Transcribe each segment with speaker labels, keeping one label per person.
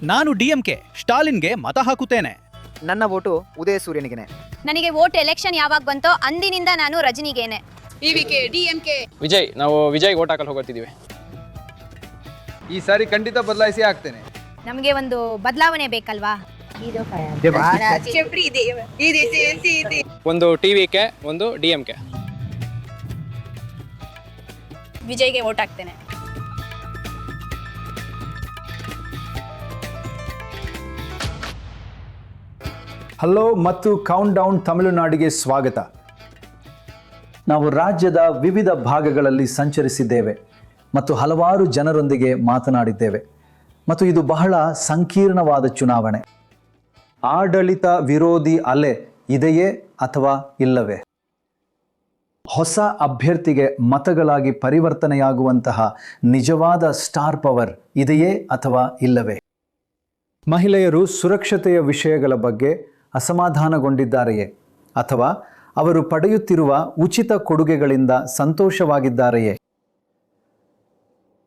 Speaker 1: ನಾನು ಡಿಎಂಕೆ ಸ್ಟಾಲಿನ್ಗೆ ಮತ ಹಾಕುತ್ತೇನೆ.
Speaker 2: ನನ್ನ ವೋಟು ಉದಯ ಸೂರ್ಯನಿಗೆನೆ.
Speaker 3: ನನಗೆ ವೋಟ್ ಎಲೆಕ್ಷನ್ ಯಾವಾಗ ಬಂತೋ ಅಂದಿನಿಂದ ನಾನು ರಜನಿಗೇನೆ.
Speaker 4: ಇವಿಕೆ ಡಿಎಂಕೆ
Speaker 5: ವಿಜಯ್, ನಾವು ವಿಜಯ್ ಓಟ್ ಹಾಕಲು ಹೋಗುತ್ತಿದ್ದೀವಿ.
Speaker 6: ಈ ಸಾರಿ ಖಂಡಿತ ಬದಲಾಯಿಸಿ ಹಾಕ್ತೇನೆ.
Speaker 3: ನಮಗೆ ಒಂದು ಬದಲಾವಣೆ ಬೇಕಲ್ವಾ?
Speaker 5: ಒಂದು ಟಿವಿಕೆ, ಒಂದು ಡಿಎಂಕೆ.
Speaker 3: ವಿಜಯ್ಗೆ ವೋಟ್ ಹಾಕ್ತೇನೆ.
Speaker 7: ಹಲೋ ಮತ್ತು ಕೌಂಟ್ ಡೌನ್ ತಮಿಳುನಾಡಿಗೆ ಸ್ವಾಗತ. ನಾವು ರಾಜ್ಯದ ವಿವಿಧ ಭಾಗಗಳಲ್ಲಿ ಸಂಚರಿಸಿದ್ದೇವೆ ಮತ್ತು ಹಲವಾರು ಜನರೊಂದಿಗೆ ಮಾತನಾಡಿದ್ದೇವೆ ಮತ್ತು ಇದು ಬಹಳ ಸಂಕೀರ್ಣವಾದ ಚುನಾವಣೆ. ಆಡಳಿತ ವಿರೋಧಿ ಅಲೆ ಇದೆಯೇ ಅಥವಾ ಇಲ್ಲವೇ? ಹೊಸ ಅಭ್ಯರ್ಥಿಗೆ ಮತಗಳಾಗಿ ಪರಿವರ್ತನೆಯಾಗುವಂತಹ ನಿಜವಾದ ಸ್ಟಾರ್ ಪವರ್ ಇದೆಯೇ ಅಥವಾ ಇಲ್ಲವೇ? ಮಹಿಳೆಯರು ಸುರಕ್ಷತೆಯ ವಿಷಯಗಳ ಬಗ್ಗೆ ಅಸಮಾಧಾನಗೊಂಡಿದ್ದಾರೆಯೇ ಅಥವಾ ಅವರು ಪಡೆಯುತ್ತಿರುವ ಉಚಿತ ಕೊಡುಗೆಗಳಿಂದ ಸಂತೋಷವಾಗಿದ್ದಾರೆಯೇ?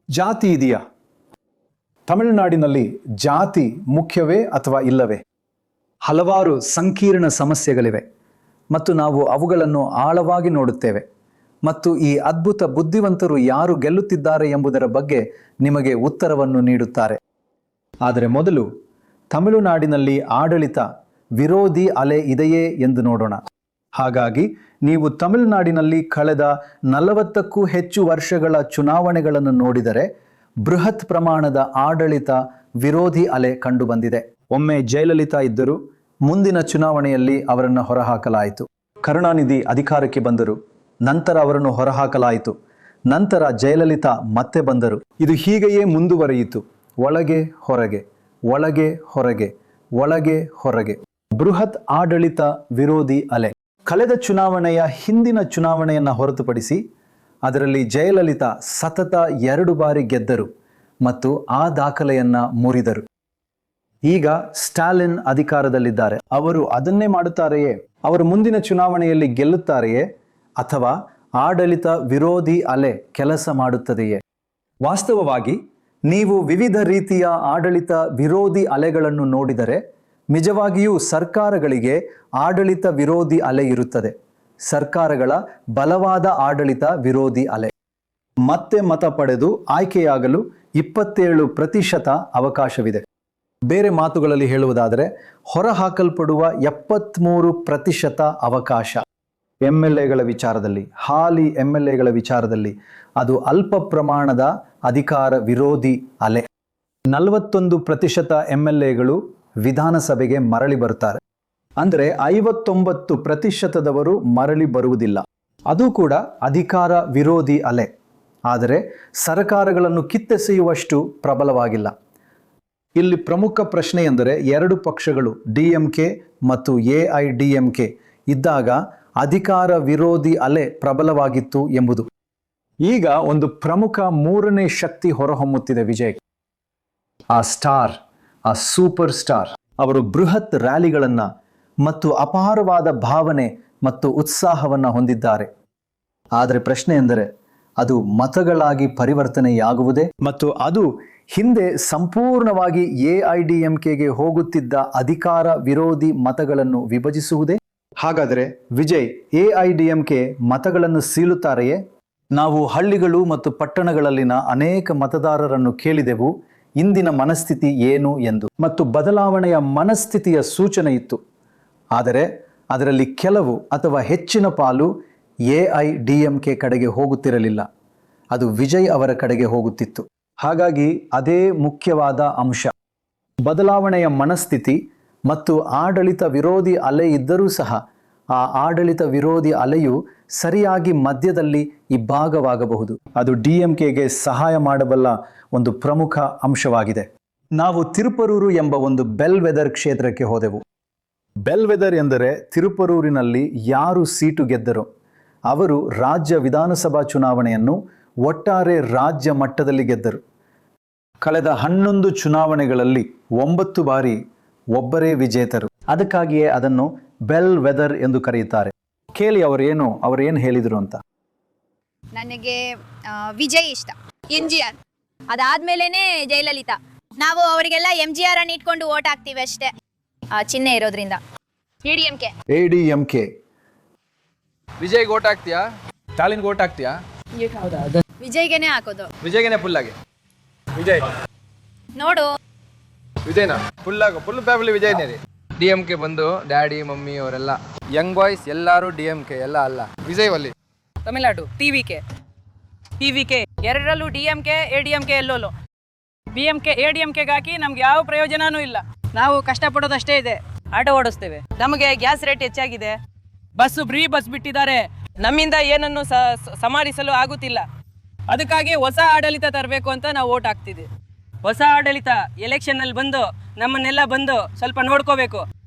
Speaker 7: ಜಾತಿ ಇದೆಯಾ? ತಮಿಳುನಾಡಿನಲ್ಲಿ ಜಾತಿ ಮುಖ್ಯವೇ ಅಥವಾ ಇಲ್ಲವೇ? ಹಲವಾರು ಸಂಕೀರ್ಣ ಸಮಸ್ಯೆಗಳಿವೆ ಮತ್ತು ನಾವು ಅವುಗಳನ್ನು ಆಳವಾಗಿ ನೋಡುತ್ತೇವೆ ಮತ್ತು ಈ ಅದ್ಭುತ ಬುದ್ಧಿವಂತರು ಯಾರು ಗೆಲ್ಲುತ್ತಿದ್ದಾರೆ ಎಂಬುದರ ಬಗ್ಗೆ ನಿಮಗೆ ಉತ್ತರವನ್ನು ನೀಡುತ್ತಾರೆ. ಆದರೆ ಮೊದಲು ತಮಿಳುನಾಡಿನಲ್ಲಿ ಆಡಳಿತ ವಿರೋಧಿ ಅಲೆ ಇದೆಯೇ ಎಂದು ನೋಡೋಣ. ಹಾಗಾಗಿ ನೀವು ತಮಿಳುನಾಡಿನಲ್ಲಿ ಕಳೆದ 40ಕ್ಕೂ ಹೆಚ್ಚು ವರ್ಷಗಳ ಚುನಾವಣೆಗಳನ್ನು ನೋಡಿದರೆ ಬೃಹತ್ ಪ್ರಮಾಣದ ಆಡಳಿತ ವಿರೋಧಿ ಅಲೆ ಕಂಡುಬಂದಿದೆ. ಒಮ್ಮೆ ಜಯಲಲಿತಾ ಇದ್ದರು, ಮುಂದಿನ ಚುನಾವಣೆಯಲ್ಲಿ ಅವರನ್ನು ಹೊರಹಾಕಲಾಯಿತು. ಕರುಣಾನಿಧಿ ಅಧಿಕಾರಕ್ಕೆ ಬಂದರು, ನಂತರ ಅವರನ್ನು ಹೊರಹಾಕಲಾಯಿತು. ನಂತರ ಜಯಲಲಿತಾ ಮತ್ತೆ ಬಂದರು. ಇದು ಹೀಗೆಯೇ ಮುಂದುವರಿಯಿತು. ಒಳಗೆ ಹೊರಗೆ, ಒಳಗೆ ಹೊರಗೆ, ಒಳಗೆ ಹೊರಗೆ. ಬೃಹತ್ ಆಡಳಿತ ವಿರೋಧಿ ಅಲೆ. ಕಳೆದ ಚುನಾವಣೆಯ ಹಿಂದಿನ ಚುನಾವಣೆಯನ್ನು ಹೊರತುಪಡಿಸಿ ಅದರಲ್ಲಿ ಜಯಲಲಿತಾ ಸತತ 2 ಬಾರಿ ಗೆದ್ದರು ಮತ್ತು ಆ ದಾಖಲೆಯನ್ನ ಮುರಿದರು. ಈಗ ಸ್ಟಾಲಿನ್ ಅಧಿಕಾರದಲ್ಲಿದ್ದಾರೆ. ಅವರು ಅದನ್ನೇ ಮಾಡುತ್ತಾರೆಯೇ? ಅವರು ಮುಂದಿನ ಚುನಾವಣೆಯಲ್ಲಿ ಗೆಲ್ಲುತ್ತಾರೆಯೇ ಅಥವಾ ಆಡಳಿತ ವಿರೋಧಿ ಅಲೆ ಕೆಲಸ ಮಾಡುತ್ತದೆಯೇ? ವಾಸ್ತವವಾಗಿ ನೀವು ವಿವಿಧ ರೀತಿಯ ಆಡಳಿತ ವಿರೋಧಿ ಅಲೆಗಳನ್ನು ನೋಡಿದರೆ ನಿಜವಾಗಿಯೂ ಸರ್ಕಾರಗಳಿಗೆ ಆಡಳಿತ ವಿರೋಧಿ ಅಲೆ ಇರುತ್ತದೆ. ಸರ್ಕಾರಗಳ ಬಲವಾದ ಆಡಳಿತ ವಿರೋಧಿ ಅಲೆ. ಮತ್ತೆ ಮತ ಪಡೆದು ಆಯ್ಕೆಯಾಗಲು 27% ಅವಕಾಶವಿದೆ. ಬೇರೆ ಮಾತುಗಳಲ್ಲಿ ಹೇಳುವುದಾದರೆ ಹೊರಹಾಕಲ್ಪಡುವ 73% ಅವಕಾಶ. MLAಗಳ ವಿಚಾರದಲ್ಲಿ, ಹಾಲಿ MLAಗಳ ವಿಚಾರದಲ್ಲಿ ಅದು ಅಲ್ಪ ಪ್ರಮಾಣದ ಅಧಿಕಾರ ವಿರೋಧಿ ಅಲೆ. 41% MLAಗಳು ವಿಧಾನಸಭೆಗೆ ಮರಳಿ ಬರುತ್ತಾರೆ. ಅಂದರೆ 59%ದವರು ಮರಳಿ ಬರುವುದಿಲ್ಲ. ಅದು ಕೂಡ ಅಧಿಕಾರ ವಿರೋಧಿ ಅಲೆ. ಆದರೆ ಸರ್ಕಾರಗಳನ್ನು ಕಿತ್ತೆಸೆಯುವಷ್ಟು ಪ್ರಬಲವಾಗಿಲ್ಲ. ಇಲ್ಲಿ ಪ್ರಮುಖ ಪ್ರಶ್ನೆ ಎಂದರೆ 2 ಪಕ್ಷಗಳು DMK ಮತ್ತು AIDMK ಇದ್ದಾಗ ಅಧಿಕಾರ ವಿರೋಧಿ ಅಲೆ ಪ್ರಬಲವಾಗಿತ್ತು ಎಂಬುದು. ಈಗ ಒಂದು ಪ್ರಮುಖ 3ನೇ ಶಕ್ತಿ ಹೊರಹೊಮ್ಮುತ್ತಿದೆ ವಿಜಯ್. ಆ ಸ್ಟಾರ್, ಆ ಸೂಪರ್ ಸ್ಟಾರ್. ಅವರು ಬೃಹತ್ ರ್ಯಾಲಿಗಳನ್ನು ಮತ್ತು ಅಪಾರವಾದ ಭಾವನೆ ಮತ್ತು ಉತ್ಸಾಹವನ್ನು ಹೊಂದಿದ್ದಾರೆ. ಆದರೆ ಪ್ರಶ್ನೆ ಎಂದರೆ ಅದು ಮತಗಳಾಗಿ ಪರಿವರ್ತನೆಯಾಗುವುದೇ? ಮತ್ತು ಅದು ಹಿಂದೆ ಸಂಪೂರ್ಣವಾಗಿ AIDMKಗೆ ಹೋಗುತ್ತಿದ್ದ ಅಧಿಕಾರ ವಿರೋಧಿ ಮತಗಳನ್ನು ವಿಭಜಿಸುವುದೇ? ಹಾಗಾದರೆ ವಿಜಯ್ AIDMK ಮತಗಳನ್ನು ಸೀಳುತ್ತಾರೆಯೇ? ನಾವು ಹಳ್ಳಿಗಳು ಮತ್ತು ಪಟ್ಟಣಗಳಲ್ಲಿನ ಅನೇಕ ಮತದಾರರನ್ನು ಕೇಳಿದೆವು ಇಂದಿನ ಮನಸ್ಥಿತಿ ಏನು ಎಂದು, ಮತ್ತು ಬದಲಾವಣೆಯ ಮನಸ್ಥಿತಿಯ ಸೂಚನೆ ಇತ್ತು. ಆದರೆ ಅದರಲ್ಲಿ ಕೆಲವು ಅಥವಾ ಹೆಚ್ಚಿನ ಪಾಲು AIDMK ಕಡೆಗೆ ಹೋಗುತ್ತಿರಲಿಲ್ಲ. ಅದು ವಿಜಯ್ ಅವರ ಕಡೆಗೆ ಹೋಗುತ್ತಿತ್ತು. ಹಾಗಾಗಿ ಅದೇ ಮುಖ್ಯವಾದ ಅಂಶ. ಬದಲಾವಣೆಯ ಮನಸ್ಥಿತಿ ಮತ್ತು ಆಡಳಿತ ವಿರೋಧಿ ಅಲೆ ಇದ್ದರೂ ಸಹ ಆ ಆಡಳಿತ ವಿರೋಧಿ ಅಲೆಯು ಸರಿಯಾಗಿ ಮಧ್ಯದಲ್ಲಿ ಇಬ್ಬಾಗವಾಗಬಹುದು. ಅದು DMKಗೆ ಸಹಾಯ ಮಾಡಬಲ್ಲ ಒಂದು ಪ್ರಮುಖ ಅಂಶವಾಗಿದೆ. ನಾವು ತಿರುಪರೂರು ಎಂಬ ಒಂದು ಬೆಲ್ವೆದರ್ ಕ್ಷೇತ್ರಕ್ಕೆ ಹೋದೆವು. ಬೆಲ್ವೆದರ್ ಎಂದರೆ ತಿರುಪರೂರಿನಲ್ಲಿ ಯಾರು ಸೀಟು ಗೆದ್ದರೋ ಅವರು ರಾಜ್ಯ ವಿಧಾನಸಭಾ ಚುನಾವಣೆಯನ್ನು ಒಟ್ಟಾರೆ ರಾಜ್ಯ ಮಟ್ಟದಲ್ಲಿ ಗೆದ್ದರು. ಕಳೆದ 11 ಚುನಾವಣೆಗಳಲ್ಲಿ 9 ಬಾರಿ ಒಬ್ಬರೇ ವಿಜೇತರು. ಅದಕ್ಕಾಗಿಯೇ ಅದನ್ನು ಬೆಲ್ ವೆದರ್ ಎಂದು ಕರೆಯುತ್ತಾರೆ. ಕೇಳಿ ಅವರೇನು ಹೇಳಿದರು ಅಂತ.
Speaker 3: ನನಗೆ ವಿಜಯ್ ಇಷ್ಟ.
Speaker 4: NGR
Speaker 3: ಅದಾದ್ಮೇಲೆನೆ ಜಯಲಲಿತಾ. ನಾವು ಅವರಿಗೆಲ್ಲ MGR ಅನ್ನು ಇಟ್ಕೊಂಡು ಓಟ್ ಹಾಕ್ತೀವಿ ಅಷ್ಟೇ, ಚಿಹ್ನೆ ಇರೋದ್ರಿಂದ. ADMK.
Speaker 7: ADMK.
Speaker 6: ವಿಜಯ್ಗೆ ಓಟ್ ಹಾಕ್ತೀಯಾ? ಸ್ಟಾಲಿನ್ಗೆ ಓಟ್ ಹಾಕ್ತೀಯಾ?
Speaker 3: ವಿಜಯ್ಗೆನೆ ಹಾಕೋದು.
Speaker 6: ವಿಜಯ್ಗೆನೆ ಫುಲ್ ಆಗಿ. ವಿಜಯ್
Speaker 3: ನೋಡು,
Speaker 6: ವಿಜಯ್ನ ಫುಲ್ ಫ್ಯಾಮಿಲಿ ವಿಜಯ್ನೇ ರೀ. DMK ಬಂದು ಡ್ಯಾಡಿ ಮಮ್ಮಿ ಅವರೆಲ್ಲ ಯಂಗ್ ಬಾಯ್ಸ್ ಎಲ್ಲರೂ DMK ಎಲ್ಲ ಅಲ್ಲ. ವಿಜಯ್ ಅಲ್ಲಿ
Speaker 4: ತಮಿಳ್ನಾಡು TVK ಎರಡರಲ್ಲೂ DMK ADMK ಎಲ್ಲೋಲು. BMK ADMKಗೆ ಹಾಕಿ ನಮ್ಗೆ ಯಾವ ಪ್ರಯೋಜನನೂ ಇಲ್ಲ. ನಾವು ಕಷ್ಟಪಡೋದಷ್ಟೇ ಇದೆ. ಆಟೋ ಓಡಿಸ್ತೇವೆ, ನಮಗೆ ಗ್ಯಾಸ್ ರೇಟ್ ಹೆಚ್ಚಾಗಿದೆ, ಫ್ರೀ ಬಸ್ ಬಿಟ್ಟಿದ್ದಾರೆ, ನಮ್ಮಿಂದ ಏನನ್ನು ಸಮಾರಿಸಲು ಆಗುತ್ತಿಲ್ಲ. ಅದಕ್ಕಾಗಿ ಹೊಸ ಆಡಳಿತ ತರಬೇಕು ಅಂತ ನಾವು ಓಟ್ ಹಾಕ್ತಿದ್ವಿ. ಹೊಸ ಆಡಳಿತ ಎಲೆಕ್ಷನ್ನಲ್ಲಿ ಬಂದು ನಮ್ಮನ್ನೆಲ್ಲ ಬಂದು ಸ್ವಲ್ಪ ನೋಡ್ಕೋಬೇಕು.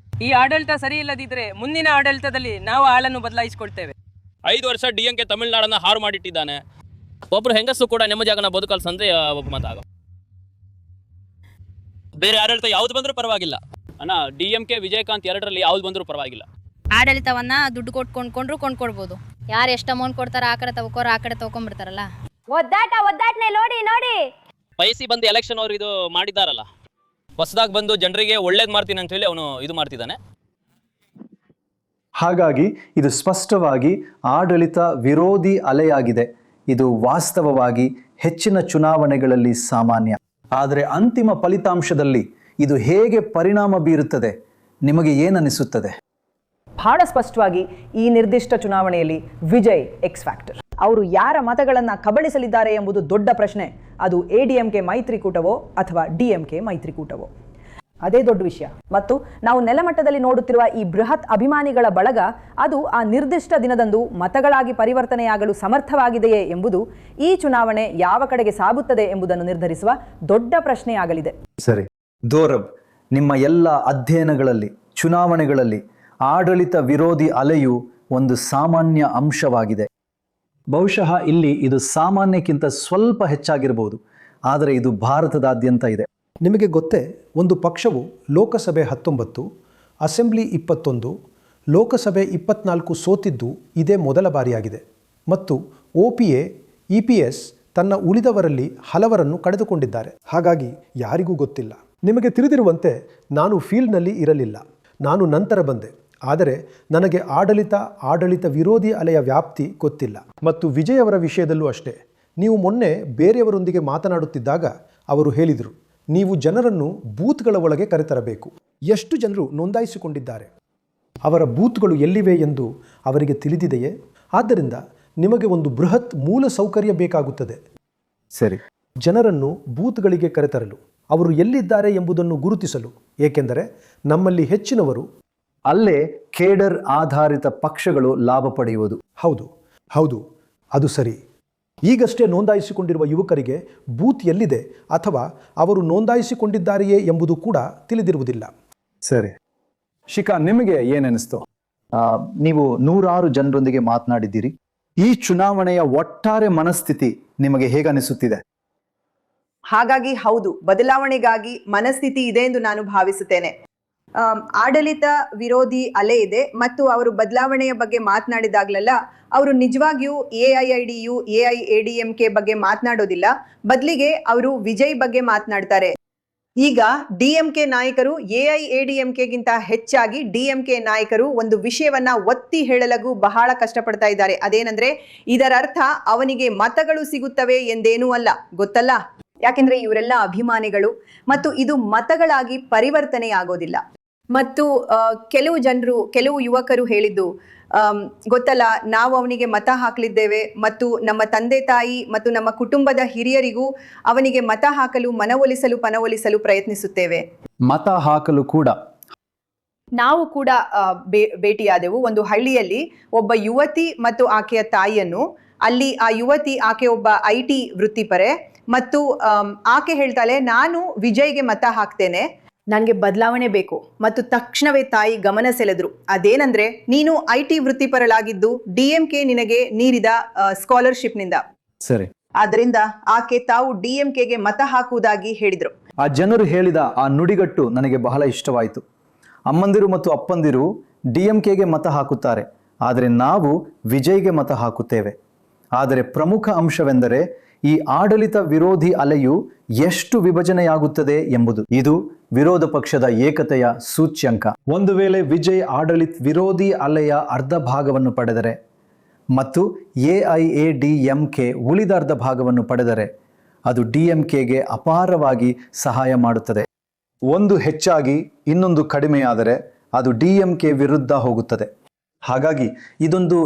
Speaker 4: ಈ ಆಡಳಿತ ಸರಿ ಇಲ್ಲದಿದ್ರೆ ಮುಂದಿನ ಆಡಳಿತದಲ್ಲಿ ನಾವು ಹಾಲನ್ನು ಬದಲಾಯಿಸಿಕೊಳ್ತೇವೆ.
Speaker 8: 5 ವರ್ಷ DMK ತಮಿಳ್ನಾಡನ್ನ ಹಾರು ಮಾಡಿಟ್ಟಿದ್ದಾನೆ. ಒಬ್ರು ಹೆಂಗಸು ಕೂಡ ನೆಮ್ಮದಿಯಾಗನ ಬದುಕಲ್ಸಂದ್ರೆ ಒಬ್ಬ ಮಾತಾಗ ಬೇರೆ ಆಡಳಿತ ಯಾವ್ದು ಬಂದ್ರೂ ಪರವಾಗಿಲ್ಲ ಅಣ್ಣ. DMK ವಿಜಯಕಾಂತ್ ಎರಡರಲ್ಲಿ ಯಾವ್ದು ಬಂದ್ರೂ ಪರವಾಗಿಲ್ಲ.
Speaker 3: ಆಡಳಿತವನ್ನ ದುಡ್ಡು ಕೊಂಡ್ಕೊಡ್ಬೋದು. ಯಾರು ಎಷ್ಟು ಅಮೌಂಟ್ ಕೊಡ್ತಾರ ಆ ಕಡೆ ತಗೋರ, ಆ ಕಡೆ ತಗೊಂಡ್ಬಿಡ್ತಾರಲ್ಲ. ಒದ್ದಾಟನೆ ನೋಡಿ
Speaker 8: ಪೈಸಿ ಬಂದು ಎಲೆಕ್ಷನ್ ಅವ್ರು ಇದು ಮಾಡಿದ್ದಾರಲ್ಲ, ಹೊಸದಾಗಿ ಬಂದು ಜನರಿಗೆ ಒಳ್ಳೇದು ಮಾಡ್ತೀನಿ ಅಂತ ಹೇಳಿ ಅವನು ಇದು ಮಾಡ್ತಿದ್ದಾನೆ.
Speaker 7: ಹಾಗಾಗಿ ಇದು ಸ್ಪಷ್ಟವಾಗಿ ಆಡಳಿತ ವಿರೋಧಿ ಅಲೆಯಾಗಿದೆ. ಇದು ವಾಸ್ತವವಾಗಿ ಹೆಚ್ಚಿನ ಚುನಾವಣೆಗಳಲ್ಲಿ ಸಾಮಾನ್ಯ. ಆದರೆ ಅಂತಿಮ ಫಲಿತಾಂಶದಲ್ಲಿ ಇದು ಹೇಗೆ ಪರಿಣಾಮ ಬೀರುತ್ತದೆ, ನಿಮಗೆ ಏನನಿಸುತ್ತದೆ?
Speaker 9: ಬಹಳ ಸ್ಪಷ್ಟವಾಗಿ ಈ ನಿರ್ದಿಷ್ಟ ಚುನಾವಣೆಯಲ್ಲಿ ವಿಜಯ್ ಎಕ್ಸ್ ಫ್ಯಾಕ್ಟರ್. ಅವರು ಯಾರ ಮತಗಳನ್ನು ಕಬಳಿಸಲಿದ್ದಾರೆ ಎಂಬುದು ದೊಡ್ಡ ಪ್ರಶ್ನೆ. ಅದು ADMK ಮೈತ್ರಿಕೂಟವೋ ಅಥವಾ DMK ಮೈತ್ರಿಕೂಟವೋ, ಅದೇ ದೊಡ್ಡ ವಿಷಯ. ಮತ್ತು ನಾವು ನೆಲಮಟ್ಟದಲ್ಲಿ ನೋಡುತ್ತಿರುವ ಈ ಬೃಹತ್ ಅಭಿಮಾನಿಗಳ ಬಳಗ, ಅದು ಆ ನಿರ್ದಿಷ್ಟ ದಿನದಂದು ಮತಗಳಾಗಿ ಪರಿವರ್ತನೆಯಾಗಲು ಸಮರ್ಥವಾಗಿದೆಯೇ ಎಂಬುದು ಈ ಚುನಾವಣೆ ಯಾವ ಕಡೆಗೆ ಸಾಗುತ್ತದೆ ಎಂಬುದನ್ನು ನಿರ್ಧರಿಸುವ ದೊಡ್ಡ ಪ್ರಶ್ನೆಯಾಗಲಿದೆ.
Speaker 7: ಸರಿ ದೋರಬ್, ನಿಮ್ಮ ಎಲ್ಲ ಅಧ್ಯಯನಗಳಲ್ಲಿ ಚುನಾವಣೆಗಳಲ್ಲಿ ಆಡಳಿತ ವಿರೋಧಿ ಅಲೆಯು ಒಂದು ಸಾಮಾನ್ಯ ಅಂಶವಾಗಿದೆ. ಬಹುಶಃ ಇಲ್ಲಿ ಇದು ಸಾಮಾನ್ಯಕ್ಕಿಂತ ಸ್ವಲ್ಪ ಹೆಚ್ಚಾಗಿರಬಹುದು, ಆದರೆ ಇದು ಭಾರತದಾದ್ಯಂತ ಇದೆ.
Speaker 10: ನಿಮಗೆ ಗೊತ್ತೇ, ಒಂದು ಪಕ್ಷವು ಲೋಕಸಭೆ 19, ಅಸೆಂಬ್ಲಿ 21, ಲೋಕಸಭೆ 24 ಸೋತಿದ್ದು ಇದೇ ಮೊದಲ ಬಾರಿಯಾಗಿದೆ. ಮತ್ತು OPA EPS ತನ್ನ ಉಳಿದವರಲ್ಲಿ ಹಲವರನ್ನು ಕಳೆದುಕೊಂಡಿದ್ದಾರೆ. ಹಾಗಾಗಿ ಯಾರಿಗೂ ಗೊತ್ತಿಲ್ಲ. ನಿಮಗೆ ತಿಳಿದಿರುವಂತೆ ನಾನು ಫೀಲ್ಡ್ನಲ್ಲಿ ಇರಲಿಲ್ಲ, ನಾನು ನಂತರ ಬಂದೆ. ಆದರೆ ನನಗೆ ಆಡಳಿತ ವಿರೋಧಿ ಅಲೆಯ ವ್ಯಾಪ್ತಿ ಗೊತ್ತಿಲ್ಲ. ಮತ್ತು ವಿಜಯ್ ಅವರ ವಿಷಯದಲ್ಲೂ ಅಷ್ಟೇ. ನೀವು ಮೊನ್ನೆ ಬೇರೆಯವರೊಂದಿಗೆ ಮಾತನಾಡುತ್ತಿದ್ದಾಗ ಅವರು ಹೇಳಿದರು, ನೀವು ಜನರನ್ನು ಬೂತ್ಗಳ ಒಳಗೆ ಕರೆತರಬೇಕು. ಎಷ್ಟು ಜನರು ನೋಂದಾಯಿಸಿಕೊಂಡಿದ್ದಾರೆ, ಅವರ ಬೂತ್ಗಳು ಎಲ್ಲಿವೆ ಎಂದು ಅವರಿಗೆ ತಿಳಿದಿದೆಯೇ? ಆದ್ದರಿಂದ ನಿಮಗೆ ಒಂದು ಬೃಹತ್ ಮೂಲ ಸೌಕರ್ಯ ಬೇಕಾಗುತ್ತದೆ.
Speaker 7: ಸರಿ,
Speaker 10: ಜನರನ್ನು ಬೂತ್ಗಳಿಗೆ ಕರೆತರಲು, ಅವರು ಎಲ್ಲಿದ್ದಾರೆ ಎಂಬುದನ್ನು ಗುರುತಿಸಲು. ಏಕೆಂದರೆ ನಮ್ಮಲ್ಲಿ ಹೆಚ್ಚಿನವರು
Speaker 7: ಅಲ್ಲೇ ಕೇಡರ್ ಆಧಾರಿತ ಪಕ್ಷಗಳು ಲಾಭ ಪಡೆಯುವುದು.
Speaker 10: ಹೌದು, ಅದು ಸರಿ. ಈಗಷ್ಟೇ ನೋಂದಾಯಿಸಿಕೊಂಡಿರುವ ಯುವಕರಿಗೆ ಬೂತ್ ಎಲ್ಲಿದೆ ಅಥವಾ ಅವರು ನೋಂದಾಯಿಸಿಕೊಂಡಿದ್ದಾರೆಯೇ ಎಂಬುದು ಕೂಡ ತಿಳಿದಿರುವುದಿಲ್ಲ.
Speaker 7: ಸರಿ ಶಿಖಾ, ನಿಮಗೆ ಏನೆನಿಸ್ತು? ನೀವು 106 ಜನರೊಂದಿಗೆ ಮಾತನಾಡಿದ್ದೀರಿ. ಈ ಚುನಾವಣೆಯ ಒಟ್ಟಾರೆ ಮನಸ್ಥಿತಿ ನಿಮಗೆ ಹೇಗನಿಸುತ್ತಿದೆ?
Speaker 9: ಹಾಗಾಗಿ ಹೌದು, ಬದಲಾವಣೆಗಾಗಿ ಮನಸ್ಥಿತಿ ಇದೆ ಎಂದು ನಾನು ಭಾವಿಸುತ್ತೇನೆ. ಆಡಳಿತ ವಿರೋಧಿ ಅಲೆ ಇದೆ ಮತ್ತು ಅವರು ಬದಲಾವಣೆಯ ಬಗ್ಗೆ ಮಾತನಾಡಿದಾಗಲೆಲ್ಲ ಅವರು ನಿಜವಾಗಿಯೂ AIIDU AIADMK ಬಗ್ಗೆ ಮಾತನಾಡೋದಿಲ್ಲ. ಬದಲಿಗೆ ಅವರು ವಿಜಯ್ ಬಗ್ಗೆ ಮಾತನಾಡ್ತಾರೆ. ಈಗ DMK ನಾಯಕರು AIADMKಗಿಂತ ಹೆಚ್ಚಾಗಿ DMK ನಾಯಕರು ಒಂದು ವಿಷಯವನ್ನ ಒತ್ತಿ ಹೇಳಲಗೂ ಬಹಳ ಕಷ್ಟಪಡ್ತಾ ಇದ್ದಾರೆ. ಅದೇನಂದ್ರೆ, ಇದರ ಅರ್ಥ ಅವನಿಗೆ ಮತಗಳು ಸಿಗುತ್ತವೆ ಎಂದೇನೂ ಅಲ್ಲ, ಗೊತ್ತಲ್ಲ? ಯಾಕೆಂದ್ರೆ ಇವರೆಲ್ಲ ಅಭಿಮಾನಿಗಳು ಮತ್ತು ಇದು ಮತಗಳಾಗಿ ಪರಿವರ್ತನೆಯಾಗೋದಿಲ್ಲ. ಮತ್ತು ಕೆಲವು ಯುವಕರು ಹೇಳಿದ್ದು ಗೊತ್ತಲ್ಲ, ನಾವು ಅವನಿಗೆ ಮತ ಹಾಕಲಿದ್ದೇವೆ ಮತ್ತು ನಮ್ಮ ತಂದೆ ತಾಯಿ ಮತ್ತು ನಮ್ಮ ಕುಟುಂಬದ ಹಿರಿಯರಿಗೂ ಅವನಿಗೆ ಮತ ಹಾಕಲು ಪನವೊಲಿಸಲು ಪ್ರಯತ್ನಿಸುತ್ತೇವೆ.
Speaker 7: ಮತ ಹಾಕಲು ಕೂಡ
Speaker 9: ನಾವು ಕೂಡ ಭೇಟಿಯಾದೆವು ಒಂದು ಹಳ್ಳಿಯಲ್ಲಿ ಒಬ್ಬ ಯುವತಿ ಮತ್ತು ಆಕೆಯ ತಾಯಿಯನ್ನು. ಅಲ್ಲಿ ಆ ಯುವತಿ, ಆಕೆ ಒಬ್ಬ IT ವೃತ್ತಿಪರೆ ಮತ್ತು ಆಕೆ ಹೇಳ್ತಾಳೆ, ನಾನು ವಿಜಯ್ಗೆ ಮತ ಹಾಕ್ತೇನೆ, ನನಗೆ ಬದಲಾವಣೆ ಬೇಕು. ಮತ್ತು ತಕ್ಷಣವೇ ತಾಯಿ ಗಮನ ಸೆಳೆದ್ರು. ಅದೇನಂದ್ರೆ, ನೀನು IT ವೃತ್ತಿಪರಳಾಗಿದ್ದು DMK ನಿನಗೆ ನೀಡಿದ ಸ್ಕಾಲರ್ಶಿಪ್ನಿಂದ.
Speaker 7: ಸರಿ,
Speaker 9: ಆದ್ರಿಂದ ಆಕೆ ತಾವು DMKಗೆ ಮತ ಹಾಕುವುದಾಗಿ ಹೇಳಿದ್ರು.
Speaker 7: ಆ ಜನರು ಹೇಳಿದ ಆ ನುಡಿಗಟ್ಟು ನನಗೆ ಬಹಳ ಇಷ್ಟವಾಯಿತು. ಅಮ್ಮಂದಿರು ಮತ್ತು ಅಪ್ಪಂದಿರು DMKಗೆ ಮತ ಹಾಕುತ್ತಾರೆ, ಆದರೆ ನಾವು ವಿಜಯ್ಗೆ ಮತ ಹಾಕುತ್ತೇವೆ. ಆದರೆ ಪ್ರಮುಖ ಅಂಶವೆಂದರೆ ಈ ಆಡಳಿತ ವಿರೋಧಿ ಅಲೆಯು ಎಷ್ಟು ವಿಭಜನೆಯಾಗುತ್ತದೆ ಎಂಬುದು. ಇದು ವಿರೋಧ ಪಕ್ಷದ ಏಕತೆಯ ಸೂಚ್ಯಂಕ. ಒಂದು ವೇಳೆ ವಿಜಯ್ ಆಡಳಿತ ವಿರೋಧಿ ಅಲೆಯ ಅರ್ಧ ಭಾಗವನ್ನು ಪಡೆದರೆ ಮತ್ತು AIADMK ಉಳಿದ ಅರ್ಧ ಭಾಗವನ್ನು ಪಡೆದರೆ ಅದು DMKಗೆ ಅಪಾರವಾಗಿ ಸಹಾಯ ಮಾಡುತ್ತದೆ. ಒಂದು ಹೆಚ್ಚಾಗಿ ಇನ್ನೊಂದು ಕಡಿಮೆಯಾದರೆ ಅದು DMK ವಿರುದ್ಧ ಹೋಗುತ್ತದೆ. ಹಾಗಾಗಿ ಇದೊಂದು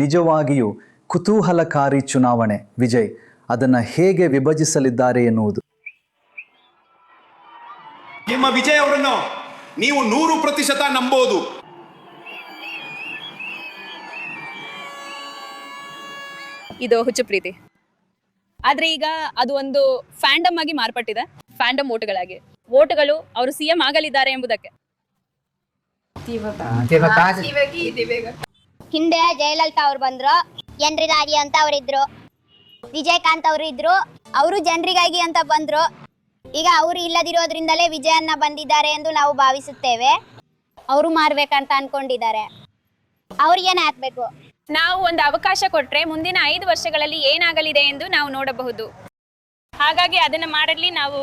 Speaker 7: ನಿಜವಾಗಿಯೂ ಕುತೂಹಲಕಾರಿ ಚುನಾವಣೆ. ವಿಜಯ್ ಅದನ್ನು ಹೇಗೆ ವಿಭಜಿಸಲಿದ್ದಾರೆ ಎನ್ನುವುದು.
Speaker 11: ನಿಮ್ಮ ವಿಜಯ್ ಅವರನ್ನು ನೀವು 100% ನಂಬೋದು.
Speaker 4: ಇದು ಹುಚ್ಚು ಪ್ರೀತಿ. ಆದ್ರೆ ಈಗ ಅದು ಒಂದು ಫ್ಯಾಂಡಮ್ ಆಗಿ ಮಾರ್ಪಟ್ಟಿದೆ, ಫ್ಯಾಂಡಮ್ ವೋಟ್ಗಳಾಗಿ. ವೋಟ್ಗಳು ಅವರು CM ಆಗಲಿದ್ದಾರೆ ಎಂಬುದಕ್ಕೆ.
Speaker 3: ಹಿಂದೆ ಜಯಲಲಿತಾ ಅವ್ರು ಬಂದ್ರು, ಜನರಿಗಾಗಿ ಅಂತ ಅವರಿದ್ರು. ವಿಜಯಕಾಂತ್ ಅವರು ಇದ್ರು, ಅವರು ಜನರಿಗಾಗಿ ಅಂತ ಬಂದ್ರು. ಈಗ ಅವರು ಇಲ್ಲದಿರೋದ್ರಿಂದಲೇ ವಿಜಯನ್ನ ಬಂದಿದ್ದಾರೆ ಎಂದು ನಾವು ಭಾವಿಸುತ್ತೇವೆ. ಅವರು ಮಾರ್ಬೇಕಂತ ಅನ್ಕೊಂಡಿದ್ದಾರೆ. ಅವ್ರಿಗೇನೆ ಹಾಕ್ಬೇಕು.
Speaker 4: ನಾವು ಒಂದು ಅವಕಾಶ ಕೊಟ್ರೆ ಮುಂದಿನ 5 ವರ್ಷಗಳಲ್ಲಿ ಏನಾಗಲಿದೆ ಎಂದು ನಾವು ನೋಡಬಹುದು. ಹಾಗಾಗಿ ಅದನ್ನ ಮಾಡಲಿ ನಾವು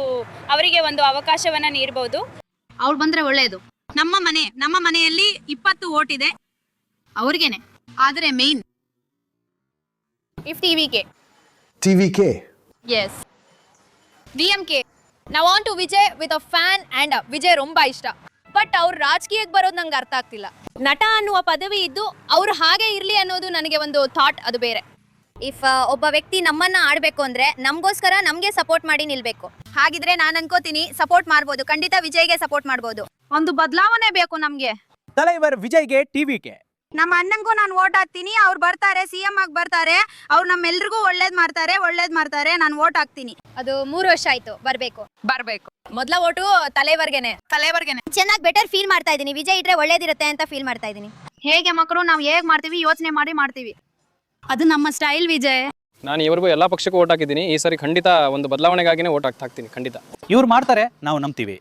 Speaker 4: ಅವರಿಗೆ ಒಂದು ಅವಕಾಶವನ್ನ ನೀಡಬಹುದು.
Speaker 3: ಅವ್ರು ಬಂದ್ರೆ ಒಳ್ಳೇದು. ನಮ್ಮ ಮನೆಯಲ್ಲಿ 20 ವೋಟ್ ಇದೆ ಅವ್ರಿಗೇನೆ. ಆದ್ರೆ main
Speaker 10: TVK.
Speaker 3: Yes. DMK. Now on to Vijay with a fan and Vijay romba ಇಷ್ಟ. ಬಟ್ ಅವ್ರು ರಾಜಕೀಯಕ್ಕೆ ಬರೋದು ನಂಗೆ ಅರ್ಥ ಆಗ್ತಿಲ್ಲ. ನಟ ಅನ್ನುವ ಪದವಿ ಇದ್ದು ಅವ್ರು ಹಾಗೆ ಇರ್ಲಿ ಅನ್ನೋದು ನನಗೆ ಒಂದು ಥಾಟ್, ಅದು ಬೇರೆ. ಇಫ್ ಒಬ್ಬ ವ್ಯಕ್ತಿ ನಮ್ಮನ್ನ ಆಡ್ಬೇಕು ಅಂದ್ರೆ ನಮಗೋಸ್ಕರ ನಮ್ಗೆ ಸಪೋರ್ಟ್ ಮಾಡಿ ನಿಲ್ಬೇಕು. ಹಾಗಿದ್ರೆ ನಾನು ಅನ್ಕೋತೀನಿ ಸಪೋರ್ಟ್ ಮಾಡ್ಬೋದು, ಖಂಡಿತ ವಿಜಯ್ಗೆ ಸಪೋರ್ಟ್ ಮಾಡ್ಬೋದು. ಒಂದು ಬದಲಾವಣೆ ಬೇಕು ನಮ್ಗೆ.
Speaker 1: ತಲೈವರ್ ವಿಜಯ್ಗೆ TVK.
Speaker 3: ನಮ್ಮ ಅಣ್ಣಂಗೂ ನಾನು ವೋಟ್ ಹಾಕ್ತೀನಿ. ಅವ್ರು ಬರ್ತಾರೆ, CM ಆಗಿ ಬರ್ತಾರೆ. ಅವ್ರು ನಮ್ಮೆಲ್ರಿಗೂ ಒಳ್ಳೇದ್ ಮಾಡ್ತಾರೆ. ನಾನು ವೋಟ್ ಹಾಕ್ತೀನಿ. ಅದು 3 ವರ್ಷ ಆಯ್ತು, ಬರ್ಬೇಕು. ಮೊದಲ ವೋಟು ತಲೆವರ್ಗೆನೆ. ಚೆನ್ನಾಗಿ ಬೆಟರ್ ಫೀಲ್ ಮಾಡ್ತಾ ಇದೀನಿ. ವಿಜಯ್ ಇಟ್ರೆ ಒಳ್ಳೇದಿರುತ್ತೆ ಅಂತ ಫೀಲ್ ಮಾಡ್ತಾ ಇದೀನಿ. ಹೇಗೆ ಮಕ್ಕಳು ನಾವು ಹೇಗ್ ಮಾಡ್ತೀವಿ ಯೋಚನೆ ಮಾಡ್ತೀವಿ. ಅದು ನಮ್ಮ ಸ್ಟೈಲ್ ವಿಜಯ್.
Speaker 5: ನಾನು ಇವರೆಗೂ ಎಲ್ಲ ಪಕ್ಷಕ್ಕೂ ಓಟ್ ಹಾಕಿದ್ದೀನಿ. ಈ ಸಾರಿ ಖಂಡಿತ ಒಂದು ಬದಲಾವಣೆಗಾಗಿನೇ ಓಟ್ ಹಾಕ್ತೀನಿ ಖಂಡಿತ.
Speaker 1: ಇವ್ರು ಮಾಡ್ತಾರೆ, ನಾವು ನಂಬ್ತೀವಿ.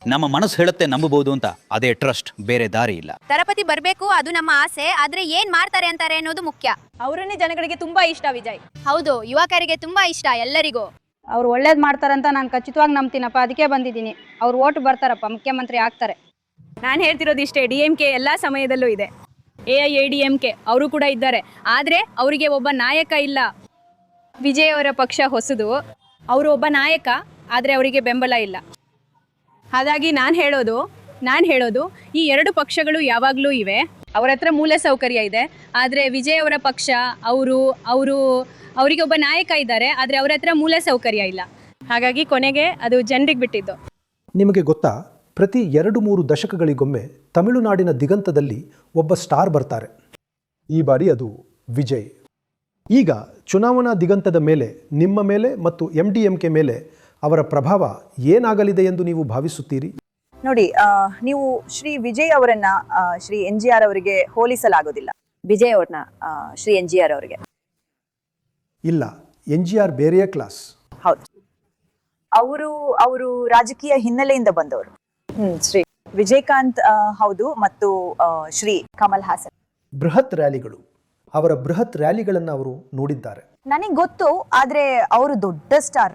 Speaker 1: ನಮ್ಮ ಮನಸ್ಸು ಹೇಳುತ್ತೆ ನಂಬಬಹುದು ಅಂತ, ಅದೇ ಟ್ರಸ್ಟ್, ಬೇರೆ ದಾರಿ ಇಲ್ಲ.
Speaker 3: ತರಪತಿ ಬರ್ಬೇಕು, ಅದು ನಮ್ಮ ಆಸೆ. ಆದ್ರೆ ಏನ್ ಮಾಡ್ತಾರೆ ಅಂತಾರೆ ಅನ್ನೋದು ಮುಖ್ಯ.
Speaker 4: ಅವರನ್ನೇ ಜನಗಳಿಗೆ ತುಂಬಾ ಇಷ್ಟ ವಿಜಯ್.
Speaker 3: ಹೌದು, ಯುವಕರಿಗೆ ತುಂಬಾ ಇಷ್ಟ, ಎಲ್ಲರಿಗೂ.
Speaker 4: ಅವ್ರು ಒಳ್ಳೇದ್ ಮಾಡ್ತಾರಂತ ನಾನು ಖಚಿತವಾಗಿ ನಂಬ್ತೀನಪ್ಪ. ಅದಕ್ಕೆ ಬಂದಿದ್ದೀನಿ. ಅವ್ರು ಓಟ್ ಬರ್ತಾರಪ್ಪ, ಮುಖ್ಯಮಂತ್ರಿ ಆಗ್ತಾರೆ. ನಾನು ಹೇಳ್ತಿರೋದು ಇಷ್ಟೇ, DMK ಎಲ್ಲ ಸಮಯದಲ್ಲೂ ಇದೆ. AIADMK ಅವರು ಕೂಡ ಇದ್ದಾರೆ. ಆದ್ರೆ ಅವರಿಗೆ ಒಬ್ಬ ನಾಯಕ ಇಲ್ಲ. ವಿಜಯ್ ಅವರ ಪಕ್ಷ ಹೊಸದು, ಅವರು ಒಬ್ಬ ನಾಯಕ, ಆದ್ರೆ ಅವರಿಗೆ ಬೆಂಬಲ ಇಲ್ಲ. ಹಾಗಾಗಿ ನಾನು ಹೇಳೋದು ಈ 2 ಪಕ್ಷಗಳು ಯಾವಾಗಲೂ ಇವೆ. ಅವರ ಹತ್ರ ಮೂಲ ಸೌಕರ್ಯ ಇದೆ. ಆದರೆ ವಿಜಯ್ ಅವರ ಪಕ್ಷ ಅವರಿಗೆ ಒಬ್ಬ ನಾಯಕ ಇದ್ದಾರೆ, ಆದರೆ ಅವರ ಹತ್ರ ಮೂಲ ಸೌಕರ್ಯ ಇಲ್ಲ. ಹಾಗಾಗಿ ಕೊನೆಗೆ ಅದು ಜನರಿಗೆ ಬಿಟ್ಟಿದ್ದು.
Speaker 10: ನಿಮಗೆ ಗೊತ್ತಾ, ಪ್ರತಿ 2-3 ದಶಕಗಳಿಗೊಮ್ಮೆ ತಮಿಳುನಾಡಿನ ದಿಗಂತದಲ್ಲಿ ಒಬ್ಬ ಸ್ಟಾರ್ ಬರ್ತಾರೆ. ಈ ಬಾರಿ ಅದು ವಿಜಯ್. ಈಗ ಚುನಾವಣಾ ದಿಗಂತದ ಮೇಲೆ, ನಿಮ್ಮ ಮೇಲೆ ಮತ್ತು MDMK ಮೇಲೆ ಅವರ ಪ್ರಭಾವ ಏನಾಗಲಿದೆ ಎಂದು ನೀವು ಭಾವಿಸುತ್ತೀರಿ?
Speaker 9: ನೋಡಿ, ನೀವು ಶ್ರೀ ವಿಜಯ್ ಅವರನ್ನ ಶ್ರೀ NGR ಅವರಿಗೆ ಹೋಲಿಸಲಾಗೋದಿಲ್ಲ. ವಿಜಯ್ ಅವ್ರನ್ನ ಶ್ರೀ NGR ಅವರಿಗೆ.
Speaker 10: ಇಲ್ಲ, NGR ಬೇರೆಯೇ ಕ್ಲಾಸ್.
Speaker 9: ಹೌದು, ಅವರು ರಾಜಕೀಯ ಹಿನ್ನೆಲೆಯಿಂದ ಬಂದವರು. ಶ್ರೀ ವಿಜಯಕಾಂತ್ ಹೌದು, ಮತ್ತು ಶ್ರೀ ಕಮಲ್ ಹಾಸನ್.
Speaker 10: ಬೃಹತ್ ರ್ಯಾಲಿಗಳು, ಅವರ ಬೃಹತ್ ರ್ಯಾಲಿಗಳನ್ನು ಅವರು ನೋಡಿದ್ದಾರೆ.
Speaker 9: ನನಗೆ ಗೊತ್ತು, ಆದ್ರೆ ಅವರು ದೊಡ್ಡ ಸ್ಟಾರ್.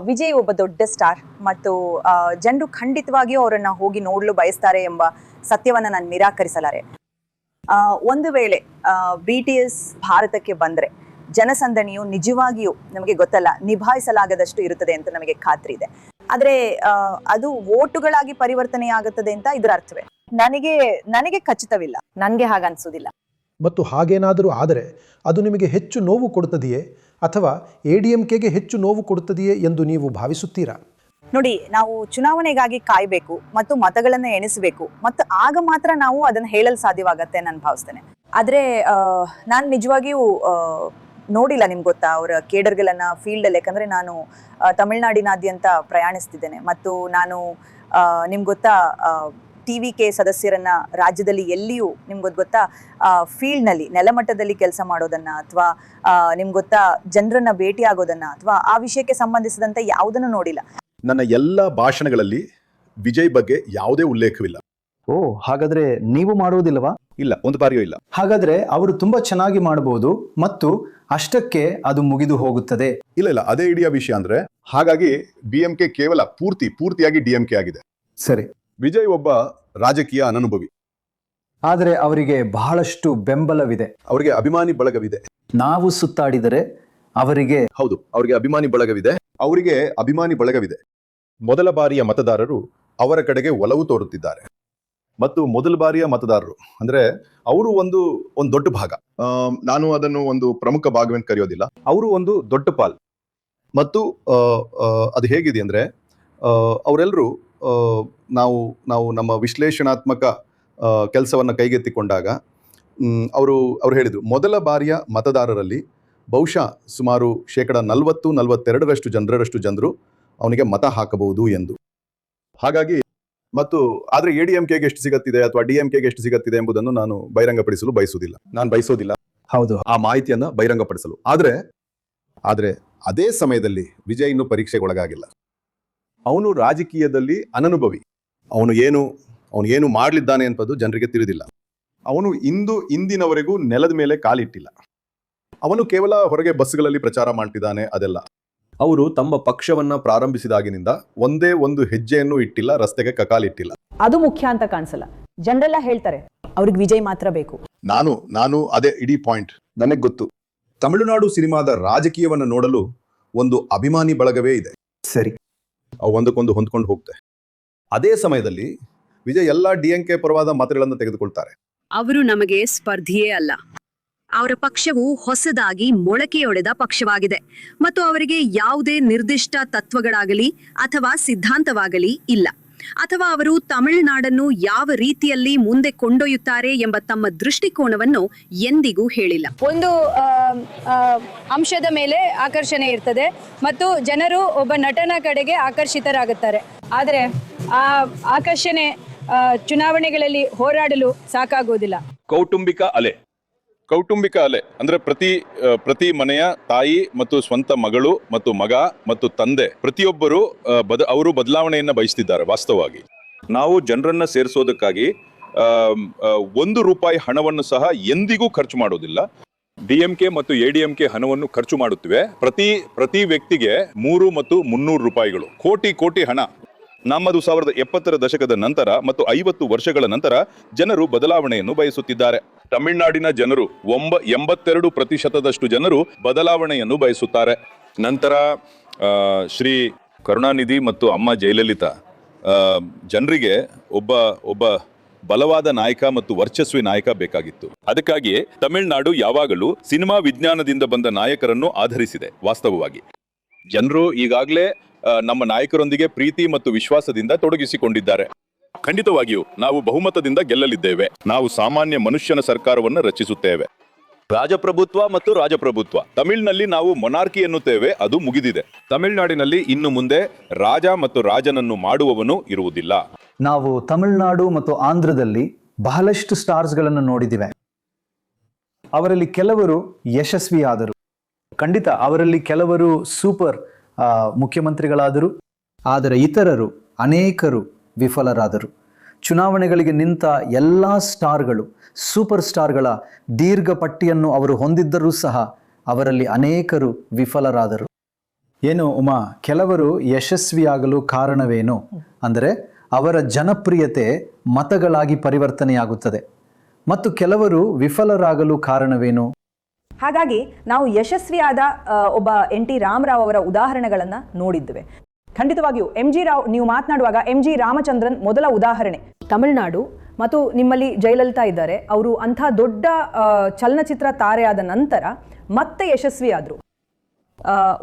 Speaker 9: ವಿಜಯ್ ಒಬ್ಬ ದೊಡ್ಡ ಸ್ಟಾರ್, ಮತ್ತು ಜನರು ಖಂಡಿತವಾಗಿಯೂ ಅವರನ್ನ ಹೋಗಿ ನೋಡಲು ಬಯಸ್ತಾರೆ ಎಂಬ ಸತ್ಯವನ್ನ ನಾನು ನಿರಾಕರಿಸಲಾರೆ. ಒಂದು ವೇಳೆ BTS ಭಾರತಕ್ಕೆ ಬಂದ್ರೆ ಜನಸಂದಣಿಯು ನಿಜವಾಗಿಯೂ ನಮಗೆ ಗೊತ್ತಲ್ಲ, ನಿಭಾಯಿಸಲಾಗದಷ್ಟು ಇರುತ್ತದೆ ಅಂತ ನಮಗೆ ಖಾತ್ರಿ ಇದೆ. ಆದ್ರೆ ಅದು ವೋಟುಗಳಾಗಿ ಪರಿವರ್ತನೆ ಆಗುತ್ತದೆ ಅಂತ ಇದರ ಅರ್ಥವೇ? ನನಗೆ ಖಚಿತವಿಲ್ಲ, ನನಗೆ ಹಾಗನ್ಸೋದಿಲ್ಲ.
Speaker 10: ಮತ್ತು ಹಾಗೇನಾದರೂ ಆದರೆ ಅದು ನಿಮಗೆ ಹೆಚ್ಚು ನೋವು ಕೊಡುತ್ತದೆಯೇ ಅಥವಾ ADMKಗೆ ಹೆಚ್ಚು ನೋವು ಕೊಡುತ್ತದೆಯೇ ಎಂದು ನೀವು ಭಾವಿಸುತ್ತೀರಾ?
Speaker 9: ನೋಡಿ, ನಾವು ಚುನಾವಣೆಗಾಗಿ ಕಾಯಬೇಕು ಮತ್ತು ಮತಗಳನ್ನ ಎಣಿಸಬೇಕು, ಮತ್ತು ಆಗ ಮಾತ್ರ ನಾವು ಅದನ್ನ ಹೇಳಲು ಸಾಧ್ಯವಾಗತ್ತೆ ನಾನು ಭಾವಿಸ್ತೇನೆ. ಆದ್ರೆ ನಾನು ನಿಜವಾಗಿಯೂ ನೋಡಿಲ್ಲ, ನಿಮ್ಗೆ ಗೊತ್ತಾ, ಅವರ ಕೇಡರ್ಗಳನ್ನ ಫೀಲ್ಡಲ್ಲಿ. ಯಾಕಂದ್ರೆ ನಾನು ತಮಿಳುನಾಡಿನಾದ್ಯಂತ ಪ್ರಯಾಣಿಸ್ತಿದ್ದೇನೆ, ಮತ್ತು ನಾನು ನಿಮ್ಗೆ ಗೊತ್ತಾ, TVK ಸದಸ್ಯರನ್ನ ರಾಜ್ಯದಲ್ಲಿ ಎಲ್ಲಿಯೂ ನಿಮ್ಗೆ ಗೊತ್ತಾ ಫೀಲ್ಡ್ನಲ್ಲಿ ನೆಲಮಟ್ಟದಲ್ಲಿ ಕೆಲಸ ಮಾಡೋದನ್ನ, ಅಥವಾ ನಿಮ್ಗೆ ಗೊತ್ತಾ ಜನರನ್ನ ಭೇಟಿ ಆಗೋದನ್ನ, ಅಥವಾ ಆ ವಿಷಯಕ್ಕೆ ಸಂಬಂಧಿಸಿದಂತೆ ಯಾವುದನ್ನು ನೋಡಿಲ್ಲ.
Speaker 11: ನನ್ನ ಎಲ್ಲ ಭಾಷಣಗಳಲ್ಲಿ ವಿಜಯ್ ಬಗ್ಗೆ ಯಾವುದೇ ಉಲ್ಲೇಖವಿಲ್ಲ.
Speaker 7: ಓ, ಹಾಗಾದ್ರೆ ನೀವು ಮಾಡುವುದಿಲ್ಲವಾ?
Speaker 11: ಇಲ್ಲ, ಒಂದು ಬಾರಿಯೂ ಇಲ್ಲ.
Speaker 7: ಹಾಗಾದ್ರೆ ಅವರು ತುಂಬಾ ಚೆನ್ನಾಗಿ ಮಾಡಬಹುದು ಮತ್ತು ಅಷ್ಟಕ್ಕೆ ಅದು ಮುಗಿದು ಹೋಗುತ್ತದೆ.
Speaker 11: ಇಲ್ಲ ಅದೇ ಇಡೀ ವಿಷಯ ಅಂದ್ರೆ, ಹಾಗಾಗಿ DMK ಕೇವಲ ಪೂರ್ತಿಯಾಗಿ DMK ಆಗಿದೆ.
Speaker 7: ಸರಿ,
Speaker 11: ವಿಜಯ್ ಒಬ್ಬ ರಾಜಕೀಯ ಅನನುಭವಿ.
Speaker 7: ಆದರೆ ಅವರಿಗೆ ಬಹಳಷ್ಟು ಬೆಂಬಲವಿದೆ,
Speaker 11: ಅವರಿಗೆ ಅಭಿಮಾನಿ ಬಳಗವಿದೆ.
Speaker 7: ನಾವು ಸುತ್ತಾಡಿದರೆ ಅವರಿಗೆ
Speaker 11: ಹೌದು, ಅವರಿಗೆ ಅಭಿಮಾನಿ ಬಳಗವಿದೆ. ಮೊದಲ ಬಾರಿಯ ಮತದಾರರು ಅವರ ಕಡೆಗೆ ಒಲವು ತೋರುತ್ತಿದ್ದಾರೆ. ಮತ್ತು ಮೊದಲ ಬಾರಿಯ ಮತದಾರರು ಅಂದ್ರೆ ಅವರು ಒಂದು ದೊಡ್ಡ ಭಾಗ. ನಾನು ಅದನ್ನು ಒಂದು ಪ್ರಮುಖ ಭಾಗವೆಂದು ಕರೆಯೋದಿಲ್ಲ, ಅವರು ಒಂದು ದೊಡ್ಡ ಪಾಲ್. ಮತ್ತು ಅದು ಹೇಗಿದೆ ಅಂದ್ರೆ, ಅವರೆಲ್ಲರೂ ನಾವು ನಮ್ಮ ವಿಶ್ಲೇಷಣಾತ್ಮಕ ಕೆಲಸವನ್ನು ಕೈಗೆತ್ತಿಕೊಂಡಾಗ ಅವರು ಹೇಳಿದರು, ಮೊದಲ ಬಾರಿಯ ಮತದಾರರಲ್ಲಿ ಬಹುಶಃ ಸುಮಾರು 40-42 ಜನರು ಅವನಿಗೆ ಮತ ಹಾಕಬಹುದು ಎಂದು. ಹಾಗಾಗಿ ಆದರೆ ADMKಗೆ ಎಷ್ಟು ಸಿಗುತ್ತಿದೆ ಅಥವಾ DMKಗೆ ಎಷ್ಟು ಸಿಗುತ್ತಿದೆ ಎಂಬುದನ್ನು ನಾನು ಬಹಿರಂಗಪಡಿಸಲು ಬಯಸೋದಿಲ್ಲ.
Speaker 7: ಹೌದು,
Speaker 11: ಆ ಮಾಹಿತಿಯನ್ನ ಬಹಿರಂಗಪಡಿಸಲು. ಆದ್ರೆ ಅದೇ ಸಮಯದಲ್ಲಿ ವಿಜಯ್ ಇನ್ನೂ ಪರೀಕ್ಷೆಗೊಳಗಾಗಿಲ್ಲ. ಅವನು ರಾಜಕೀಯದಲ್ಲಿ ಅನನುಭವಿ. ಅವನು ಏನು ಮಾಡಲಿದ್ದಾನೆ ಎಂಬುದು ಜನರಿಗೆ ತಿಳಿದಿಲ್ಲ. ಅವನು ಇಂದಿನವರೆಗೂ ನೆಲದ ಮೇಲೆ ಕಾಲಿಟ್ಟಿಲ್ಲ. ಅವನು ಕೇವಲ ಹೊರಗೆ ಬಸ್ಗಳಲ್ಲಿ ಪ್ರಚಾರ ಮಾಡ್ತಿದ್ದಾನೆ, ಅದೆಲ್ಲ. ಅವರು ತಮ್ಮ ಪಕ್ಷವನ್ನ ಪ್ರಾರಂಭಿಸಿದಾಗಿನಿಂದ ಒಂದೇ ಒಂದು ಹೆಜ್ಜೆಯನ್ನು ಇಟ್ಟಿಲ್ಲ, ರಸ್ತೆಗೆ ಕಕಾಲಿಟ್ಟಿಲ್ಲ.
Speaker 9: ಅದು ಮುಖ್ಯ ಅಂತ ಕಾಣಿಸಲ್ಲ. ಜನರೆಲ್ಲ ಹೇಳ್ತಾರೆ ಅವ್ರಿಗೆ ವಿಜಯ್ ಮಾತ್ರ ಬೇಕು.
Speaker 11: ನಾನು ಅದೇ ಇಡೀ ಪಾಯಿಂಟ್. ನನಗೆ ಗೊತ್ತು, ತಮಿಳುನಾಡು ಸಿನಿಮಾದ ರಾಜಕೀಯವನ್ನು ನೋಡಲು ಒಂದು ಅಭಿಮಾನಿ ಬಳಗವೇ ಇದೆ.
Speaker 7: ಸರಿ,
Speaker 11: ಅವು ಒಂದಕ್ಕೊಂದು ಹೊಂದ್ಕೊಂಡು ಹೋಗ್ತವೆ. ಅದೇ ಸಮಯದಲ್ಲಿ ವಿಜಯ್ ಎಲ್ಲ DMK ಪರವಾದ ಮತಗಳನ್ನು ತೆಗೆದುಕೊಳ್ತಾರೆ.
Speaker 9: ಅವರು ನಮಗೆ ಸ್ಪರ್ಧಿಯೇ ಅಲ್ಲ. ಅವರ ಪಕ್ಷವು ಹೊಸದಾಗಿ ಮೊಳಕೆಯೊಡೆದ ಪಕ್ಷವಾಗಿದೆ ಮತ್ತು ಅವರಿಗೆ ಯಾವುದೇ ನಿರ್ದಿಷ್ಟ ತತ್ವಗಳಾಗಲಿ ಅಥವಾ ಸಿದ್ಧಾಂತವಾಗಲಿ ಇಲ್ಲ, ಅಥವಾ ಅವರು ತಮಿಳುನಾಡನ್ನು ಯಾವ ರೀತಿಯಲ್ಲಿ ಮುಂದೆ ಕೊಂಡೊಯ್ಯುತ್ತಾರೆ ಎಂಬ ತಮ್ಮ ದೃಷ್ಟಿಕೋನವನ್ನು ಎಂದಿಗೂ ಹೇಳಿಲ್ಲ.
Speaker 4: ಒಂದು ಅಂಶದ ಮೇಲೆ ಆಕರ್ಷಣೆ ಇರ್ತದೆ ಮತ್ತು ಜನರು ಒಬ್ಬ ನಟನ ಕಡೆಗೆ ಆಕರ್ಷಿತರಾಗುತ್ತಾರೆ. ಆದರೆ ಆ ಆಕರ್ಷಣೆ ಚುನಾವಣೆಗಳಲ್ಲಿ ಹೋರಾಡಲು ಸಾಕಾಗೋದಿಲ್ಲ.
Speaker 12: ಕೌಟುಂಬಿಕ ಅಲೆ ಅಂದ್ರೆ ಪ್ರತಿ ಮನೆಯ ತಾಯಿ ಮತ್ತು ಸ್ವಂತ ಮಗಳು ಮತ್ತು ಮಗ ಮತ್ತು ತಂದೆ ಪ್ರತಿಯೊಬ್ಬರು ಅವರು ಬದಲಾವಣೆಯನ್ನ ಬಯಸ್ತಿದ್ದಾರೆ. ವಾಸ್ತವವಾಗಿ ನಾವು ಜನರನ್ನ ಸೇರಿಸೋದಕ್ಕಾಗಿ ₹1 ಹಣವನ್ನು ಸಹ ಎಂದಿಗೂ ಖರ್ಚು ಮಾಡೋದಿಲ್ಲ. DMK ಮತ್ತು ADMK ಹಣವನ್ನು ಖರ್ಚು ಮಾಡುತ್ತಿವೆ. ಪ್ರತಿ ವ್ಯಕ್ತಿಗೆ 300 ಮತ್ತು ₹300 ಕೋಟಿ ಹಣ. ನಮ್ಮದು 1970ರ ದಶಕದ ನಂತರ ಮತ್ತು 50 ವರ್ಷಗಳ ನಂತರ ಜನರು ಬದಲಾವಣೆಯನ್ನು ಬಯಸುತ್ತಿದ್ದಾರೆ. ತಮಿಳುನಾಡಿನ ಜನರು 82% ಜನರು ಬದಲಾವಣೆಯನ್ನು ಬಯಸುತ್ತಾರೆ. ನಂತರ ಶ್ರೀ ಕರುಣಾನಿಧಿ ಮತ್ತು ಅಮ್ಮ ಜಯಲಲಿತಾ ಜನರಿಗೆ ಒಬ್ಬ ಬಲವಾದ ನಾಯಕ ಮತ್ತು ವರ್ಚಸ್ವಿ ನಾಯಕ ಬೇಕಾಗಿತ್ತು. ಅದಕ್ಕಾಗಿಯೇ ತಮಿಳುನಾಡು ಯಾವಾಗಲೂ ಸಿನಿಮಾ ವಿಜ್ಞಾನದಿಂದ ಬಂದ ನಾಯಕರನ್ನು ಆಧರಿಸಿದೆ. ವಾಸ್ತವವಾಗಿ ಜನರು ಈಗಾಗಲೇ ನಮ್ಮ ನಾಯಕರೊಂದಿಗೆ ಪ್ರೀತಿ ಮತ್ತು ವಿಶ್ವಾಸದಿಂದ ತೊಡಗಿಸಿಕೊಂಡಿದ್ದಾರೆ. ಖಂಡಿತವಾಗಿಯೂ ನಾವು ಬಹುಮತದಿಂದ ಗೆಲ್ಲಲಿದ್ದೇವೆ. ನಾವು ಸಾಮಾನ್ಯ ಮನುಷ್ಯನ ಸರ್ಕಾರವನ್ನು ರಚಿಸುತ್ತೇವೆ. ರಾಜಪ್ರಭುತ್ವ ತಮಿಳಿನಲ್ಲಿ ನಾವು ಮೊನಾರ್ಕಿ ಎನ್ನುತ್ತೇವೆ, ಅದು ಮುಗಿದಿದೆ. ತಮಿಳುನಾಡಿನಲ್ಲಿ ಇನ್ನು ಮುಂದೆ ರಾಜ ಮತ್ತು ರಾಜನನ್ನು ಮಾಡುವವನು ಇರುವುದಿಲ್ಲ.
Speaker 7: ನಾವು ತಮಿಳುನಾಡು ಮತ್ತು ಆಂಧ್ರದಲ್ಲಿ ಬಹಳಷ್ಟು ಸ್ಟಾರ್ಸ್ಗಳನ್ನು ನೋಡಿದಿವೆ. ಅವರಲ್ಲಿ ಕೆಲವರು ಯಶಸ್ವಿಯಾದರು, ಖಂಡಿತ ಅವರಲ್ಲಿ ಕೆಲವರು ಸೂಪರ್ ಮುಖ್ಯಮಂತ್ರಿಗಳಾದರು. ಆದರೆ ಇತರರು ಅನೇಕರು ವಿಫಲರಾದರು. ಚುನಾವಣೆಗಳಿಗೆ ನಿಂತ ಎಲ್ಲ ಸ್ಟಾರ್ಗಳು, ಸೂಪರ್ ಸ್ಟಾರ್ಗಳ ದೀರ್ಘ ಪಟ್ಟಿಯನ್ನು ಅವರು ಹೊಂದಿದ್ದರೂ ಸಹ ಅವರಲ್ಲಿ ಅನೇಕರು ವಿಫಲರಾದರು. ಏನು ಉಮಾ, ಕೆಲವರು ಯಶಸ್ವಿಯಾಗಲು ಕಾರಣವೇನು ಅಂದರೆ ಅವರ ಜನಪ್ರಿಯತೆ ಮತಗಳಾಗಿ ಪರಿವರ್ತನೆಯಾಗುತ್ತದೆ. ಮತ್ತು ಕೆಲವರು ವಿಫಲರಾಗಲು ಕಾರಣವೇನು?
Speaker 9: ಹಾಗಾಗಿ ನಾವು ಯಶಸ್ವಿಯಾದ ಒಬ್ಬ NT ರಾಮರಾವ್ ಅವರ ಉದಾಹರಣೆಗಳನ್ನು ನೋಡಿದ್ದೇವೆ. ಖಂಡಿತವಾಗಿಯೂ MG ರಾವ್, ನೀವು ಮಾತನಾಡುವಾಗ MG ರಾಮಚಂದ್ರನ್ ಮೊದಲ ಉದಾಹರಣೆ. ತಮಿಳುನಾಡು ಮತ್ತು ನಿಮ್ಮಲ್ಲಿ ಜಯಲಲಿತಾ ಇದ್ದಾರೆ. ಅವರು ಅಂಥ ದೊಡ್ಡ ಚಲನಚಿತ್ರ ತಾರೆಯಾದ ನಂತರ ಮತ್ತೆ ಯಶಸ್ವಿಯಾದರು.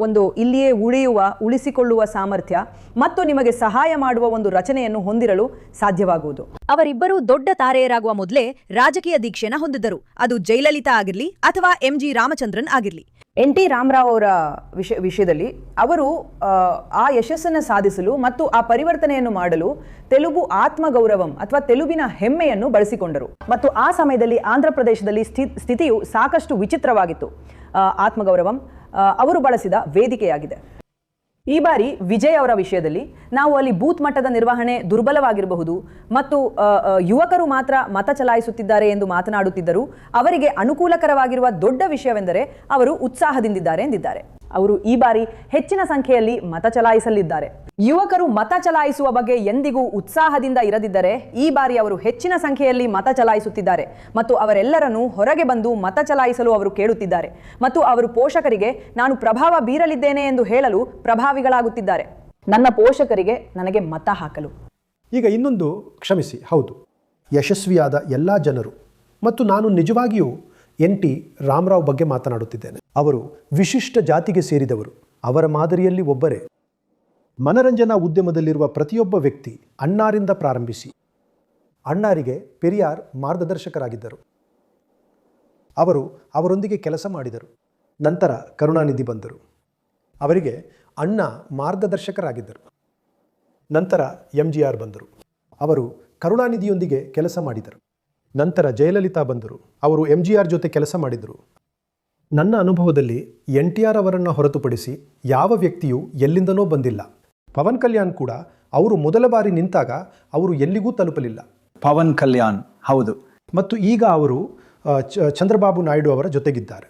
Speaker 9: ಒಂದು ಇಲ್ಲಿಯೇ ಉಳಿಸಿಕೊಳ್ಳುವ ಸಾಮರ್ಥ್ಯ ಮತ್ತು ನಿಮಗೆ ಸಹಾಯ ಮಾಡುವ ಒಂದು ರಚನೆಯನ್ನು ಹೊಂದಿರಲು ಸಾಧ್ಯವಾಗುವುದು.
Speaker 3: ಅವರಿಬ್ಬರು ದೊಡ್ಡ ತಾರೆಯರಾಗುವ ಮೊದಲೇ ರಾಜಕೀಯ ದೀಕ್ಷೆನ ಹೊಂದಿದ್ದರು. ಅದು ಜಯಲಲಿತಾ ಆಗಿರ್ಲಿ ಅಥವಾ MG ರಾಮಚಂದ್ರನ್ ಆಗಿರ್ಲಿ.
Speaker 9: NT ರಾಮರಾವ್ ಅವರ ವಿಷಯದಲ್ಲಿ ಅವರು ಆ ಯಶಸ್ಸನ್ನು ಸಾಧಿಸಲು ಮತ್ತು ಆ ಪರಿವರ್ತನೆಯನ್ನು ಮಾಡಲು ತೆಲುಗು ಆತ್ಮಗೌರವಂ ಅಥವಾ ತೆಲುಗಿನ ಹೆಮ್ಮೆಯನ್ನು ಬಳಸಿಕೊಂಡರು. ಮತ್ತು ಆ ಸಮಯದಲ್ಲಿ ಆಂಧ್ರ ಪ್ರದೇಶದಲ್ಲಿ ಸ್ಥಿತಿಯು ಸಾಕಷ್ಟು ವಿಚಿತ್ರವಾಗಿತ್ತು. ಆತ್ಮಗೌರವಂ ಅವರು ಬಳಸಿದ ವೇದಿಕೆಯಾಗಿದೆ.
Speaker 4: ಈ ಬಾರಿ ವಿಜಯ್ ಅವರ ವಿಷಯದಲ್ಲಿ ನಾವು ಅಲ್ಲಿ ಬೂತ್ ಮಟ್ಟದ ನಿರ್ವಹಣೆ ದುರ್ಬಲವಾಗಿರಬಹುದು ಮತ್ತು ಯುವಕರು ಮಾತ್ರ ಮತ ಚಲಾಯಿಸುತ್ತಿದ್ದಾರೆ ಎಂದು ಮಾತನಾಡುತ್ತಿದ್ದರು. ಅವರಿಗೆ ಅನುಕೂಲಕರವಾಗಿರುವ ದೊಡ್ಡ ವಿಷಯವೆಂದರೆ ಅವರು ಉತ್ಸಾಹದಿಂದಿದ್ದಾರೆ ಎಂದಿದ್ದಾರೆ. ಅವರು ಈ ಬಾರಿ ಹೆಚ್ಚಿನ ಸಂಖ್ಯೆಯಲ್ಲಿ ಮತ ಚಲಾಯಿಸಲಿದ್ದಾರೆ. ಯುವಕರು ಮತ ಚಲಾಯಿಸುವ ಬಗ್ಗೆ ಎಂದಿಗೂ ಉತ್ಸಾಹದಿಂದ ಇರದಿದ್ದರೆ ಈ ಬಾರಿ ಅವರು ಹೆಚ್ಚಿನ ಸಂಖ್ಯೆಯಲ್ಲಿ ಮತ ಚಲಾಯಿಸುತ್ತಿದ್ದಾರೆ ಮತ್ತು ಅವರೆಲ್ಲರನ್ನೂ ಹೊರಗೆ ಬಂದು ಮತ ಚಲಾಯಿಸಲು ಅವರು ಕೇಳುತ್ತಿದ್ದಾರೆ ಮತ್ತು ಅವರು ಪೋಷಕರಿಗೆ ನಾನು ಪ್ರಭಾವ ಬೀರಲಿದ್ದೇನೆ ಎಂದು ಹೇಳಲು ಪ್ರಭಾವಿಗಳಾಗುತ್ತಿದ್ದಾರೆ. ನನ್ನ ಪೋಷಕರಿಗೆ ನನಗೆ ಮತ ಹಾಕಲು.
Speaker 10: ಈಗ ಇನ್ನೊಂದು ಕ್ಷಮಿಸಿ, ಹೌದು, ಯಶಸ್ವಿಯಾದ ಎಲ್ಲ ಜನರು ಮತ್ತು ನಾನು ನಿಜವಾಗಿಯೂ NT ರಾಮರಾವ್ ಬಗ್ಗೆ ಮಾತನಾಡುತ್ತಿದ್ದೇನೆ. ಅವರು ವಿಶಿಷ್ಟ ಜಾತಿಗೆ ಸೇರಿದವರು. ಅವರ ಮಾದರಿಯಲ್ಲಿ ಒಬ್ಬರೇ. ಮನರಂಜನಾ ಉದ್ಯಮದಲ್ಲಿರುವ ಪ್ರತಿಯೊಬ್ಬ ವ್ಯಕ್ತಿ ಅಣ್ಣಾರಿಂದ ಪ್ರಾರಂಭಿಸಿ ಅಣ್ಣಾರಿಗೆ ಪೆರಿಯಾರ್ ಮಾರ್ಗದರ್ಶಕರಾಗಿದ್ದರು. ಅವರೊಂದಿಗೆ ಕೆಲಸ ಮಾಡಿದರು. ನಂತರ ಕರುಣಾನಿಧಿ ಬಂದರು. ಅವರಿಗೆ ಅಣ್ಣ ಮಾರ್ಗದರ್ಶಕರಾಗಿದ್ದರು. ನಂತರ MGR ಬಂದರು. ಅವರು ಕರುಣಾನಿಧಿಯೊಂದಿಗೆ ಕೆಲಸ ಮಾಡಿದರು. ನಂತರ ಜಯಲಲಿತಾ ಬಂದರು. ಅವರು MGR ಜೊತೆ ಕೆಲಸ ಮಾಡಿದರು. ನನ್ನ ಅನುಭವದಲ್ಲಿ NTR ಅವರನ್ನು ಹೊರತುಪಡಿಸಿ ಯಾವ ವ್ಯಕ್ತಿಯೂ ಎಲ್ಲಿಂದನೋ ಬಂದಿಲ್ಲ. ಪವನ್ ಕಲ್ಯಾಣ್ ಕೂಡ ಅವರು ಮೊದಲ ಬಾರಿ ನಿಂತಾಗ ಅವರು ಎಲ್ಲಿಗೂ ತಲುಪಲಿಲ್ಲ.
Speaker 7: ಪವನ್ ಕಲ್ಯಾಣ್, ಹೌದು.
Speaker 10: ಮತ್ತು ಈಗ ಅವರು ಚಂದ್ರಬಾಬು ನಾಯ್ಡು ಅವರ ಜೊತೆಗಿದ್ದಾರೆ.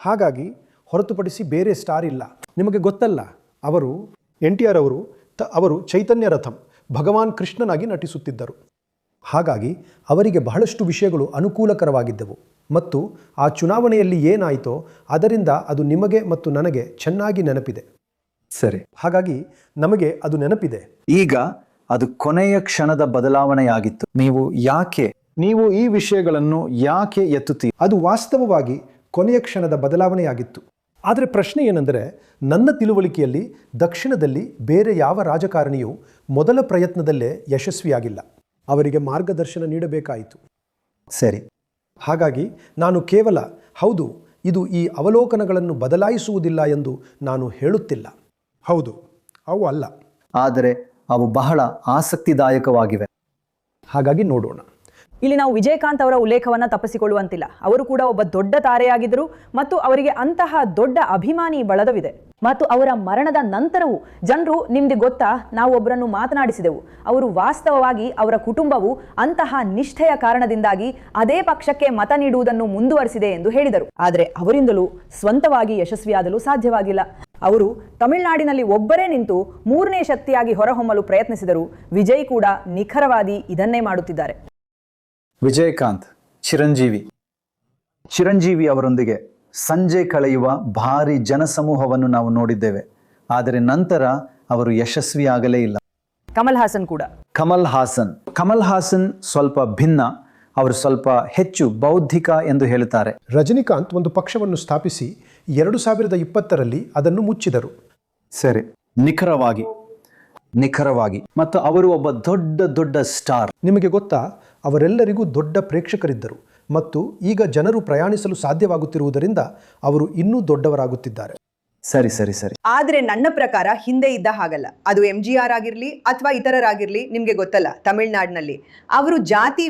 Speaker 10: ಹಾಗಾಗಿ ಹೊರತುಪಡಿಸಿ ಬೇರೆ ಸ್ಟಾರ್ ಇಲ್ಲ. ನಿಮಗೆ ಗೊತ್ತಲ್ಲ, ಅವರು NTR ಅವರು ಚೈತನ್ಯ ರಥಂ ಭಗವಾನ್ ಕೃಷ್ಣನಾಗಿ ನಟಿಸುತ್ತಿದ್ದರು. ಹಾಗಾಗಿ ಅವರಿಗೆ ಬಹಳಷ್ಟು ವಿಷಯಗಳು ಅನುಕೂಲಕರವಾಗಿದ್ದವು ಮತ್ತು ಆ ಚುನಾವಣೆಯಲ್ಲಿ ಏನಾಯಿತೋ ಅದರಿಂದ ಅದು ನಿಮಗೆ ಮತ್ತು ನನಗೆ ಚೆನ್ನಾಗಿ ನೆನಪಿದೆ.
Speaker 7: ಸರಿ,
Speaker 10: ಹಾಗಾಗಿ ನಮಗೆ ಅದು ನೆನಪಿದೆ.
Speaker 7: ಈಗ ಅದು ಕೊನೆಯ ಕ್ಷಣದ ಬದಲಾವಣೆಯಾಗಿತ್ತು. ನೀವು ಈ ವಿಷಯಗಳನ್ನು ಯಾಕೆ ಎತ್ತುತ್ತೀರಿ?
Speaker 10: ಅದು ವಾಸ್ತವವಾಗಿ ಕೊನೆಯ ಕ್ಷಣದ ಬದಲಾವಣೆಯಾಗಿತ್ತು. ಆದರೆ ಪ್ರಶ್ನೆ ಏನೆಂದರೆ, ನನ್ನ ತಿಳುವಳಿಕೆಯಲ್ಲಿ ದಕ್ಷಿಣದಲ್ಲಿ ಬೇರೆ ಯಾವ ರಾಜಕಾರಣಿಯೂ ಮೊದಲ ಪ್ರಯತ್ನದಲ್ಲೇ ಯಶಸ್ವಿಯಾಗಿಲ್ಲ. ಅವರಿಗೆ ಮಾರ್ಗದರ್ಶನ ನೀಡಬೇಕಾಯಿತು.
Speaker 7: ಸರಿ,
Speaker 10: ಹಾಗಾಗಿ ನಾನು ಕೇವಲ ಹೌದು ಇದು ಈ ಅವಲೋಕನಗಳನ್ನು ಬದಲಾಯಿಸುವುದಿಲ್ಲ ಎಂದು ನಾನು ಹೇಳುತ್ತಿಲ್ಲ. ಹೌದು, ಅವು ಅಲ್ಲ,
Speaker 7: ಆದರೆ ಅವು ಬಹಳ ಆಸಕ್ತಿದಾಯಕವಾಗಿವೆ.
Speaker 10: ಹಾಗಾಗಿ ನೋಡೋಣ.
Speaker 4: ಇಲ್ಲಿ ನಾವು ವಿಜಯಕಾಂತ್ ಅವರ ಉಲ್ಲೇಖವನ್ನು ತಪ್ಪಿಸಿಕೊಳ್ಳುವಂತಿಲ್ಲ. ಅವರು ಕೂಡ ಒಬ್ಬ ದೊಡ್ಡ ತಾರೆಯಾಗಿದ್ದರು ಮತ್ತು ಅವರಿಗೆ ಅಂತಹ ದೊಡ್ಡ ಅಭಿಮಾನಿ ಬಳಗವಿದೆ. ಮತ್ತು ಅವರ ಮರಣದ ನಂತರವೂ ಜನರು ನಿಮ್ಗೆ ಗೊತ್ತಾ, ನಾವು ಒಬ್ಬರನ್ನು ಮಾತನಾಡಿಸಿದೆವು. ಅವರು ವಾಸ್ತವವಾಗಿ ಅವರ ಕುಟುಂಬವು ಅಂತಹ ನಿಷ್ಠೆಯ ಕಾರಣದಿಂದಾಗಿ ಅದೇ ಪಕ್ಷಕ್ಕೆ ಮತ ನೀಡುವುದನ್ನು ಮುಂದುವರಿಸಿದೆ ಎಂದು ಹೇಳಿದರು. ಆದರೆ ಅವರಿಂದಲೂ ಸ್ವಂತವಾಗಿ ಯಶಸ್ವಿಯಾಗಲು ಸಾಧ್ಯವಾಗಿಲ್ಲ. ಅವರು ತಮಿಳುನಾಡಿನಲ್ಲಿ ಒಬ್ಬರೇ ನಿಂತು ಮೂರನೇ ಶಕ್ತಿಯಾಗಿ ಹೊರಹೊಮ್ಮಲು ಪ್ರಯತ್ನಿಸಿದರು. ವಿಜಯ್ ಕೂಡ ನಿಖರವಾಗಿ ಇದನ್ನೇ ಮಾಡುತ್ತಿದ್ದಾರೆ.
Speaker 7: ವಿಜಯಕಾಂತ್ ಚಿರಂಜೀವಿ ಅವರೊಂದಿಗೆ ಸಂಜೆ ಕಳೆಯುವ ಭಾರಿ ಜನಸಮೂಹವನ್ನು ನಾವು ನೋಡಿದ್ದೇವೆ. ಆದರೆ ನಂತರ ಅವರು ಯಶಸ್ವಿಯಾಗಲೇ ಇಲ್ಲ.
Speaker 4: ಕಮಲ್ ಹಾಸನ್ ಕೂಡ.
Speaker 7: ಕಮಲ್ ಹಾಸನ್ ಸ್ವಲ್ಪ ಭಿನ್ನ. ಅವರು ಸ್ವಲ್ಪ ಹೆಚ್ಚು ಬೌದ್ಧಿಕ ಎಂದು ಹೇಳುತ್ತಾರೆ.
Speaker 10: ರಜನಿಕಾಂತ್ ಒಂದು ಪಕ್ಷವನ್ನು ಸ್ಥಾಪಿಸಿ 2020ರಲ್ಲಿ ಅದನ್ನು ಮುಚ್ಚಿದರು.
Speaker 7: ಸರಿ, ನಿಖರವಾಗಿ ಮತ್ತು ಅವರು ಒಬ್ಬ ದೊಡ್ಡ ಸ್ಟಾರ್.
Speaker 10: ನಿಮಗೆ ಗೊತ್ತಾ, ಅವರೆಲ್ಲರಿಗೂ ದೊಡ್ಡ ಪ್ರೇಕ್ಷಕರಿದ್ದರು ಮತ್ತು ಈಗ ಜನರು ಪ್ರಯಾಣಿಸಲು ಸಾಧ್ಯವಾಗುತ್ತಿರುವುದರಿಂದ ಅವರು ಇನ್ನೂ ದೊಡ್ಡವರಾಗುತ್ತಿದ್ದಾರೆ.
Speaker 7: ಸರಿ.
Speaker 9: ಆದ್ರೆ ನನ್ನ ಪ್ರಕಾರ ಹಿಂದೆ ಇದ್ದ ಹಾಗಲ್ಲ. ಅದು MGR ಆಗಿರ್ಲಿ ಅಥವಾ ಇತರರಾಗಿರ್ಲಿ, ನಿಮ್ಗೆ ಗೊತ್ತಲ್ಲ, ತಮಿಳುನಾಡಿನಲ್ಲಿ ಅವರು ಜಾತಿ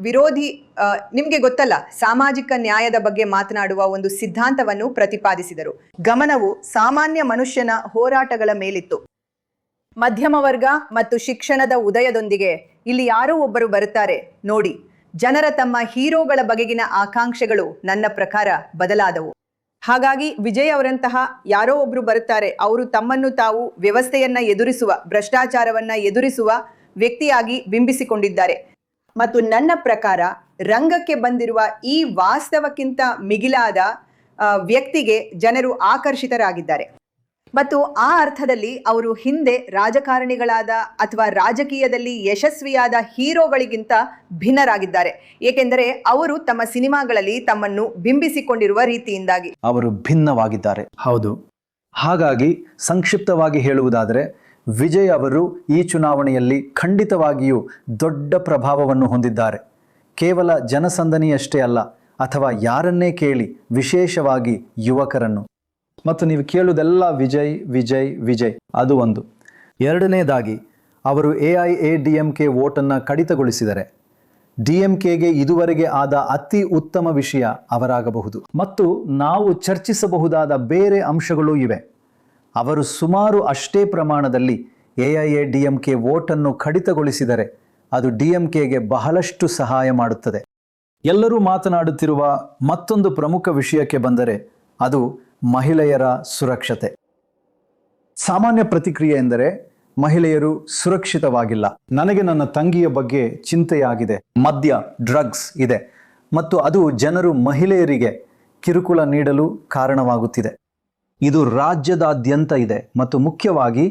Speaker 9: ವಿರೋಧಿ ನಿಮ್ಗೆ ಗೊತ್ತಲ್ಲ, ಸಾಮಾಜಿಕ ನ್ಯಾಯದ ಬಗ್ಗೆ ಮಾತನಾಡುವ ಒಂದು ಸಿದ್ಧಾಂತವನ್ನು ಪ್ರತಿಪಾದಿಸಿದರು. ಗಮನವು ಸಾಮಾನ್ಯ ಮನುಷ್ಯನ ಹೋರಾಟಗಳ ಮೇಲಿತ್ತು. ಮಧ್ಯಮ ವರ್ಗ ಮತ್ತು ಶಿಕ್ಷಣದ ಉದಯದೊಂದಿಗೆ ಇಲ್ಲಿ ಯಾರೋ ಒಬ್ಬರು ಬರುತ್ತಾರೆ ನೋಡಿ. ಜನರ ತಮ್ಮ ಹೀರೋಗಳ ಬಗೆಗಿನ ಆಕಾಂಕ್ಷೆಗಳು ನನ್ನ ಪ್ರಕಾರ ಬದಲಾದವು. ಹಾಗಾಗಿ ವಿಜಯ್ ಅವರಂತಹ ಯಾರೋ ಒಬ್ರು ಬರುತ್ತಾರೆ. ಅವರು ತಮ್ಮನ್ನು ತಾವು ವ್ಯವಸ್ಥೆಯನ್ನ ಎದುರಿಸುವ, ಭ್ರಷ್ಟಾಚಾರವನ್ನ ಎದುರಿಸುವ ವ್ಯಕ್ತಿಯಾಗಿ ಬಿಂಬಿಸಿಕೊಂಡಿದ್ದಾರೆ. ಮತ್ತು ನನ್ನ ಪ್ರಕಾರ ರಂಗಕ್ಕೆ ಬಂದಿರುವ ಈ ವಾಸ್ತವಕ್ಕಿಂತ ಮಿಗಿಲಾದ ವ್ಯಕ್ತಿಗೆ ಜನರು ಆಕರ್ಷಿತರಾಗಿದ್ದಾರೆ. ಮತ್ತು ಆ ಅರ್ಥದಲ್ಲಿ ಅವರು ಹಿಂದೆ ರಾಜಕಾರಣಿಗಳಾದ ಅಥವಾ ರಾಜಕೀಯದಲ್ಲಿ ಯಶಸ್ವಿಯಾದ ಹೀರೋಗಳಿಗಿಂತ ಭಿನ್ನರಾಗಿದ್ದಾರೆ. ಏಕೆಂದರೆ ಅವರು ತಮ್ಮ ಸಿನಿಮಾಗಳಲ್ಲಿ ತಮ್ಮನ್ನು ಬಿಂಬಿಸಿಕೊಂಡಿರುವ ರೀತಿಯಿಂದಾಗಿ
Speaker 7: ಅವರು ಭಿನ್ನವಾಗಿದ್ದಾರೆ. ಹೌದು. ಹಾಗಾಗಿ ಸಂಕ್ಷಿಪ್ತವಾಗಿ ಹೇಳುವುದಾದರೆ, ವಿಜಯ್ ಅವರು ಈ ಚುನಾವಣೆಯಲ್ಲಿ ಖಂಡಿತವಾಗಿಯೂ ದೊಡ್ಡ ಪ್ರಭಾವವನ್ನು ಹೊಂದಿದ್ದಾರೆ. ಕೇವಲ ಜನಸಂದಣಿಯಷ್ಟೇ ಅಲ್ಲ, ಅಥವಾ ಯಾರನ್ನೇ ಕೇಳಿ, ವಿಶೇಷವಾಗಿ ಯುವಕರನ್ನು. ಮತ್ತು ನೀವು ಕೇಳುವುದೆಲ್ಲ ವಿಜಯ್, ಅದು ಒಂದು. ಎರಡನೇದಾಗಿ, ಅವರು AIADMK ವೋಟನ್ನು ಕಡಿತಗೊಳಿಸಿದರೆ DMKಗೆ ಇದುವರೆಗೆ ಆದ ಅತಿ ಉತ್ತಮ ವಿಷಯ ಅವರಾಗಬಹುದು. ಮತ್ತು ನಾವು ಚರ್ಚಿಸಬಹುದಾದ ಬೇರೆ ಅಂಶಗಳೂ ಇವೆ. ಅವರು ಸುಮಾರು ಅಷ್ಟೇ ಪ್ರಮಾಣದಲ್ಲಿ AIADMK ವೋಟನ್ನು ಕಡಿತಗೊಳಿಸಿದರೆ ಅದು DMKಗೆ ಬಹಳಷ್ಟು ಸಹಾಯ ಮಾಡುತ್ತದೆ. ಎಲ್ಲರೂ ಮಾತನಾಡುತ್ತಿರುವ ಮತ್ತೊಂದು ಪ್ರಮುಖ ವಿಷಯಕ್ಕೆ ಬಂದರೆ ಅದು ಮಹಿಳೆಯರ ಸುರಕ್ಷತೆ. ಸಾಮಾನ್ಯ ಪ್ರತಿಕ್ರಿಯೆ ಎಂದರೆ ಮಹಿಳೆಯರು ಸುರಕ್ಷಿತವಾಗಿಲ್ಲ. ನನಗೆ ನನ್ನ ತಂಗಿಯ ಬಗ್ಗೆ ಚಿಂತೆಯಾಗಿದೆ. ಮದ್ಯ, ಡ್ರಗ್ಸ್ ಇದೆ ಮತ್ತು ಅದು ಜನರು ಮಹಿಳೆಯರಿಗೆ ಕಿರುಕುಳ ನೀಡಲು ಕಾರಣವಾಗುತ್ತಿದೆ. ಇದು ರಾಜ್ಯದಾದ್ಯಂತ ಇದೆ ಮತ್ತು ಮುಖ್ಯವಾಗಿ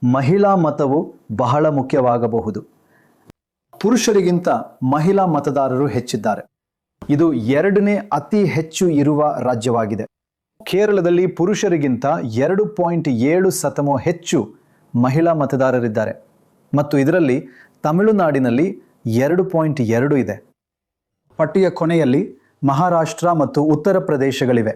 Speaker 7: ಮಹಿಳಾ ಮತವು ಬಹಳ ಮುಖ್ಯವಾಗಬಹುದು. ಪುರುಷರಿಗಿಂತ ಮಹಿಳಾ ಮತದಾರರು ಹೆಚ್ಚಿದ್ದಾರೆ. ಇದು 2ನೇ ಅತಿ ಹೆಚ್ಚು ಇರುವ ರಾಜ್ಯವಾಗಿದೆ. ಕೇರಳದಲ್ಲಿ ಪುರುಷರಿಗಿಂತ 2.7% ಹೆಚ್ಚು ಮಹಿಳಾ ಮತದಾರರಿದ್ದಾರೆ ಮತ್ತು ಇದರಲ್ಲಿ ತಮಿಳುನಾಡಿನಲ್ಲಿ 2.2 ಇದೆ. ಪಟ್ಟಿಯ ಕೊನೆಯಲ್ಲಿ ಮಹಾರಾಷ್ಟ್ರ ಮತ್ತು ಉತ್ತರ ಪ್ರದೇಶಗಳಿವೆ.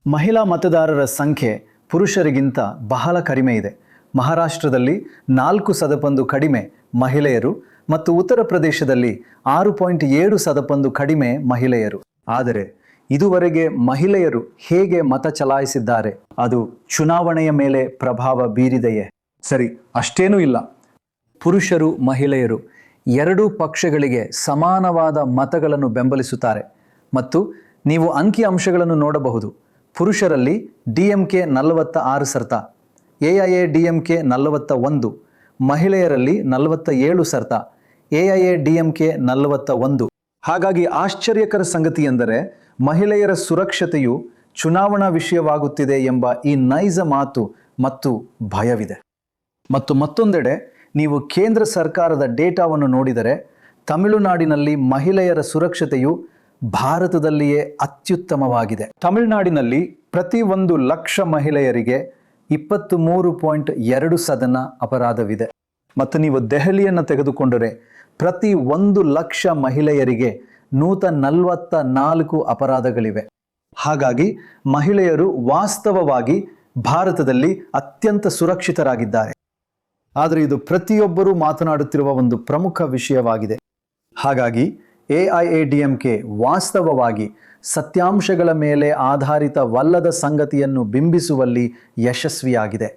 Speaker 7: ಮಹಿಳಾ ಮತದಾರರ ಸಂಖ್ಯೆ ಪುರುಷರಿಗಿಂತ ಬಹಳ ಕಡಿಮೆ ಇದೆ. ಮಹಾರಾಷ್ಟ್ರದಲ್ಲಿ 4% ಕಡಿಮೆ ಮಹಿಳೆಯರು ಮತ್ತು ಉತ್ತರ ಪ್ರದೇಶದಲ್ಲಿ 6.7% ಕಡಿಮೆ ಮಹಿಳೆಯರು. ಆದರೆ ಇದುವರೆಗೆ ಮಹಿಳೆಯರು ಹೇಗೆ ಮತ ಚಲಾಯಿಸಿದ್ದಾರೆ ಅದು ಚುನಾವಣೆಯ ಮೇಲೆ ಪ್ರಭಾವ ಬೀರಿದೆಯೇ? ಸರಿ, ಅಷ್ಟೇನೂ ಇಲ್ಲ. ಪುರುಷರು ಮಹಿಳೆಯರು ಎರಡೂ ಪಕ್ಷಗಳಿಗೆ ಸಮಾನವಾದ ಮತಗಳನ್ನು ಬೆಂಬಲಿಸುತ್ತಾರೆ ಮತ್ತು ನೀವು ಅಂಕಿಅಂಶಗಳನ್ನು ನೋಡಬಹುದು. ಪುರುಷರಲ್ಲಿ DMK 46%, AIADMK 41%, ಮಹಿಳೆಯರಲ್ಲಿ 47%, AIADMK 41%. ಹಾಗಾಗಿ ಆಶ್ಚರ್ಯಕರ ಸಂಗತಿ ಎಂದರೆ ಮಹಿಳೆಯರ ಸುರಕ್ಷತೆಯು ಚುನಾವಣಾ ವಿಷಯವಾಗುತ್ತಿದೆ ಎಂಬ ಈ ನೈಜ ಮಾತು ಮತ್ತು ಭಯವಿದೆ. ಮತ್ತು ಮತ್ತೊಂದೆಡೆ ನೀವು ಕೇಂದ್ರ ಸರ್ಕಾರದ ಡೇಟಾವನ್ನು ನೋಡಿದರೆ ತಮಿಳುನಾಡಿನಲ್ಲಿ ಮಹಿಳೆಯರ ಸುರಕ್ಷತೆಯು ಭಾರತದಲ್ಲಿಯೇ ಅತ್ಯುತ್ತಮವಾಗಿದೆ. ತಮಿಳುನಾಡಿನಲ್ಲಿ ಪ್ರತಿ 1,00,000 ಮಹಿಳೆಯರಿಗೆ 23.2 ಅಪರಾಧವಿದೆ ಮತ್ತು ನೀವು ದೆಹಲಿಯನ್ನು ತೆಗೆದುಕೊಂಡರೆ ಪ್ರತಿ 1,00,000 ಮಹಿಳೆಯರಿಗೆ 144 ಅಪರಾಧಗಳಿವೆ. ಹಾಗಾಗಿ ಮಹಿಳೆಯರು ವಾಸ್ತವವಾಗಿ ಭಾರತದಲ್ಲಿ ಅತ್ಯಂತ ಸುರಕ್ಷಿತರಾಗಿದ್ದಾರೆ. ಆದರೆ ಇದು ಪ್ರತಿಯೊಬ್ಬರೂ ಮಾತನಾಡುತ್ತಿರುವ ಒಂದು ಪ್ರಮುಖ ವಿಷಯವಾಗಿದೆ. ಹಾಗಾಗಿ AIADMK ವಾಸ್ತವವಾಗಿ ಸತ್ಯಾಂಶಗಳ ಮೇಲೆ ಆಧಾರಿತವಲ್ಲದ ಸಂಗತಿಯನ್ನು ಬಿಂಬಿಸುವಲ್ಲಿ ಯಶಸ್ವಿಯಾಗಿದೆ.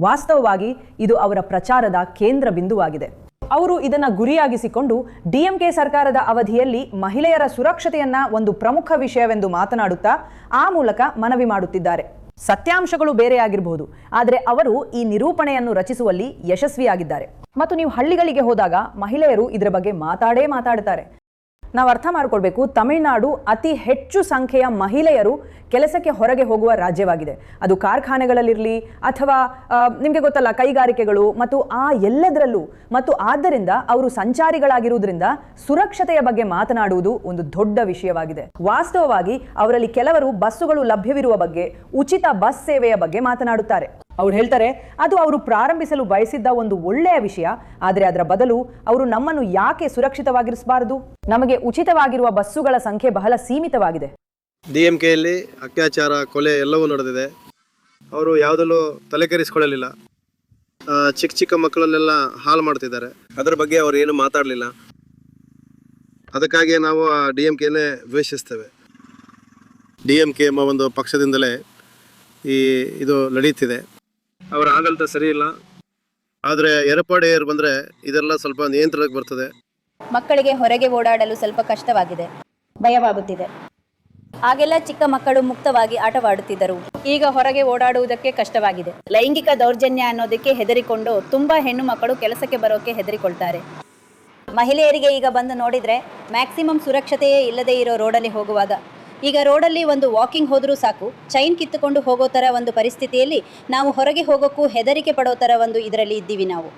Speaker 9: ವಾಸ್ತವವಾಗಿ ಇದು ಅವರ ಪ್ರಚಾರದ ಕೇಂದ್ರ ಬಿಂದುವಾಗಿದೆ. ಅವರು ಇದನ್ನ ಗುರಿಯಾಗಿಸಿಕೊಂಡು DMK ಸರ್ಕಾರದ ಅವಧಿಯಲ್ಲಿ ಮಹಿಳೆಯರ ಸುರಕ್ಷತೆಯನ್ನ ಒಂದು ಪ್ರಮುಖ ವಿಷಯವೆಂದು ಮಾತನಾಡುತ್ತಾ ಆ ಮೂಲಕ ಮನವಿ ಮಾಡುತ್ತಿದ್ದಾರೆ. ಸತ್ಯಾಂಶಗಳು ಬೇರೆಯಾಗಿರಬಹುದು, ಆದರೆ ಅವರು ಈ ನಿರೂಪಣೆಯನ್ನು ರಚಿಸುವಲ್ಲಿ ಯಶಸ್ವಿಯಾಗಿದ್ದಾರೆ. ಮತ್ತು ನೀವು ಹಳ್ಳಿಗಳಿಗೆ ಹೋದಾಗ ಮಹಿಳೆಯರು ಇದರ ಬಗ್ಗೆ ಮಾತಾಡ್ತಾರೆ. ನಾವು ಅರ್ಥ ಮಾಡ್ಕೊಳ್ಬೇಕು, ತಮಿಳುನಾಡು ಅತಿ ಹೆಚ್ಚು ಸಂಖ್ಯೆಯ ಮಹಿಳೆಯರು ಕೆಲಸಕ್ಕೆ ಹೊರಗೆ ಹೋಗುವ ರಾಜ್ಯವಾಗಿದೆ. ಅದು ಕಾರ್ಖಾನೆಗಳಲ್ಲಿರಲಿ ಅಥವಾ ನಿಮಗೆ ಗೊತ್ತಲ್ಲ ಕೈಗಾರಿಕೆಗಳು ಮತ್ತು ಆ ಎಲ್ಲದರಲ್ಲೂ. ಮತ್ತು ಆದ್ದರಿಂದ ಅವರು ಸಂಚಾರಿಗಳಾಗಿರುವುದರಿಂದ ಸುರಕ್ಷತೆಯ ಬಗ್ಗೆ ಮಾತನಾಡುವುದು ಒಂದು ದೊಡ್ಡ ವಿಷಯವಾಗಿದೆ. ವಾಸ್ತವವಾಗಿ ಅವರಲ್ಲಿ ಕೆಲವರು ಬಸ್ಸುಗಳು ಲಭ್ಯವಿರುವ ಬಗ್ಗೆ, ಉಚಿತ ಬಸ್ ಸೇವೆಯ ಬಗ್ಗೆ ಮಾತನಾಡುತ್ತಾರೆ. ಅವ್ರು ಹೇಳ್ತಾರೆ ಅದು ಅವರು ಪ್ರಾರಂಭಿಸಲು ಬಯಸಿದ್ದ ಒಂದು ಒಳ್ಳೆಯ ವಿಷಯ, ಆದರೆ ಅದರ ಬದಲು ಅವರು ನಮ್ಮನ್ನು ಯಾಕೆ ಸುರಕ್ಷಿತವಾಗಿರಿಸಬಾರದು? ನಮಗೆ ಉಚಿತವಾಗಿರುವ ಬಸ್ಸುಗಳ ಸಂಖ್ಯೆ ಬಹಳ ಸೀಮಿತವಾಗಿದೆ.
Speaker 13: DMKಯಲ್ಲಿ ಅತ್ಯಾಚಾರ, ಕೊಲೆ ಎಲ್ಲವೂ ನಡೆದಿದೆ. ಅವರು ಯಾವುದಲ್ಲೂ ತಲೆ ಕೆಡಿಸ್ಕೊಳ್ಳಲಿಲ್ಲ. ಚಿಕ್ಕ ಮಕ್ಕಳನ್ನೆಲ್ಲ ಹಾಳು ಮಾಡ್ತಿದ್ದಾರೆ. ಅದರ ಬಗ್ಗೆ ಅವರು ಏನು ಮಾತಾಡಲಿಲ್ಲ. ಅದಕ್ಕಾಗಿ ನಾವು DMKನೇ ದ್ವೇಷಿಸ್ತೇವೆ. DMK ಎಂಬ ಒಂದು ಪಕ್ಷದಿಂದಲೇ ಇದು ನಡೆಯುತ್ತಿದೆ. ಅವರ ಆಡಳಿತ ಸರಿ ಇಲ್ಲ. ಆದರೆ ಎಡಪಾಡಿಯರು ಬಂದರೆ ಇದೆಲ್ಲ ಸ್ವಲ್ಪ ನಿಯಂತ್ರಣಕ್ಕೆ ಬರ್ತದೆ.
Speaker 3: ಮಕ್ಕಳಿಗೆ ಹೊರಗೆ ಓಡಾಡಲು ಸ್ವಲ್ಪ ಕಷ್ಟವಾಗಿದೆ, ಭಯವಾಗುತ್ತಿದೆ. ಆಗೆಲ್ಲ ಚಿಕ್ಕ ಮಕ್ಕಳು ಮುಕ್ತವಾಗಿ ಆಟವಾಡುತ್ತಿದ್ದರು. ಈಗ ಹೊರಗೆ ಓಡಾಡುವುದಕ್ಕೆ ಕಷ್ಟವಾಗಿದೆ. ಲೈಂಗಿಕ ದೌರ್ಜನ್ಯ ಅನ್ನೋದಕ್ಕೆ ಹೆದರಿಕೊಂಡು ತುಂಬಾ ಹೆಣ್ಣು ಮಕ್ಕಳು ಕೆಲಸಕ್ಕೆ ಬರೋಕೆ ಹೆದರಿಕೊಳ್ತಾರೆ. ಮಹಿಳೆಯರಿಗೆ ಈಗ ಬಂದು ನೋಡಿದ್ರೆ ಮ್ಯಾಕ್ಸಿಮಮ್ ಸುರಕ್ಷತೆಯೇ ಇಲ್ಲದೆ ಇರೋ ರೋಡಲ್ಲಿ ಹೋಗುವಾಗ, ಈಗ ರೋಡಲ್ಲಿ ಒಂದು ವಾಕಿಂಗ್ ಹೋದರೂ ಸಾಕು ಚೈನ್ ಕಿತ್ತುಕೊಂಡು ಹೋಗೋ ಥರ ಒಂದು ಪರಿಸ್ಥಿತಿಯಲ್ಲಿ ನಾವು ಹೊರಗೆ ಹೋಗೋಕ್ಕೂ ಹೆದರಿಕೆ ಪಡೋ ಥರ ಒಂದು ಇದರಲ್ಲಿ ಇದ್ದೀವಿ ನಾವು.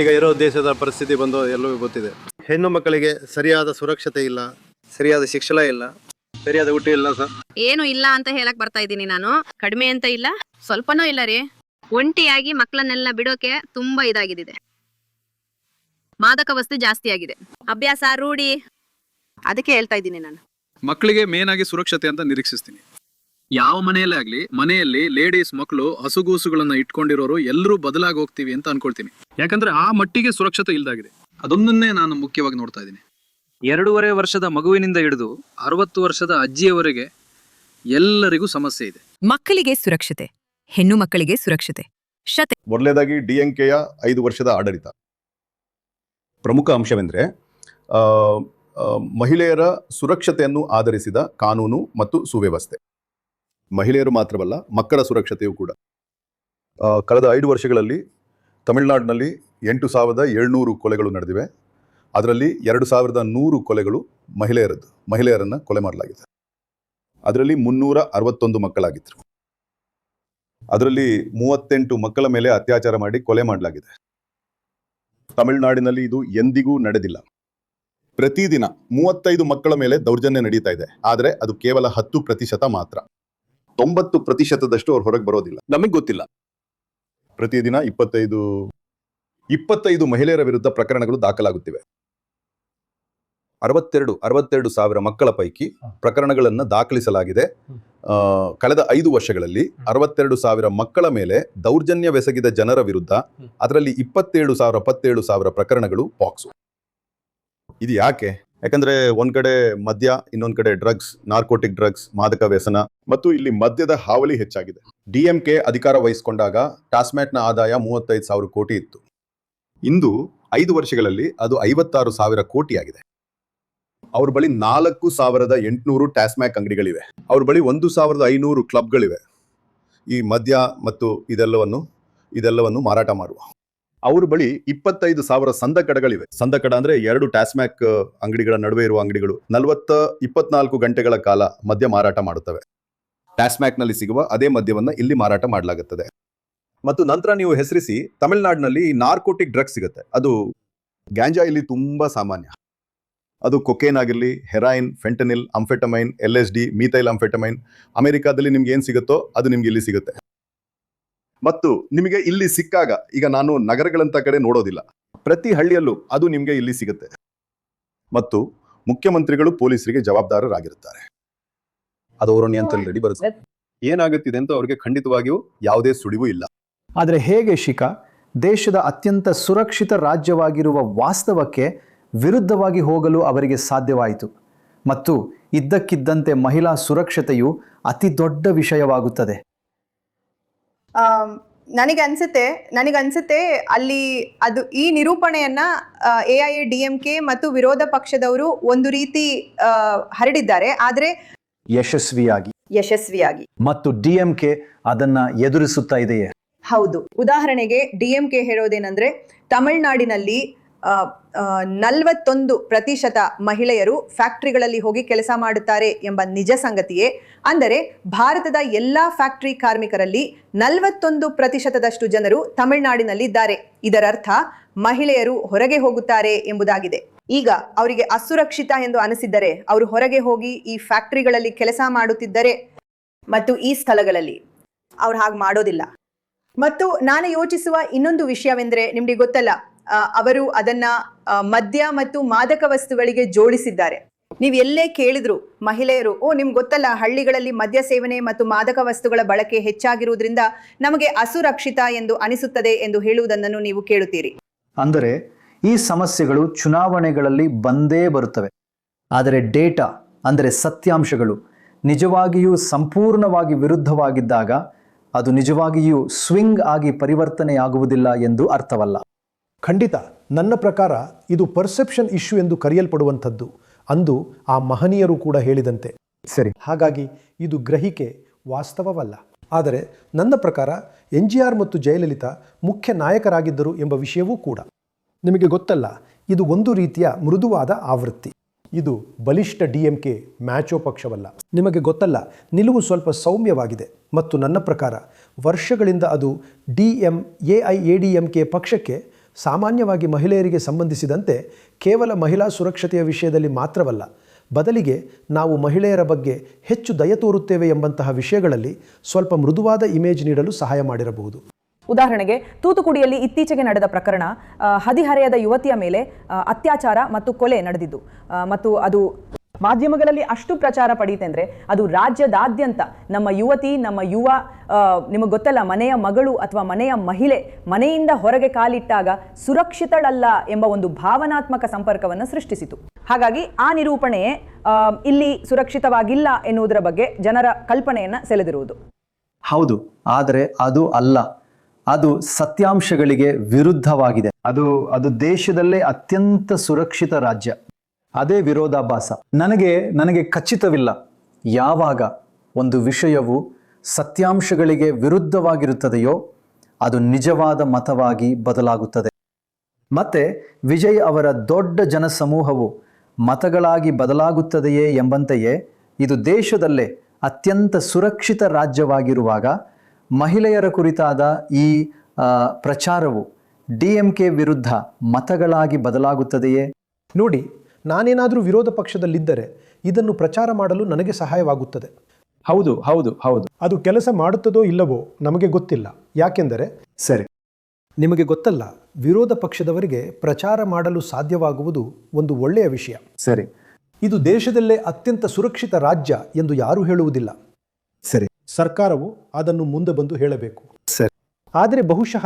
Speaker 13: ಈಗ ಇರೋ ದೇಶದ ಪರಿಸ್ಥಿತಿ ಬಂದು ಎಲ್ಲವೂ ಗೊತ್ತಿದೆ. ಹೆಣ್ಣು ಮಕ್ಕಳಿಗೆ ಸರಿಯಾದ ಸುರಕ್ಷತೆ ಇಲ್ಲ, ಸರಿಯಾದ ಶಿಕ್ಷಣ ಇಲ್ಲ, ಸರಿಯಾದ ಊಟ ಇಲ್ಲ. ಸರ್
Speaker 3: ಏನು ಇಲ್ಲ ಅಂತ ಹೇಳಕ್ ಬರ್ತಾ ಇದ್ದೀನಿ ನಾನು. ಕಡಿಮೆ ಅಂತ ಇಲ್ಲ, ಸ್ವಲ್ಪನೂ ಇಲ್ಲ ರೀ. ಒಂಟಿಯಾಗಿ ಮಕ್ಕಳನ್ನೆಲ್ಲ ಬಿಡೋಕೆ ತುಂಬಾ ಇದಾಗಿದೆ. ಮಾದಕ ವಸ್ತು ಜಾಸ್ತಿ ಆಗಿದೆ, ಅಭ್ಯಾಸ ರೂಢಿ. ಅದಕ್ಕೆ ಹೇಳ್ತಾ ಇದ್ದೀನಿ ನಾನು.
Speaker 5: ಮಕ್ಕಳಿಗೆ ಮೇನ್ ಆಗಿ ಸುರಕ್ಷತೆ ಅಂತ ನಿರೀಕ್ಷಿಸ್ತೀನಿ. ಯಾವ ಮನೆಯಲ್ಲೇ ಆಗ್ಲಿ, ಮನೆಯಲ್ಲಿ ಲೇಡೀಸ್ ಮಕ್ಕಳು ಹಸುಗೂಸುಗಳನ್ನ ಇಟ್ಕೊಂಡಿರೋರು ಎಲ್ಲರೂ ಬದಲಾಗಿ ಹೋಗ್ತೀವಿ ಅಂತ ಅನ್ಕೊಳ್ತೀನಿ. ಯಾಕಂದ್ರೆ ಆ ಮಟ್ಟಿಗೆ ಸುರಕ್ಷತೆ ಇಲ್ದಾಗಿದೆ. ಅದೊಂದನ್ನೇ ನಾನು ಮುಖ್ಯವಾಗಿ ನೋಡ್ತಾ ಇದ್ದೀನಿ. 2.5 ವರ್ಷದ ಮಗುವಿನಿಂದ ಹಿಡಿದು 60 ವರ್ಷದ ಅಜ್ಜಿಯವರೆಗೆ ಎಲ್ಲರಿಗೂ ಸಮಸ್ಯೆ ಇದೆ.
Speaker 14: ಮಕ್ಕಳಿಗೆ ಸುರಕ್ಷತೆ, ಹೆಣ್ಣು ಮಕ್ಕಳಿಗೆ ಸುರಕ್ಷತೆ.
Speaker 11: ಮೊದಲನೇದಾಗಿ ಡಿಎಂಕೆಯ 5 ವರ್ಷದ ಆಡಳಿತ. ಪ್ರಮುಖ ಅಂಶವೆಂದರೆ ಮಹಿಳೆಯರ ಸುರಕ್ಷತೆಯನ್ನು ಆಧರಿಸಿದ ಕಾನೂನು ಮತ್ತು ಸುವ್ಯವಸ್ಥೆ. ಮಹಿಳೆಯರು ಮಾತ್ರವಲ್ಲ, ಮಕ್ಕಳ ಸುರಕ್ಷತೆಯೂ ಕೂಡ. ಕಳೆದ 5 ವರ್ಷಗಳಲ್ಲಿ ತಮಿಳುನಾಡಿನಲ್ಲಿ 8,700 ಕೊಲೆಗಳು ನಡೆದಿವೆ. ಅದರಲ್ಲಿ 2,100 ಕೊಲೆಗಳು ಮಹಿಳೆಯರನ್ನು ಕೊಲೆ ಮಾಡಲಾಗಿದೆ. ಅದರಲ್ಲಿ 361 ಮಕ್ಕಳಾಗಿದ್ದರು. ಅದರಲ್ಲಿ 38 ಮಕ್ಕಳ ಮೇಲೆ ಅತ್ಯಾಚಾರ ಮಾಡಿ ಕೊಲೆ ಮಾಡಲಾಗಿದೆ. ತಮಿಳುನಾಡಿನಲ್ಲಿ ಇದು ಎಂದಿಗೂ ನಡೆದಿಲ್ಲ. ಪ್ರತಿದಿನ 35 ಮಕ್ಕಳ ಮೇಲೆ ದೌರ್ಜನ್ಯ ನಡೀತಾ ಇದೆ. ಆದರೆ ಅದು ಕೇವಲ 10% ಮಾತ್ರ. 90% ಅವ್ರು ಹೊರಗೆ ಬರೋದಿಲ್ಲ. ನಮಗೆ ಗೊತ್ತಿಲ್ಲ. ಪ್ರತಿದಿನ 25 ಮಹಿಳೆಯರ ವಿರುದ್ಧ ಪ್ರಕರಣಗಳು ದಾಖಲಾಗುತ್ತಿವೆ. 62 ಸಾವಿರ ಮಕ್ಕಳ ಪೈಕಿ ಪ್ರಕರಣಗಳನ್ನು ದಾಖಲಿಸಲಾಗಿದೆ. ಕಳೆದ 5 ವರ್ಷಗಳಲ್ಲಿ 62 ಸಾವಿರ ಮಕ್ಕಳ ಮೇಲೆ ದೌರ್ಜನ್ಯವೆಸಗಿದ ಜನರ ವಿರುದ್ಧ ಅದರಲ್ಲಿ 27 ಸಾವಿರ ಪ್ರಕರಣಗಳು ಪಾಕ್ಸೋ. ಇದು ಯಾಕೆ? ಯಾಕಂದ್ರೆ ಒಂದ್ ಕಡೆ ಮದ್ಯ, ಇನ್ನೊಂದ್ ಕಡೆ ಡ್ರಗ್ಸ್, ನಾರ್ಕೋಟಿಕ್ ಡ್ರಗ್ಸ್, ಮಾದಕ ವ್ಯಸನ, ಮತ್ತು ಇಲ್ಲಿ ಮದ್ಯದ ಹಾವಳಿ ಹೆಚ್ಚಾಗಿದೆ. ಡಿಎಂಕೆ ಅಧಿಕಾರ ವಹಿಸಿಕೊಂಡಾಗ ಟಾಸ್ಮ್ಯಾಟ್ನ ಆದಾಯ 35,000 ಕೋಟಿ ಇತ್ತು. ಇಂದು 5 ವರ್ಷಗಳಲ್ಲಿ ಅದು 56,000 ಕೋಟಿ ಆಗಿದೆ. ಅವ್ರ ಬಳಿ 4,800 ಟಾಸ್ಮ್ಯಾಕ್ ಅಂಗಡಿಗಳಿವೆ. ಅವ್ರ ಬಳಿ 1,500 ಕ್ಲಬ್ಗಳಿವೆ. ಈ ಮದ್ಯ ಮತ್ತು ಇದೆಲ್ಲವನ್ನು ಮಾರಾಟ ಮಾಡುವ. ಅವ್ರ ಬಳಿ 25,000 ಸಂದಕಡಗಳಿವೆ. ಸಂದಕಡ ಅಂದ್ರೆ 2 ಟಾಸ್ಮ್ಯಾಕ್ ಅಂಗಡಿಗಳ ನಡುವೆ ಇರುವ ಅಂಗಡಿಗಳು 24 ಗಂಟೆಗಳ ಕಾಲ ಮದ್ಯ ಮಾರಾಟ ಮಾಡುತ್ತವೆ. ಟಾಸ್ಮ್ಯಾಕ್ ನಲ್ಲಿ ಸಿಗುವ ಅದೇ ಮದ್ಯವನ್ನ ಇಲ್ಲಿ ಮಾರಾಟ ಮಾಡಲಾಗುತ್ತದೆ. ಮತ್ತು ನಂತರ ನೀವು ಹೆಸರಿಸಿ, ತಮಿಳುನಾಡಿನಲ್ಲಿ ನಾರ್ಕೋಟಿಕ್ ಡ್ರಗ್ಸ್ ಸಿಗುತ್ತೆ. ಅದು ಗ್ಯಾಂಜಾ ಇಲ್ಲಿ ತುಂಬಾ ಸಾಮಾನ್ಯ. ಅದು ಕೊಕೇನ್ ಆಗಿರಲಿ, ಹೆರಾಯಿನ್, ಫೆಂಟನಿಲ್, ಅಂಫೆಟಮೈನ್, LSD, ಮೀಥೈಲ್ ಅಂಫೆಟಮೈನ್. ಅಮೆರಿಕಾದಲ್ಲಿ ನಿಮ್ಗೆ ಏನ್ ಸಿಗುತ್ತೋ ಅದು ನಿಮ್ಗೆ ಇಲ್ಲಿ ಸಿಗುತ್ತೆ. ಮತ್ತು ನಿಮಗೆ ಇಲ್ಲಿ ಸಿಕ್ಕಾಗ, ಈಗ ನಾನು ನಗರಗಳಂತ ಕಡೆ ನೋಡೋದಿಲ್ಲ, ಪ್ರತಿ ಹಳ್ಳಿಯಲ್ಲೂ ಅದು ನಿಮ್ಗೆ ಇಲ್ಲಿ ಸಿಗುತ್ತೆ. ಮತ್ತು ಮುಖ್ಯಮಂತ್ರಿಗಳು ಪೊಲೀಸರಿಗೆ ಜವಾಬ್ದಾರರಾಗಿರುತ್ತಾರೆ. ಅದು ಅವರ ನಿಯಂತ್ರಣದಲ್ಲಿ ಬರುತ್ತೆ. ಏನಾಗುತ್ತಿದೆ ಅಂತ ಅವ್ರಿಗೆ ಖಂಡಿತವಾಗಿಯೂ ಯಾವುದೇ ಸುಳಿವು ಇಲ್ಲ.
Speaker 7: ಆದರೆ ಹೇಗೆ ಶಿಖಾ ದೇಶದ ಅತ್ಯಂತ ಸುರಕ್ಷಿತ ರಾಜ್ಯವಾಗಿರುವ ವಾಸ್ತವಕ್ಕೆ ವಿರುದ್ಧವಾಗಿ ಹೋಗಲು ಅವರಿಗೆ ಸಾಧ್ಯವಾಯಿತು? ಮತ್ತು ಇದ್ದಕ್ಕಿದ್ದಂತೆ ಮಹಿಳಾ ಸುರಕ್ಷತೆಯು ಅತಿ ದೊಡ್ಡ ವಿಷಯವಾಗುತ್ತದೆ.
Speaker 9: ನನಗನ್ಸುತ್ತೆ ಅಲ್ಲಿ ಅದು ಈ ನಿರೂಪಣೆಯನ್ನ AIADMK ಮತ್ತು ವಿರೋಧ ಪಕ್ಷದವರು ಒಂದು ರೀತಿ ಹರಡಿದ್ದಾರೆ, ಆದರೆ ಯಶಸ್ವಿಯಾಗಿ ಮತ್ತು
Speaker 7: DMK ಅದನ್ನ ಎದುರಿಸುತ್ತಾ ಇದೆಯೇ?
Speaker 9: ಹೌದು. ಉದಾಹರಣೆಗೆ DMK ಹೇಳೋದೇನೆಂದ್ರೆ, ತಮಿಳುನಾಡಿನಲ್ಲಿ 41% ಮಹಿಳೆಯರು ಫ್ಯಾಕ್ಟರಿಗಳಲ್ಲಿ ಹೋಗಿ ಕೆಲಸ ಮಾಡುತ್ತಾರೆ ಎಂಬ ನಿಜ ಸಂಗತಿಯೇ. ಅಂದರೆ ಭಾರತದ ಎಲ್ಲಾ ಫ್ಯಾಕ್ಟರಿ ಕಾರ್ಮಿಕರಲ್ಲಿ 41% ಜನರು ತಮಿಳುನಾಡಿನಲ್ಲಿ ಇದ್ದಾರೆ. ಇದರರ್ಥ ಮಹಿಳೆಯರು ಹೊರಗೆ ಹೋಗುತ್ತಾರೆ ಎಂಬುದಾಗಿದೆ. ಈಗ ಅವರಿಗೆ ಅಸುರಕ್ಷಿತ ಎಂದು ಅನಿಸಿದ್ದರೆ ಅವರು ಹೊರಗೆ ಹೋಗಿ ಈ ಫ್ಯಾಕ್ಟರಿಗಳಲ್ಲಿ ಕೆಲಸ ಮಾಡುತ್ತಿದ್ದರೆ, ಮತ್ತು ಈ ಸ್ಥಳಗಳಲ್ಲಿ ಅವ್ರು ಹಾಗೆ ಮಾಡೋದಿಲ್ಲ. ಮತ್ತು ನಾನು ಯೋಚಿಸುವ ಇನ್ನೊಂದು ವಿಷಯವೆಂದ್ರೆ, ನಿಮ್ಗೆ ಗೊತ್ತಲ್ಲ, ಅವರು ಅದನ್ನ ಮದ್ಯ ಮತ್ತು ಮಾದಕ ವಸ್ತುಗಳಿಗೆ ಜೋಡಿಸಿದ್ದಾರೆ. ನೀವು ಎಲ್ಲೇ ಕೇಳಿದ್ರು ಮಹಿಳೆಯರು, ನಿಮ್ಗೆ ಗೊತ್ತಲ್ಲ, ಹಳ್ಳಿಗಳಲ್ಲಿ ಮದ್ಯ ಸೇವನೆ ಮತ್ತು ಮಾದಕ ವಸ್ತುಗಳ ಬಳಕೆ ಹೆಚ್ಚಾಗಿರುವುದರಿಂದ ನಮಗೆ ಅಸುರಕ್ಷಿತ ಎಂದು ಅನಿಸುತ್ತದೆ ಎಂದು ಹೇಳುವುದನ್ನು ನೀವು ಕೇಳುತ್ತೀರಿ.
Speaker 7: ಅಂದರೆ ಈ ಸಮಸ್ಯೆಗಳು ಚುನಾವಣೆಗಳಲ್ಲಿ ಬಂದೇ ಬರುತ್ತವೆ. ಆದರೆ ಡೇಟಾ ಅಂದರೆ ಸತ್ಯಾಂಶಗಳು ನಿಜವಾಗಿಯೂ ಸಂಪೂರ್ಣವಾಗಿ ವಿರುದ್ಧವಾಗಿದ್ದಾಗ ಅದು ನಿಜವಾಗಿಯೂ ಸ್ವಿಂಗ್ ಆಗಿ ಪರಿವರ್ತನೆಯಾಗುವುದಿಲ್ಲ ಎಂದು ಅರ್ಥವಲ್ಲ.
Speaker 10: ಖಂಡಿತ ನನ್ನ ಪ್ರಕಾರ ಇದು ಪರ್ಸೆಪ್ಷನ್ ಇಶ್ಯೂ ಎಂದು ಕರೆಯಲ್ಪಡುವಂಥದ್ದು. ಅಂದು ಆ ಮಹನೀಯರು ಕೂಡ ಹೇಳಿದಂತೆ. ಸರಿ, ಹಾಗಾಗಿ ಇದು ಗ್ರಹಿಕೆ ವಾಸ್ತವವಲ್ಲ. ಆದರೆ ನನ್ನ ಪ್ರಕಾರ NGR ಮತ್ತು ಜಯಲಲಿತಾ ಮುಖ್ಯ ನಾಯಕರಾಗಿದ್ದರು ಎಂಬ ವಿಷಯವೂ ಕೂಡ. ನಿಮಗೆ ಗೊತ್ತಲ್ಲ, ಇದು ಒಂದು ರೀತಿಯ ಮೃದುವಾದ ಆವೃತ್ತಿ. ಇದು ಬಲಿಷ್ಠ DMK ಮ್ಯಾಚೋ ಪಕ್ಷವಲ್ಲ. ನಿಮಗೆ ಗೊತ್ತಲ್ಲ, ನಿಲುವು ಸ್ವಲ್ಪ ಸೌಮ್ಯವಾಗಿದೆ. ಮತ್ತು ನನ್ನ ಪ್ರಕಾರ ವರ್ಷಗಳಿಂದ ಅದು AIADMK ಪಕ್ಷಕ್ಕೆ ಸಾಮಾನ್ಯವಾಗಿ ಮಹಿಳೆಯರಿಗೆ ಸಂಬಂಧಿಸಿದಂತೆ ಕೇವಲ ಮಹಿಳಾ ಸುರಕ್ಷತೆಯ ವಿಷಯದಲ್ಲಿ ಮಾತ್ರವಲ್ಲ, ಬದಲಿಗೆ ನಾವು ಮಹಿಳೆಯರ ಬಗ್ಗೆ ಹೆಚ್ಚು ದಯ ತೋರುತ್ತೇವೆ ಎಂಬಂತಹ ವಿಷಯಗಳಲ್ಲಿ ಸ್ವಲ್ಪ ಮೃದುವಾದ ಇಮೇಜ್ ನೀಡಲು ಸಹಾಯ ಮಾಡಿರಬಹುದು.
Speaker 4: ಉದಾಹರಣೆಗೆ, ತೂತುಕುಡಿಯಲ್ಲಿ ಇತ್ತೀಚೆಗೆ ನಡೆದ ಪ್ರಕರಣ, ಹದಿಹರೆಯದ ಯುವತಿಯ ಮೇಲೆ ಅತ್ಯಾಚಾರ ಮತ್ತು ಕೊಲೆ ನಡೆದಿದ್ದು, ಮತ್ತು ಅದು ಮಾಧ್ಯಮಗಳಲ್ಲಿ ಅಷ್ಟು ಪ್ರಚಾರ ಪಡೀತೆಂದರೆ ಅದು ರಾಜ್ಯದಾದ್ಯಂತ ನಮ್ಮ ಯುವತಿ, ನಮ್ಮ ಯುವ, ನಿಮಗೆ ಗೊತ್ತಲ್ಲ, ಮನೆಯ ಮಗಳು ಅಥವಾ ಮನೆಯ ಮಹಿಳೆ ಮನೆಯಿಂದ ಹೊರಗೆ ಕಾಲಿಟ್ಟಾಗ ಸುರಕ್ಷಿತಳಲ್ಲ ಎಂಬ ಒಂದು ಭಾವನಾತ್ಮಕ ಸಂಪರ್ಕವನ್ನು ಸೃಷ್ಟಿಸಿತು. ಹಾಗಾಗಿ ಆ ನಿರೂಪಣೆ ಇಲ್ಲಿ ಸುರಕ್ಷಿತವಾಗಿಲ್ಲ ಎನ್ನುವುದರ ಬಗ್ಗೆ ಜನರ ಕಲ್ಪನೆಯನ್ನು ಸೆಳೆದಿರುವುದು.
Speaker 7: ಹೌದು, ಆದರೆ ಅದು ಅಲ್ಲ. ಅದು ಸತ್ಯಾಂಶಗಳಿಗೆ ವಿರುದ್ಧವಾಗಿದೆ. ಅದು ದೇಶದಲ್ಲೇ ಅತ್ಯಂತ ಸುರಕ್ಷಿತ ರಾಜ್ಯ. ಅದೇ ವಿರೋಧಾಭಾಸ. ನನಗೆ ಖಚಿತವಿಲ್ಲ ಯಾವಾಗ ಒಂದು ವಿಷಯವು ಸತ್ಯಾಂಶಗಳಿಗೆ ವಿರುದ್ಧವಾಗಿರುತ್ತದೆಯೋ ಅದು ನಿಜವಾದ ಮತವಾಗಿ ಬದಲಾಗುತ್ತದೆ. ಮತ್ತೆ ವಿಜಯ್ ಅವರ ದೊಡ್ಡ ಜನಸಮೂಹವು ಮತಗಳಾಗಿ ಬದಲಾಗುತ್ತದೆಯೇ ಎಂಬಂತೆಯೇ ಇದು ದೇಶದಲ್ಲೇ ಅತ್ಯಂತ ಸುರಕ್ಷಿತ ರಾಜ್ಯವಾಗಿರುವಾಗ ಮಹಿಳೆಯರ ಕುರಿತಾದ ಈ ಪ್ರಚಾರವು DMK ವಿರುದ್ಧ ಮತಗಳಾಗಿ ಬದಲಾಗುತ್ತದೆಯೇ?
Speaker 10: ನೋಡಿ, ನಾನೇನಾದರೂ ವಿರೋಧ ಪಕ್ಷದಲ್ಲಿದ್ದರೆ ಇದನ್ನು ಪ್ರಚಾರ ಮಾಡಲು ನನಗೆ ಸಹಾಯವಾಗುತ್ತದೆ.
Speaker 7: ಹೌದು ಹೌದು ಹೌದು.
Speaker 10: ಅದು ಕೆಲಸ ಮಾಡುತ್ತದೋ ಇಲ್ಲವೋ ನಮಗೆ ಗೊತ್ತಿಲ್ಲ. ಯಾಕೆಂದರೆ
Speaker 7: ಸರಿ,
Speaker 10: ನಿಮಗೆ ಗೊತ್ತಲ್ಲ, ವಿರೋಧ ಪಕ್ಷದವರಿಗೆ ಪ್ರಚಾರ ಮಾಡಲು ಸಾಧ್ಯವಾಗುವುದು ಒಂದು ಒಳ್ಳೆಯ ವಿಷಯ.
Speaker 7: ಸರಿ,
Speaker 10: ಇದು ದೇಶದಲ್ಲೇ ಅತ್ಯಂತ ಸುರಕ್ಷಿತ ರಾಜ್ಯ ಎಂದು ಯಾರೂ ಹೇಳುವುದಿಲ್ಲ.
Speaker 7: ಸರಿ,
Speaker 10: ಸರ್ಕಾರವು ಅದನ್ನು ಮುಂದೆ ಬಂದು ಹೇಳಬೇಕು.
Speaker 7: ಸರಿ,
Speaker 10: ಆದರೆ ಬಹುಶಃ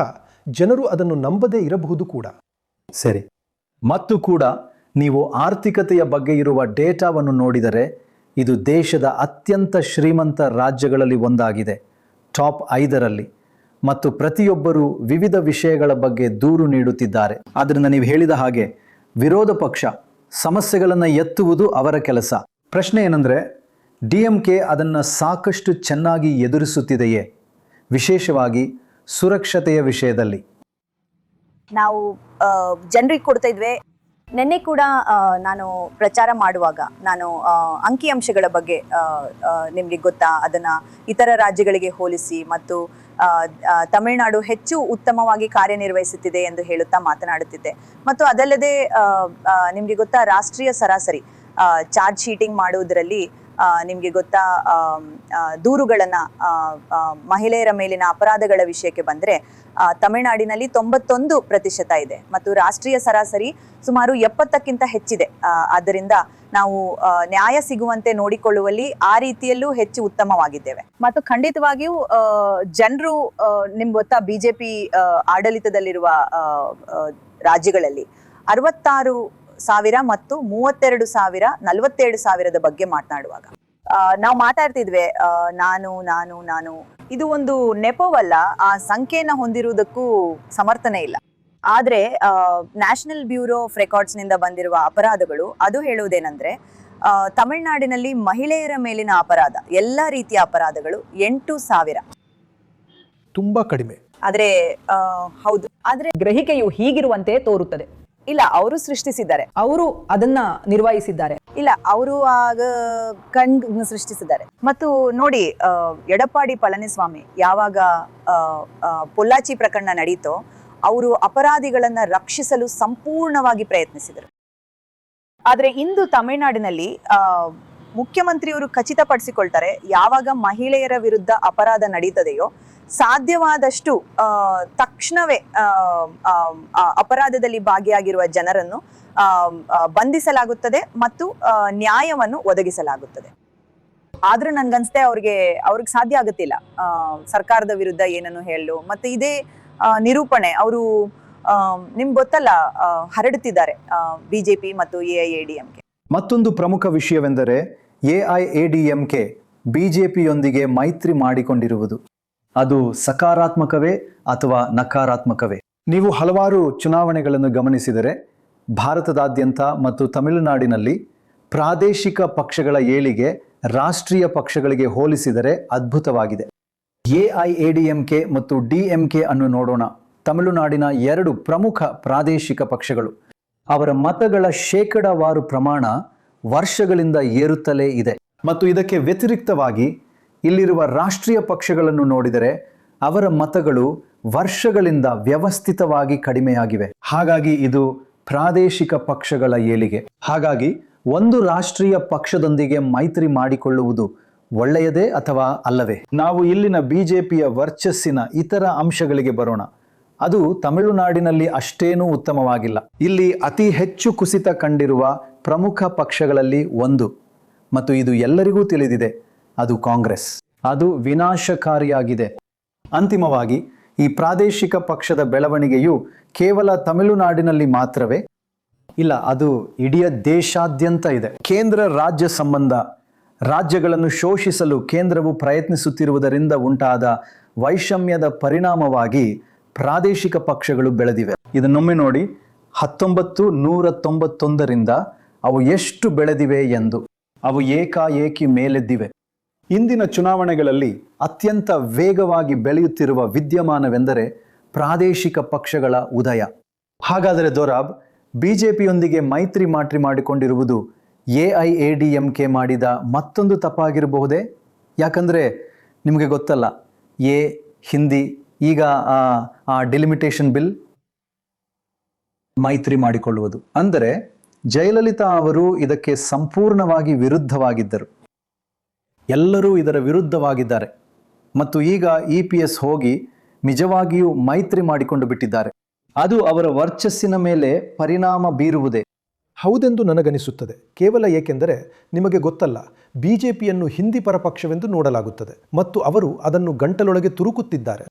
Speaker 10: ಜನರು ಅದನ್ನು ನಂಬದೇ ಇರಬಹುದು ಕೂಡ.
Speaker 7: ಸರಿ. ಮತ್ತು ಕೂಡ ನೀವು ಆರ್ಥಿಕತೆಯ ಬಗ್ಗೆ ಇರುವ ಡೇಟಾವನ್ನು ನೋಡಿದರೆ ಇದು ದೇಶದ ಅತ್ಯಂತ ಶ್ರೀಮಂತ ರಾಜ್ಯಗಳಲ್ಲಿ ಒಂದಾಗಿದೆ, ಟಾಪ್ 5ರಲ್ಲಿ. ಮತ್ತು ಪ್ರತಿಯೊಬ್ಬರೂ ವಿವಿಧ ವಿಷಯಗಳ ಬಗ್ಗೆ ದೂರು ನೀಡುತ್ತಿದ್ದಾರೆ. ಆದ್ದರಿಂದ ನೀವು ಹೇಳಿದ ಹಾಗೆ ವಿರೋಧ ಪಕ್ಷ ಸಮಸ್ಯೆಗಳನ್ನು ಎತ್ತುವುದು ಅವರ ಕೆಲಸ. ಪ್ರಶ್ನೆ ಏನಂದರೆ, DMK ಅದನ್ನು ಸಾಕಷ್ಟು ಚೆನ್ನಾಗಿ ಎದುರಿಸುತ್ತಿದೆಯೇ, ವಿಶೇಷವಾಗಿ ಸುರಕ್ಷತೆಯ ವಿಷಯದಲ್ಲಿ?
Speaker 3: ನಾವು ಜನರಿಗೆ ಕೊಡ್ತಾ ಇದ್ವಿ. ನಿನ್ನೆ ಕೂಡ ನಾನು ಪ್ರಚಾರ ಮಾಡುವಾಗ ನಾನು ಅಂಕಿಅಂಶಗಳ ಬಗ್ಗೆ ನಿಮಗೆ ಗೊತ್ತಾ, ಅದನ್ನು ಇತರ ರಾಜ್ಯಗಳಿಗೆ ಹೋಲಿಸಿ ಮತ್ತು ತಮಿಳುನಾಡು ಹೆಚ್ಚು ಉತ್ತಮವಾಗಿ ಕಾರ್ಯನಿರ್ವಹಿಸುತ್ತಿದೆ ಎಂದು ಹೇಳುತ್ತಾ ಮಾತನಾಡುತ್ತಿದ್ದೆ. ಮತ್ತು ಅದಲ್ಲದೆ ನಿಮಗೆ ಗೊತ್ತಾ, ರಾಷ್ಟ್ರೀಯ ಸರಾಸರಿ ಚಾರ್ಜ್ ಶೀಟಿಂಗ್ ಮಾಡುವುದರಲ್ಲಿ ನಿಮಗೆ ಗೊತ್ತಾ, ದೂರುಗಳನ್ನು ಮಹಿಳೆಯರ ಮೇಲಿನ ಅಪರಾಧಗಳ ವಿಷಯಕ್ಕೆ ಬಂದರೆ ತಮಿಳುನಾಡಿನಲ್ಲಿ 91% ಇದೆ ಮತ್ತು ರಾಷ್ಟ್ರೀಯ ಸರಾಸರಿ ಸುಮಾರು 70ಕ್ಕಿಂತ ಹೆಚ್ಚಿದೆ. ಆದ್ದರಿಂದ ನಾವು ನ್ಯಾಯ ಸಿಗುವಂತೆ ನೋಡಿಕೊಳ್ಳುವಲ್ಲಿ ಆ ರೀತಿಯಲ್ಲೂ ಹೆಚ್ಚು ಉತ್ತಮವಾಗಿದ್ದೇವೆ. ಮತ್ತು ಖಂಡಿತವಾಗಿಯೂ ಜನರು ನಿಮ್ಗೆ ಗೊತ್ತಾ, BJP ಆಡಳಿತದಲ್ಲಿರುವ ರಾಜ್ಯಗಳಲ್ಲಿ 66,000 ಮತ್ತು 32,000, 47,000 ಬಗ್ಗೆ ಮಾತನಾಡುವಾಗ ನಾವು ಮಾತಾಡ್ತಿದ್ವಿ ನಾನು ಇದು ಒಂದು ನೆಪವಲ್ಲ, ಆ ಸಂಖ್ಯೆನ ಹೊಂದಿರುವುದಕ್ಕೂ ಸಮರ್ಥನೆ ಇಲ್ಲ. ಆದ್ರೆ ನ್ಯಾಷನಲ್ ಬ್ಯೂರೋ ಆಫ್ ರೆಕಾರ್ಡ್ಸ್ ನಿಂದ ಬಂದಿರುವ ಅಪರಾಧಗಳು ಅದು ಹೇಳುವುದೇನೆಂದ್ರೆ, ತಮಿಳುನಾಡಿನಲ್ಲಿ ಮಹಿಳೆಯರ ಮೇಲಿನ ಅಪರಾಧ, ಎಲ್ಲ ರೀತಿಯ ಅಪರಾಧಗಳು 8,000.
Speaker 10: ತುಂಬಾ ಕಡಿಮೆ.
Speaker 9: ಆದ್ರೆ ಹೌದು, ಆದ್ರೆ ಗ್ರಹಿಕೆಯು ಹೀಗಿರುವಂತೆ ತೋರುತ್ತದೆ. ಇಲ್ಲ, ಅವರು ಸೃಷ್ಟಿಸಿದ್ದಾರೆ,
Speaker 4: ಅವರು ಅದನ್ನ ನಿರ್ವಹಿಸಿದ್ದಾರೆ.
Speaker 9: ಇಲ್ಲ ಅವರು ಆಗ ಕಣ್ಣು ಸೃಷ್ಟಿಸಿದ್ದಾರೆ. ಮತ್ತು ನೋಡಿ, ಎಡಪ್ಪಾಡಿ ಪಳನಿಸ್ವಾಮಿ ಯಾವಾಗ ಪೊಲ್ಲಾಚಿ ಪ್ರಕರಣ ನಡೀತೋ ಅವರು ಅಪರಾಧಿಗಳನ್ನ ರಕ್ಷಿಸಲು ಸಂಪೂರ್ಣವಾಗಿ ಪ್ರಯತ್ನಿಸಿದರು. ಆದ್ರೆ ಇಂದು ತಮಿಳುನಾಡಿನಲ್ಲಿ ಮುಖ್ಯಮಂತ್ರಿಯವರು ಖಚಿತಪಡಿಸಿಕೊಳ್ತಾರೆ, ಯಾವಾಗ ಮಹಿಳೆಯರ ವಿರುದ್ಧ ಅಪರಾಧ ನಡೀತದೆಯೋ ಸಾಧ್ಯವಾದಷ್ಟು ತಕ್ಷಣವೇ ಅಪರಾಧದಲ್ಲಿ ಭಾಗಿಯಾಗಿರುವ ಜನರನ್ನು ಬಂಧಿಸಲಾಗುತ್ತದೆ ಮತ್ತು ನ್ಯಾಯವನ್ನು ಒದಗಿಸಲಾಗುತ್ತದೆ. ಆದ್ರೂ ನನ್ಗನ್ಸುತ್ತೆ ಅವ್ರಿಗೆ ಸಾಧ್ಯ ಆಗುತ್ತಿಲ್ಲ ಸರ್ಕಾರದ ವಿರುದ್ಧ ಏನನ್ನು ಹೇಳಲು. ಮತ್ತೆ ಇದೇ ನಿರೂಪಣೆ ಅವರು ನಿಮ್ಗೆ ಗೊತ್ತಲ್ಲ ಹರಡುತ್ತಿದ್ದಾರೆ BJP ಮತ್ತು AIADMK.
Speaker 7: ಮತ್ತೊಂದು ಪ್ರಮುಖ ವಿಷಯವೆಂದರೆ AIADMK BJPಯೊಂದಿಗೆ ಮೈತ್ರಿ ಮಾಡಿಕೊಂಡಿರುವುದು. ಅದು ಸಕಾರಾತ್ಮಕವೇ ಅಥವಾ ನಕಾರಾತ್ಮಕವೇ? ನೀವು ಹಲವಾರು ಚುನಾವಣೆಗಳನ್ನು ಗಮನಿಸಿದರೆ ಭಾರತದಾದ್ಯಂತ ಮತ್ತು ತಮಿಳುನಾಡಿನಲ್ಲಿ ಪ್ರಾದೇಶಿಕ ಪಕ್ಷಗಳ ಏಳಿಗೆ ರಾಷ್ಟ್ರೀಯ ಪಕ್ಷಗಳಿಗೆ ಹೋಲಿಸಿದರೆ ಅದ್ಭುತವಾಗಿದೆ. AIADMK ಮತ್ತು DMK ಅನ್ನು ನೋಡೋಣ. ತಮಿಳುನಾಡಿನ 2 ಪ್ರಮುಖ ಪ್ರಾದೇಶಿಕ ಪಕ್ಷಗಳು. ಅವರ ಮತಗಳ ಶೇಕಡಾವಾರು ಪ್ರಮಾಣ ವರ್ಷಗಳಿಂದ ಏರುತ್ತಲೇ ಇದೆ. ಮತ್ತು ಇದಕ್ಕೆ ವ್ಯತಿರಿಕ್ತವಾಗಿ ಇಲ್ಲಿರುವ ರಾಷ್ಟ್ರೀಯ ಪಕ್ಷಗಳನ್ನು ನೋಡಿದರೆ ಅವರ ಮತಗಳು ವರ್ಷಗಳಿಂದ ವ್ಯವಸ್ಥಿತವಾಗಿ ಕಡಿಮೆಯಾಗಿವೆ. ಹಾಗಾಗಿ ಇದು ಪ್ರಾದೇಶಿಕ ಪಕ್ಷಗಳ ಏಳಿಗೆ. ಹಾಗಾಗಿ ಒಂದು ರಾಷ್ಟ್ರೀಯ ಪಕ್ಷದೊಂದಿಗೆ ಮೈತ್ರಿ ಮಾಡಿಕೊಳ್ಳುವುದು ಒಳ್ಳೆಯದೇ ಅಥವಾ ಅಲ್ಲವೇ? ನಾವು ಇಲ್ಲಿನ BJPಯ ವರ್ಚಸ್ಸಿನ ಇತರ ಅಂಶಗಳಿಗೆ ಬರೋಣ. ಅದು ತಮಿಳುನಾಡಿನಲ್ಲಿ ಅಷ್ಟೇನೂ ಉತ್ತಮವಾಗಿಲ್ಲ. ಇಲ್ಲಿ ಅತಿ ಹೆಚ್ಚು ಕುಸಿತ ಕಂಡಿರುವ ಪ್ರಮುಖ ಪಕ್ಷಗಳಲ್ಲಿ ಒಂದು, ಮತ್ತು ಇದು ಎಲ್ಲರಿಗೂ ತಿಳಿದಿದೆ, ಅದು ಕಾಂಗ್ರೆಸ್. ಅದು ವಿನಾಶಕಾರಿಯಾಗಿದೆ. ಅಂತಿಮವಾಗಿ ಈ ಪ್ರಾದೇಶಿಕ ಪಕ್ಷದ ಬೆಳವಣಿಗೆಯು ಕೇವಲ ತಮಿಳುನಾಡಿನಲ್ಲಿ ಮಾತ್ರವೇ ಇಲ್ಲ, ಅದು ಇಡೀ ದೇಶಾದ್ಯಂತ ಇದೆ. ಕೇಂದ್ರ ರಾಜ್ಯ ಸಂಬಂಧ, ರಾಜ್ಯಗಳನ್ನು ಶೋಷಿಸಲು ಕೇಂದ್ರವು ಪ್ರಯತ್ನಿಸುತ್ತಿರುವುದರಿಂದ ಉಂಟಾದ ವೈಷಮ್ಯದ ಪರಿಣಾಮವಾಗಿ ಪ್ರಾದೇಶಿಕ ಪಕ್ಷಗಳು ಬೆಳೆದಿವೆ. ಇದನ್ನೊಮ್ಮೆ ನೋಡಿ, 1991ರಿಂದ ಅವು ಎಷ್ಟು ಬೆಳೆದಿವೆ ಎಂದು. ಅವು ಏಕಾಏಕಿ ಮೇಲೆದ್ದಿವೆ. ಇಂದಿನ ಚುನಾವಣೆಗಳಲ್ಲಿ ಅತ್ಯಂತ ವೇಗವಾಗಿ ಬೆಳೆಯುತ್ತಿರುವ ವಿದ್ಯಮಾನವೆಂದರೆ ಪ್ರಾದೇಶಿಕ ಪಕ್ಷಗಳ ಉದಯ. ಹಾಗಾದರೆ ದೊರಾಬ್, ಬಿಜೆಪಿಯೊಂದಿಗೆ ಮೈತ್ರಿ ಮಾಡಿಕೊಂಡಿರುವುದು AIADMK ಮಾಡಿದ ಮತ್ತೊಂದು ತಪ್ಪಾಗಿರಬಹುದೇ? ಯಾಕಂದರೆ ನಿಮಗೆ ಗೊತ್ತಲ್ಲ, ಹಿಂದಿ, ಈಗ ಆ ಡಿಲಿಮಿಟೇಷನ್ ಬಿಲ್ ಮೈತ್ರಿ ಮಾಡಿಕೊಳ್ಳುವುದು. ಅಂದರೆ ಜಯಲಲಿತಾ ಅವರು ಇದಕ್ಕೆ ಸಂಪೂರ್ಣವಾಗಿ ವಿರುದ್ಧವಾಗಿದ್ದರು. ಎಲ್ಲರೂ ಇದರ ವಿರುದ್ಧವಾಗಿದ್ದಾರೆ. ಮತ್ತು ಈಗ EPS ಹೋಗಿ ನಿಜವಾಗಿಯೂ ಮೈತ್ರಿ ಮಾಡಿಕೊಂಡು ಬಿಟ್ಟಿದ್ದಾರೆ. ಅದು ಅವರ ವರ್ಚಸ್ಸಿನ ಮೇಲೆ ಪರಿಣಾಮ ಬೀರುವುದೇ?
Speaker 10: ಹೌದೆಂದು ನನಗನಿಸುತ್ತದೆ. ಕೇವಲ ಏಕೆಂದರೆ ನಿಮಗೆ ಗೊತ್ತಲ್ಲ, ಬಿಜೆಪಿಯನ್ನು ಹಿಂದಿ ಪರಪಕ್ಷವೆಂದು ನೋಡಲಾಗುತ್ತದೆ ಮತ್ತು ಅವರು ಅದನ್ನು ಗಂಟಲೊಳಗೆ ತುರುಕುತ್ತಿದ್ದಾರೆ.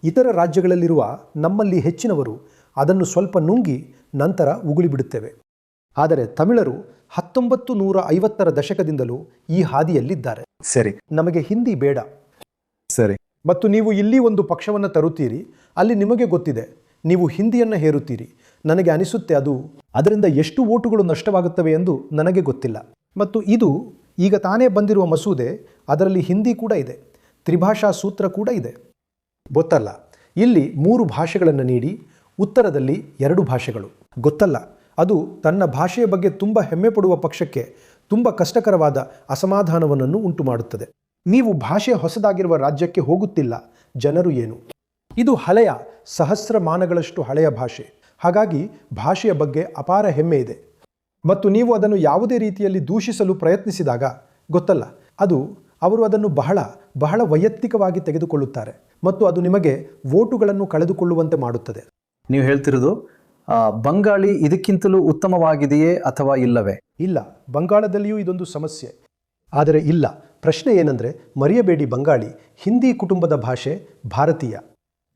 Speaker 10: ಇತರ ರಾಜ್ಯಗಳಲ್ಲಿರುವ ನಮ್ಮಲ್ಲಿ ಹೆಚ್ಚಿನವರು ಅದನ್ನು ಸ್ವಲ್ಪ ನುಂಗಿ ನಂತರ ಉಗುಳಿಬಿಡುತ್ತೇವೆ. ಆದರೆ ತಮಿಳರು 1950ರ ದಶಕದಿಂದಲೂ ಈ ಹಾದಿಯಲ್ಲಿದ್ದಾರೆ.
Speaker 7: ಸರಿ,
Speaker 10: ನಮಗೆ ಹಿಂದಿ ಬೇಡ.
Speaker 7: ಸರಿ.
Speaker 10: ಮತ್ತು ನೀವು ಇಲ್ಲಿ ಒಂದು ಪಕ್ಷವನ್ನು ತರುತ್ತೀರಿ, ಅಲ್ಲಿ ನಿಮಗೆ ಗೊತ್ತಿದೆ ನೀವು ಹಿಂದಿಯನ್ನು ಹೇರುತ್ತೀರಿ. ನನಗೆ ಅನಿಸುತ್ತೆ ಅದರಿಂದ ಎಷ್ಟು ಓಟುಗಳು ನಷ್ಟವಾಗುತ್ತವೆ ಎಂದು ನನಗೆ ಗೊತ್ತಿಲ್ಲ. ಮತ್ತು ಇದು ಈಗ ತಾನೇ ಬಂದಿರುವ ಮಸೂದೆ, ಅದರಲ್ಲಿ ಹಿಂದಿ ಕೂಡ ಇದೆ, ತ್ರಿಭಾಷಾ ಸೂತ್ರ ಕೂಡ ಇದೆ. ಗೊತ್ತಲ್ಲ, ಇಲ್ಲಿ 3 ಭಾಷೆಗಳನ್ನು ನೀಡಿ ಉತ್ತರದಲ್ಲಿ 2 ಭಾಷೆಗಳು. ಗೊತ್ತಲ್ಲ, ಅದು ತನ್ನ ಭಾಷೆಯ ಬಗ್ಗೆ ತುಂಬ ಹೆಮ್ಮೆ ಪಡುವ ಪಕ್ಷಕ್ಕೆ ತುಂಬ ಕಷ್ಟಕರವಾದ ಅಸಮಾಧಾನವನ್ನು ಉಂಟು ಮಾಡುತ್ತದೆ. ನೀವು ಭಾಷೆ ಹೊಸದಾಗಿರುವ ರಾಜ್ಯಕ್ಕೆ ಹೋಗುತ್ತಿಲ್ಲ, ಜನರು ಏನು? ಇದು ಹಳೆಯ ಸಹಸ್ರಮಾನಗಳಷ್ಟು ಹಳೆಯ ಭಾಷೆ. ಹಾಗಾಗಿ ಭಾಷೆಯ ಬಗ್ಗೆ ಅಪಾರ ಹೆಮ್ಮೆ ಇದೆ. ಮತ್ತು ನೀವು ಅದನ್ನು ಯಾವುದೇ ರೀತಿಯಲ್ಲಿ ದೂಷಿಸಲು ಪ್ರಯತ್ನಿಸಿದಾಗ ಗೊತ್ತಲ್ಲ, ಅವರು ಅದನ್ನು ಬಹಳ ಬಹಳ ವೈಯಕ್ತಿಕವಾಗಿ ತೆಗೆದುಕೊಳ್ಳುತ್ತಾರೆ ಮತ್ತು ಅದು ನಿಮಗೆ ವೋಟುಗಳನ್ನು ಕಳೆದುಕೊಳ್ಳುವಂತೆ ಮಾಡುತ್ತದೆ.
Speaker 7: ನೀವು ಹೇಳ್ತಿರೋದು ಬಂಗಾಳಿ ಇದಕ್ಕಿಂತಲೂ ಉತ್ತಮವಾಗಿದೆಯೇ ಅಥವಾ ಇಲ್ಲವೇ?
Speaker 10: ಇಲ್ಲ, ಬಂಗಾಳದಲ್ಲಿಯೂ ಇದೊಂದು ಸಮಸ್ಯೆ. ಆದರೆ ಇಲ್ಲ, ಪ್ರಶ್ನೆ ಏನಂದರೆ, ಮರೆಯಬೇಡಿ, ಬಂಗಾಳಿ ಹಿಂದಿ ಕುಟುಂಬದ ಭಾಷೆ, ಭಾರತೀಯ.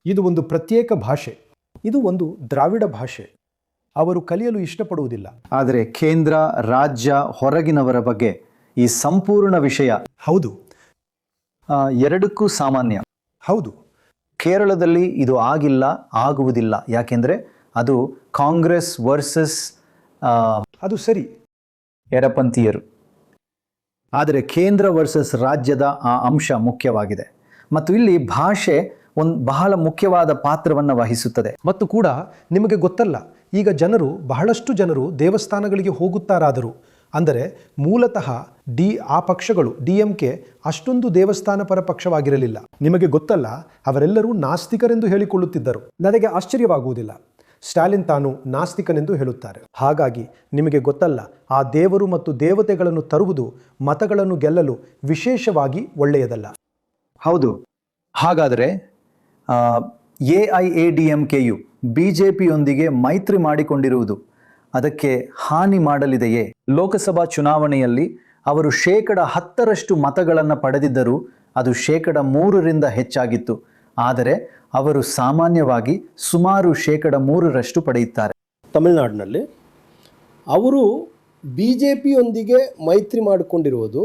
Speaker 10: ಇದು ಒಂದು ಪ್ರತ್ಯೇಕ ಭಾಷೆ. ಇದು ಒಂದು ದ್ರಾವಿಡ ಭಾಷೆ. ಅವರು ಕಲಿಯಲು ಇಷ್ಟಪಡುವುದಿಲ್ಲ.
Speaker 7: ಆದರೆ ಕೇಂದ್ರ, ರಾಜ್ಯ, ಹೊರಗಿನವರ ಬಗ್ಗೆ ಈ ಸಂಪೂರ್ಣ ವಿಷಯ
Speaker 10: ಹೌದು,
Speaker 7: ಎರಡಕ್ಕೂ ಸಾಮಾನ್ಯ.
Speaker 10: ಹೌದು,
Speaker 7: ಕೇರಳದಲ್ಲಿ ಇದು ಆಗಿಲ್ಲ, ಆಗುವುದಿಲ್ಲ. ಯಾಕೆಂದರೆ ಅದು ಕಾಂಗ್ರೆಸ್ ವರ್ಸಸ್
Speaker 10: ಅದು ಸರಿ,
Speaker 7: ಎಡಪಂಥೀಯರು. ಆದರೆ ಕೇಂದ್ರ ವರ್ಸಸ್ ರಾಜ್ಯದ ಆ ಅಂಶ ಮುಖ್ಯವಾಗಿದೆ. ಮತ್ತು ಇಲ್ಲಿ ಭಾಷೆ ಒಂದು ಬಹಳ ಮುಖ್ಯವಾದ ಪಾತ್ರವನ್ನು ವಹಿಸುತ್ತದೆ.
Speaker 10: ಮತ್ತು ಕೂಡ ನಿಮಗೆ ಗೊತ್ತಲ್ಲ, ಈಗ ಬಹಳಷ್ಟು ಜನರು ದೇವಸ್ಥಾನಗಳಿಗೆ ಹೋಗುತ್ತಾರಾದರೂ, ಅಂದರೆ ಮೂಲತಃ ಆ ಪಕ್ಷಗಳು DMK ಅಷ್ಟೊಂದು ದೇವಸ್ಥಾನ ಪರ ಪಕ್ಷವಾಗಿರಲಿಲ್ಲ. ನಿಮಗೆ ಗೊತ್ತಲ್ಲ, ಅವರೆಲ್ಲರೂ ನಾಸ್ತಿಕರೆಂದು ಹೇಳಿಕೊಳ್ಳುತ್ತಿದ್ದರು. ನನಗೆ ಆಶ್ಚರ್ಯವಾಗುವುದಿಲ್ಲ, ಸ್ಟಾಲಿನ್ ತಾನು ನಾಸ್ತಿಕನೆಂದು ಹೇಳುತ್ತಾರೆ. ಹಾಗಾಗಿ ನಿಮಗೆ ಗೊತ್ತಲ್ಲ, ಆ ದೇವರು ಮತ್ತು ದೇವತೆಗಳನ್ನು ತರುವುದು ಮತಗಳನ್ನು ಗೆಲ್ಲಲು ವಿಶೇಷವಾಗಿ ಒಳ್ಳೆಯದಲ್ಲ.
Speaker 7: ಹೌದು. ಹಾಗಾದರೆ AIADMKಯು ಬಿಜೆಪಿಯೊಂದಿಗೆ ಮೈತ್ರಿ ಮಾಡಿಕೊಂಡಿರುವುದು ಅದಕ್ಕೆ ಹಾನಿ ಮಾಡಲಿದೆಯೇ? ಲೋಕಸಭಾ ಚುನಾವಣೆಯಲ್ಲಿ ಅವರು 10% ಮತಗಳನ್ನು ಪಡೆದಿದ್ದರೂ ಅದು 3% ಹೆಚ್ಚಾಗಿತ್ತು. ಆದರೆ ಅವರು ಸಾಮಾನ್ಯವಾಗಿ ಸುಮಾರು 3% ಪಡೆಯುತ್ತಾರೆ.
Speaker 14: ತಮಿಳುನಾಡಿನಲ್ಲಿ ಅವರು BJPಯೊಂದಿಗೆ ಮೈತ್ರಿ ಮಾಡಿಕೊಂಡಿರುವುದು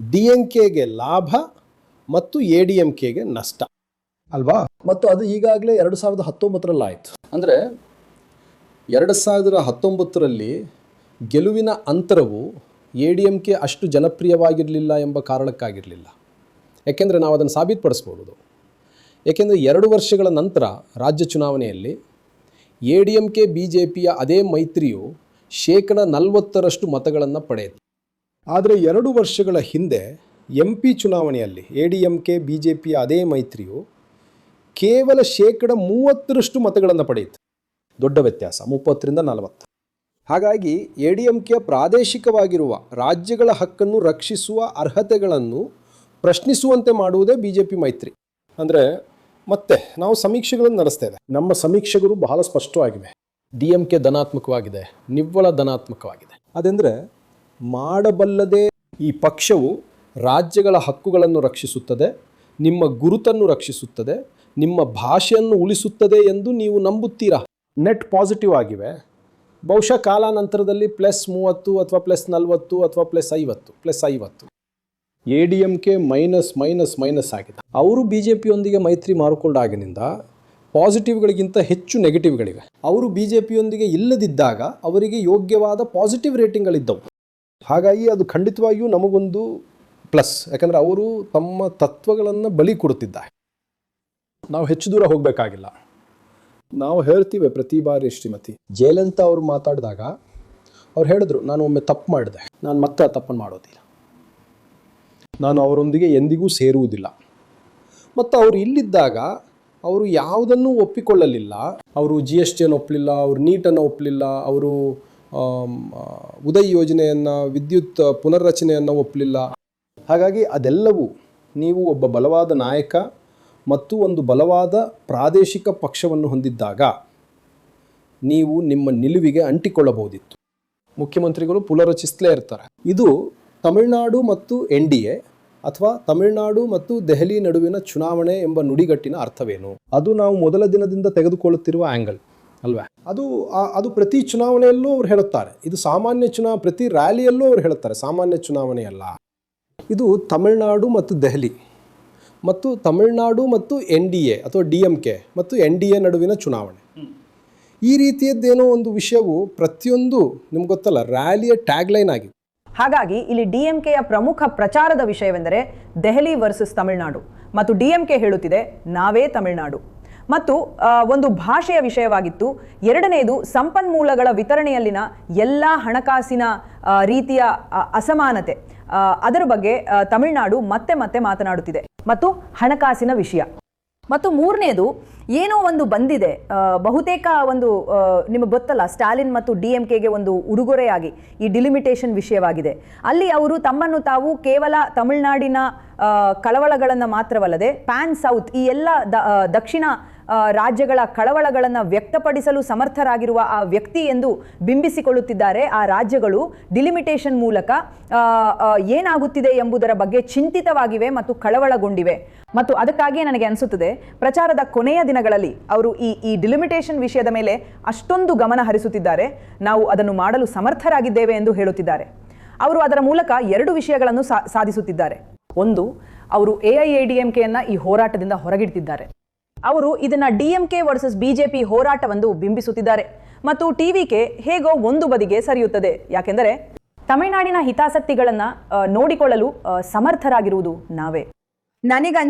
Speaker 14: DMKಗೆ ಲಾಭ ಮತ್ತು ADMKಗೆ ನಷ್ಟ ಅಲ್ವಾ? ಮತ್ತು ಅದು ಈಗಾಗಲೇ 2019ರಲ್ಲಿ ಆಯಿತು. ಅಂದರೆ 2019ರಲ್ಲಿ ಗೆಲುವಿನ ಅಂತರವು ADMK ಅಷ್ಟು ಜನಪ್ರಿಯವಾಗಿರಲಿಲ್ಲ ಎಂಬ ಕಾರಣಕ್ಕಾಗಿರಲಿಲ್ಲ. ಯಾಕೆಂದರೆ ನಾವು ಅದನ್ನು ಸಾಬೀತುಪಡಿಸ್ಬೋದು. ಏಕೆಂದರೆ 2 ವರ್ಷಗಳ ನಂತರ ರಾಜ್ಯ ಚುನಾವಣೆಯಲ್ಲಿ ADMK BJPಯ ಅದೇ ಮೈತ್ರಿಯು 40% ಮತಗಳನ್ನು ಪಡೆಯಿತು. ಆದರೆ 2 ವರ್ಷಗಳ ಹಿಂದೆ MP ಚುನಾವಣೆಯಲ್ಲಿ ADMK BJPಯ ಅದೇ ಮೈತ್ರಿಯು ಕೇವಲ 30% ಮತಗಳನ್ನು ಪಡೆಯಿತು. ದೊಡ್ಡ ವ್ಯತ್ಯಾಸ, 30ರಿಂದ 40. ಹಾಗಾಗಿ ADMK ಪ್ರಾದೇಶಿಕವಾಗಿರುವ ರಾಜ್ಯಗಳ ಹಕ್ಕನ್ನು ರಕ್ಷಿಸುವ ಅರ್ಹತೆಗಳನ್ನು ಪ್ರಶ್ನಿಸುವಂತೆ ಮಾಡುವುದೇ BJP ಮೈತ್ರಿ. ಅಂದರೆ ಮತ್ತೆ ನಾವು ಸಮೀಕ್ಷೆಗಳನ್ನು ನಡೆಸ್ತೇವೆ. ನಮ್ಮ ಸಮೀಕ್ಷೆಗಳು ಬಹಳ ಸ್ಪಷ್ಟವಾಗಿವೆ. DMK ಧನಾತ್ಮಕವಾಗಿದೆ, ನಿವ್ವಳ ಧನಾತ್ಮಕವಾಗಿದೆ. ಅದೆಂದರೆ ಮಾಡಬಲ್ಲದೆ ಈ ಪಕ್ಷವು ರಾಜ್ಯಗಳ ಹಕ್ಕುಗಳನ್ನು ರಕ್ಷಿಸುತ್ತದೆ, ನಿಮ್ಮ ಗುರುತನ್ನು ರಕ್ಷಿಸುತ್ತದೆ, ನಿಮ್ಮ ಭಾಷೆಯನ್ನು ಉಳಿಸುತ್ತದೆ ಎಂದು ನೀವು ನಂಬುತ್ತೀರಾ? ನೆಟ್ ಪಾಸಿಟಿವ್ ಆಗಿವೆ. ಬಹುಶಃ ಕಾಲಾನಂತರದಲ್ಲಿ +30 ಅಥವಾ +40 ಅಥವಾ +50 ADMK ಮೈನಸ್ ಆಗಿದೆ. ಅವರು BJPಯೊಂದಿಗೆ ಮೈತ್ರಿ ಮಾಡಿಕೊಂಡಾಗಿನಿಂದ ಪಾಸಿಟಿವ್ಗಳಿಗಿಂತ ಹೆಚ್ಚು ನೆಗೆಟಿವ್ಗಳಿವೆ. ಅವರು BJPಯೊಂದಿಗೆ ಇಲ್ಲದಿದ್ದಾಗ ಅವರಿಗೆ ಯೋಗ್ಯವಾದ ಪಾಸಿಟಿವ್ ರೇಟಿಂಗ್ಗಳಿದ್ದವು. ಹಾಗಾಗಿ ಅದು ಖಂಡಿತವಾಗಿಯೂ ನಮಗೊಂದು ಪ್ಲಸ್. ಯಾಕಂದರೆ ಅವರು ತಮ್ಮ ತತ್ವಗಳನ್ನು ಬಲಿ ಕೊಡುತ್ತಿದ್ದಾರೆ. ನಾವು ಹೆಚ್ಚು ದೂರ ಹೋಗಬೇಕಾಗಿಲ್ಲ. ನಾವು ಹೇಳ್ತೀವಿ ಪ್ರತಿ ಬಾರಿ ಶ್ರೀಮತಿ ಜಯಲಲಿತಾ ಅವರು ಮಾತಾಡಿದಾಗ ಅವ್ರು ಹೇಳಿದ್ರು, ನಾನು ಒಮ್ಮೆ ತಪ್ಪು ಮಾಡಿದೆ, ನಾನು ಮತ್ತೆ ಆ ತಪ್ಪನ್ನು ಮಾಡೋದಿಲ್ಲ, ನಾನು ಅವರೊಂದಿಗೆ ಎಂದಿಗೂ ಸೇರುವುದಿಲ್ಲ. ಮತ್ತು ಅವರು ಇಲ್ಲಿದ್ದಾಗ ಅವರು ಯಾವುದನ್ನೂ ಒಪ್ಪಿಕೊಳ್ಳಲಿಲ್ಲ. ಅವರು GSTಯನ್ನು ಒಪ್ಪಲಿಲ್ಲ, ಅವರು ನೀಟನ್ನು ಒಪ್ಪಲಿಲ್ಲ, ಅವರು ಉದಯ್ ಯೋಜನೆಯನ್ನು, ವಿದ್ಯುತ್ ಪುನರ್ರಚನೆಯನ್ನು ಒಪ್ಪಲಿಲ್ಲ. ಹಾಗಾಗಿ ಅದೆಲ್ಲವೂ ನೀವು ಒಬ್ಬ ಬಲವಾದ ನಾಯಕ ಮತ್ತು ಒಂದು ಬಲವಾದ ಪ್ರಾದೇಶಿಕ ಪಕ್ಷವನ್ನು ಹೊಂದಿದ್ದಾಗ ನೀವು ನಿಮ್ಮ ನಿಲುವಿಗೆ ಅಂಟಿಕೊಳ್ಳಬಹುದಿತ್ತು. ಮುಖ್ಯಮಂತ್ರಿಗಳು ಪುನರ್ರಚಿಸಲೇ ಇರ್ತಾರೆ. ಇದು ತಮಿಳುನಾಡು ಮತ್ತು NDA ಅಥವಾ ತಮಿಳುನಾಡು ಮತ್ತು ದೆಹಲಿ ನಡುವಿನ ಚುನಾವಣೆ ಎಂಬ ನುಡಿಗಟ್ಟಿನ ಅರ್ಥವೇನು? ಅದು ನಾವು ಮೊದಲ ದಿನದಿಂದ ತೆಗೆದುಕೊಳ್ಳುತ್ತಿರುವ ಆ್ಯಂಗಲ್ ಅಲ್ವಾ? ಅದು ಪ್ರತಿ ಚುನಾವಣೆಯಲ್ಲೂ ಅವ್ರು ಹೇಳುತ್ತಾರೆ. ಇದು ಸಾಮಾನ್ಯ ಪ್ರತಿ ರ್ಯಾಲಿಯಲ್ಲೂ ಅವ್ರು ಹೇಳುತ್ತಾರೆ, ಸಾಮಾನ್ಯ ಚುನಾವಣೆಯಲ್ಲ. ಇದು ತಮಿಳುನಾಡು ಮತ್ತು ದೆಹಲಿ ಮತ್ತು ತಮಿಳುನಾಡು ಮತ್ತು NDA ಅಥವಾ DMK ಮತ್ತು NDA ನಡುವಿನ ಚುನಾವಣೆ. ಈ ರೀತಿಯದ್ದೇನೋ ಒಂದು ವಿಷಯವು ಪ್ರತಿಯೊಂದು ನಿಮ್ಗೆ ಗೊತ್ತಲ್ಲ ರ್ಯಾಲಿಯ ಟ್ಯಾಗ್ಲೈನ್ ಆಗಿದೆ.
Speaker 9: ಹಾಗಾಗಿ ಇಲ್ಲಿ DMKಯ ಪ್ರಮುಖ ಪ್ರಚಾರದ ವಿಷಯವೆಂದರೆ ದೆಹಲಿ ವರ್ಸಸ್ ತಮಿಳುನಾಡು. ಮತ್ತು DMK ಹೇಳುತ್ತಿದೆ ನಾವೇ ತಮಿಳುನಾಡು. ಮತ್ತು ಒಂದು ಭಾಷೆಯ ವಿಷಯವಾಗಿತ್ತು. ಎರಡನೆಯದು ಸಂಪನ್ಮೂಲಗಳ ವಿತರಣೆಯಲ್ಲಿನ ಎಲ್ಲ ಹಣಕಾಸಿನ ರೀತಿಯ ಅಸಮಾನತೆ, ಅದರ ಬಗ್ಗೆ ತಮಿಳುನಾಡು ಮತ್ತೆ ಮತ್ತೆ ಮಾತನಾಡುತ್ತಿದೆ. ಮತ್ತು ಹಣಕಾಸಿನ ವಿಷಯ. ಮತ್ತು ಮೂರನೇದು ಏನೋ ಒಂದು ಬಂದಿದೆ, ಬಹುತೇಕ ಒಂದು ನಿಮಗೆ ಗೊತ್ತಲ್ಲ ಸ್ಟಾಲಿನ್ ಮತ್ತು DMKಗೆ ಒಂದು ಉಡುಗೊರೆಯಾಗಿ ಈ ಡಿಲಿಮಿಟೇಷನ್ ವಿಷಯವಾಗಿದೆ. ಅಲ್ಲಿ ಅವರು ತಮ್ಮನ್ನು ತಾವು ಕೇವಲ ತಮಿಳುನಾಡಿನ ಕಳವಳಗಳನ್ನು ಮಾತ್ರವಲ್ಲದೆ ಪ್ಯಾನ್ ಸೌತ್ ಈ ಎಲ್ಲ ದಕ್ಷಿಣ ರಾಜ್ಯಗಳ ಕಳವಳಗಳನ್ನು ವ್ಯಕ್ತಪಡಿಸಲು ಸಮರ್ಥರಾಗಿರುವ ಆ ವ್ಯಕ್ತಿ ಎಂದು ಬಿಂಬಿಸಿಕೊಳ್ಳುತ್ತಿದ್ದಾರೆ. ಆ ರಾಜ್ಯಗಳು ಡಿಲಿಮಿಟೇಷನ್ ಮೂಲಕ ಏನಾಗುತ್ತಿದೆ ಎಂಬುದರ ಬಗ್ಗೆ ಚಿಂತಿತವಾಗಿವೆ ಮತ್ತು ಕಳವಳಗೊಂಡಿವೆ. ಮತ್ತು ಅದಕ್ಕಾಗಿಯೇ ನನಗೆ ಅನಿಸುತ್ತದೆ ಪ್ರಚಾರದ ಕೊನೆಯ ದಿನಗಳಲ್ಲಿ ಅವರು ಈ ಡಿಲಿಮಿಟೇಷನ್ ವಿಷಯದ ಮೇಲೆ ಅಷ್ಟೊಂದು ಗಮನ ಹರಿಸುತ್ತಿದ್ದಾರೆ. ನಾವು ಅದನ್ನು ಮಾಡಲು ಸಮರ್ಥರಾಗಿದ್ದೇವೆ ಎಂದು ಹೇಳುತ್ತಿದ್ದಾರೆ. ಅವರು ಅದರ ಮೂಲಕ ಎರಡು ವಿಷಯಗಳನ್ನು ಸಾಧಿಸುತ್ತಿದ್ದಾರೆ. ಒಂದು, ಅವರು AIADMKಯನ್ನು ಈ ಹೋರಾಟದಿಂದ ಹೊರಗಿಡ್ತಿದ್ದಾರೆ. ಅವರು ಇದನ್ನ DMK ವರ್ಸಸ್ BJP ಹೋರಾಟವೆಂದು ಬಿಂಬಿಸುತ್ತಿದ್ದಾರೆ. ಮತ್ತು TVK ಹೇಗೋ ಒಂದು ಬದಿಗೆ ಸರಿಯುತ್ತದೆ. ಯಾಕೆಂದರೆ ತಮಿಳುನಾಡಿನ ಹಿತಾಸಕ್ತಿಗಳನ್ನು ನೋಡಿಕೊಳ್ಳಲು ಸಮರ್ಥರಾಗಿರುವುದು ನಾವೇ.